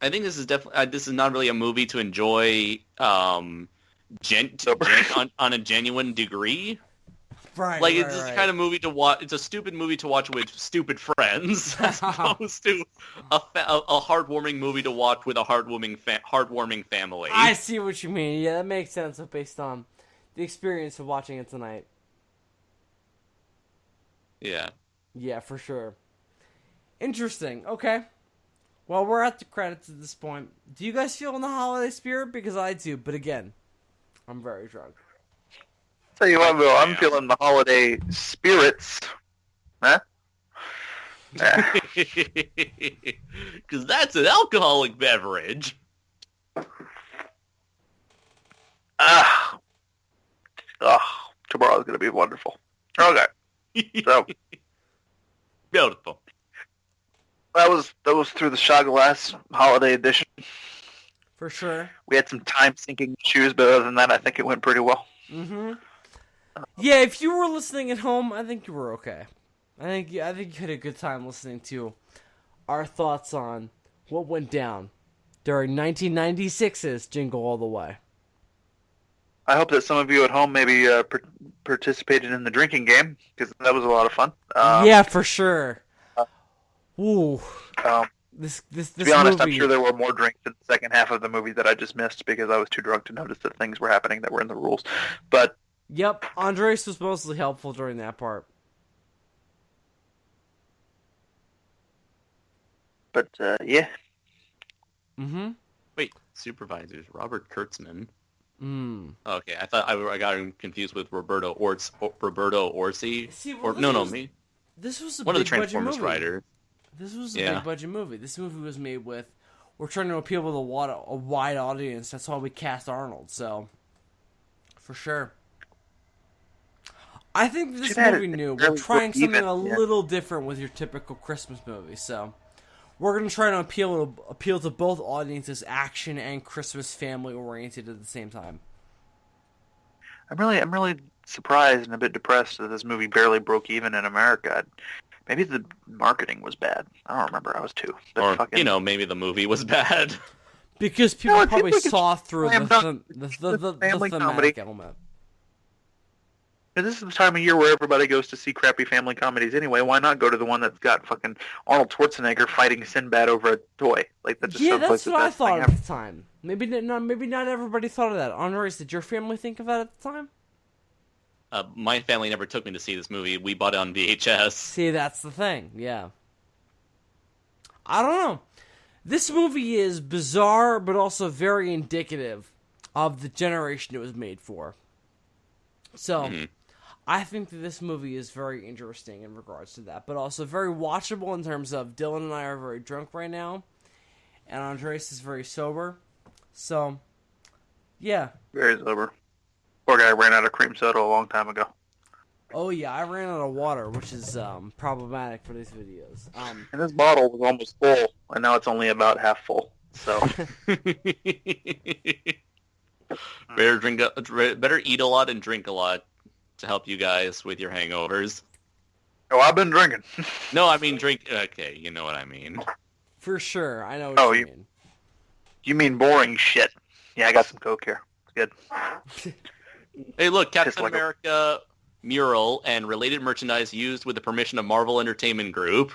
I think this is definitely this is not really a movie to enjoy on a genuine degree. Right. Like it's just the kind of movie to watch. It's a stupid movie to watch with stupid friends, as opposed to a heartwarming movie to watch with a heartwarming family. I see what you mean. Yeah, that makes sense based on the experience of watching it tonight. Yeah. Yeah, for sure. Interesting. Okay. Well, we're at the credits at this point. Do you guys feel in the holiday spirit? Because I do, but again, I'm very drunk. Tell you what, Bill, I'm feeling the holiday spirits. Huh? Because that's an alcoholic beverage. Tomorrow's going to be wonderful. Okay. So, Beautiful. that was through the shot glass holiday edition. For sure. We had some time sinking issues, but other than that, I think it went pretty well. Mm-hmm. Yeah, if you were listening at home, I think you were okay. I think you had a good time listening to our thoughts on what went down during 1996's Jingle All the Way. I hope that some of you at home maybe participated in the drinking game, because that was a lot of fun. Yeah, for sure. Ooh. This to be honest, movie... I'm sure there were more drinks in the second half of the movie that I just missed because I was too drunk to notice that things were happening that were in the rules. But Yep, Andres was mostly helpful during that part. Yeah. Mm-hmm. Wait, supervisors Robert Kurtzman. Mm. Okay, I thought I got him confused with Roberto Orsi. See, well, Me. This was One of the big budget Transformers movie. writers. This was a big budget movie. This movie was made with, we're trying to appeal to a wide audience. That's why we cast Arnold. So, for sure. I think this movie knew we're trying something a little different with your typical Christmas movie. So, we're gonna try to appeal to both audiences, action and Christmas family oriented at the same time. I'm really surprised and a bit depressed that this movie barely broke even in America. Maybe the marketing was bad. I don't remember. I was two. Or maybe the movie was bad. Because people probably saw through the family comedy thematic element. This is the time of year where everybody goes to see crappy family comedies anyway. Why not go to the one that's got fucking Arnold Schwarzenegger fighting Sinbad over a toy? Like that just sounds like that's the what I best thought thing at ever. the time. Maybe not everybody thought of that. Andres, did your family think of that at the time? My family never took me to see this movie. We bought it on VHS. See, that's the thing. Yeah. I don't know. This movie is bizarre, but also very indicative of the generation it was made for. So, I think that this movie is very interesting in regards to that, but also very watchable in terms of Dylan and I are very drunk right now, and Andres is very sober. So, yeah. Very sober. Poor guy ran out of cream soda a long time ago. Oh yeah, I ran out of water, which is problematic for these videos. And this bottle was almost full, and now it's only about half full. So better eat a lot and drink a lot to help you guys with your hangovers. Oh, I've been drinking. No, I mean drink. Okay, you know what I mean. For sure, I know what you mean. You mean boring shit? Yeah, I got some Coke here. It's good. Hey, look, Captain America mural and related merchandise used with the permission of Marvel Entertainment Group.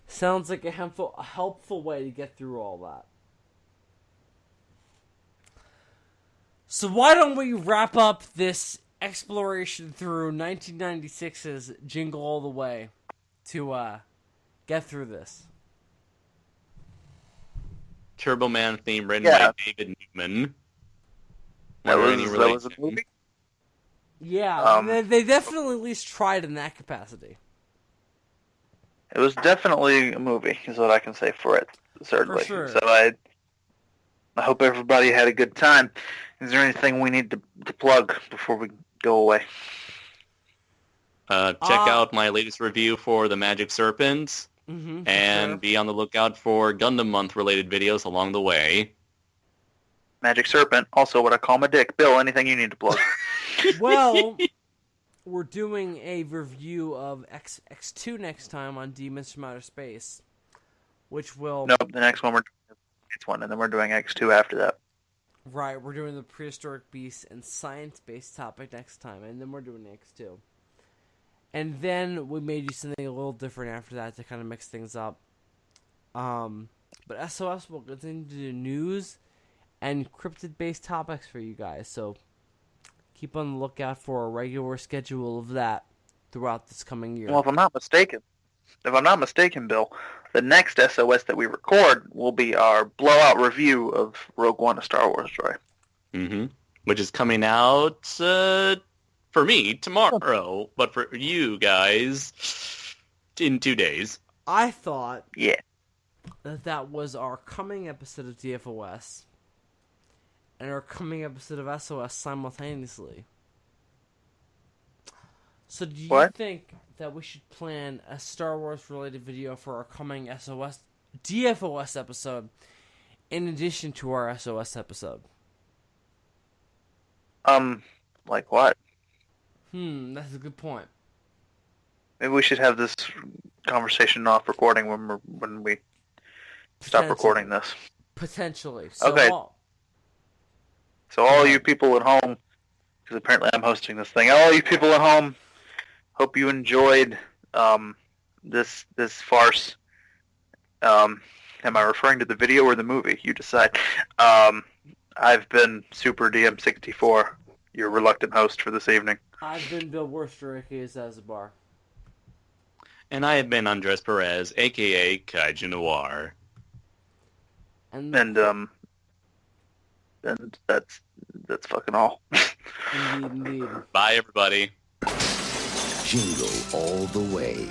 Sounds like a helpful way to get through all that. So why don't we wrap up this exploration through 1996's Jingle All the Way to get through this. Turbo Man theme written by David Newman. That was a movie? Yeah, they definitely at least tried in that capacity. It was definitely a movie, is what I can say for it, certainly. For sure. So I hope everybody had a good time. Is there anything we need to plug before we go away? Check out my latest review for the Magic Serpent, and be on the lookout for Gundam Month related videos along the way. Magic Serpent, also what I call my dick. Bill, anything you need to plug? Well, we're doing a review of X2 next time on Demons from Outer Space, which will... Nope, the next one we're doing is X1, and then we're doing X2 after that. Right, we're doing the prehistoric beasts and science-based topic next time, and then we're doing X2. And then we may do something a little different after that to kind of mix things up. But SOS will continue to do news and cryptid-based topics for you guys, so keep on the lookout for a regular schedule of that throughout this coming year. Well, if I'm not mistaken, Bill, the next SOS that we record will be our blowout review of Rogue One: A Star Wars Story. Which is coming out, for me, tomorrow, but for you guys, in 2 days. I thought Yeah. that was our coming episode of DFOS and our coming episode of SOS simultaneously. So do you think that we should plan a Star Wars related video for our coming DFOS episode in addition to our SOS episode? Like what? That's a good point. Maybe we should have this conversation off recording when we stop recording this. Potentially. So okay. So all you people at home, because apparently I'm hosting this thing, all you people at home, hope you enjoyed this farce. Am I referring to the video or the movie? You decide. I've been Super DM64, your reluctant host for this evening. I've been Bill Worcester, aka Zazubaar. And I have been Andres Perez, a.k.a. Kaiju Noir. And that's fucking all. Indeed. Bye, everybody. Jingle all the way.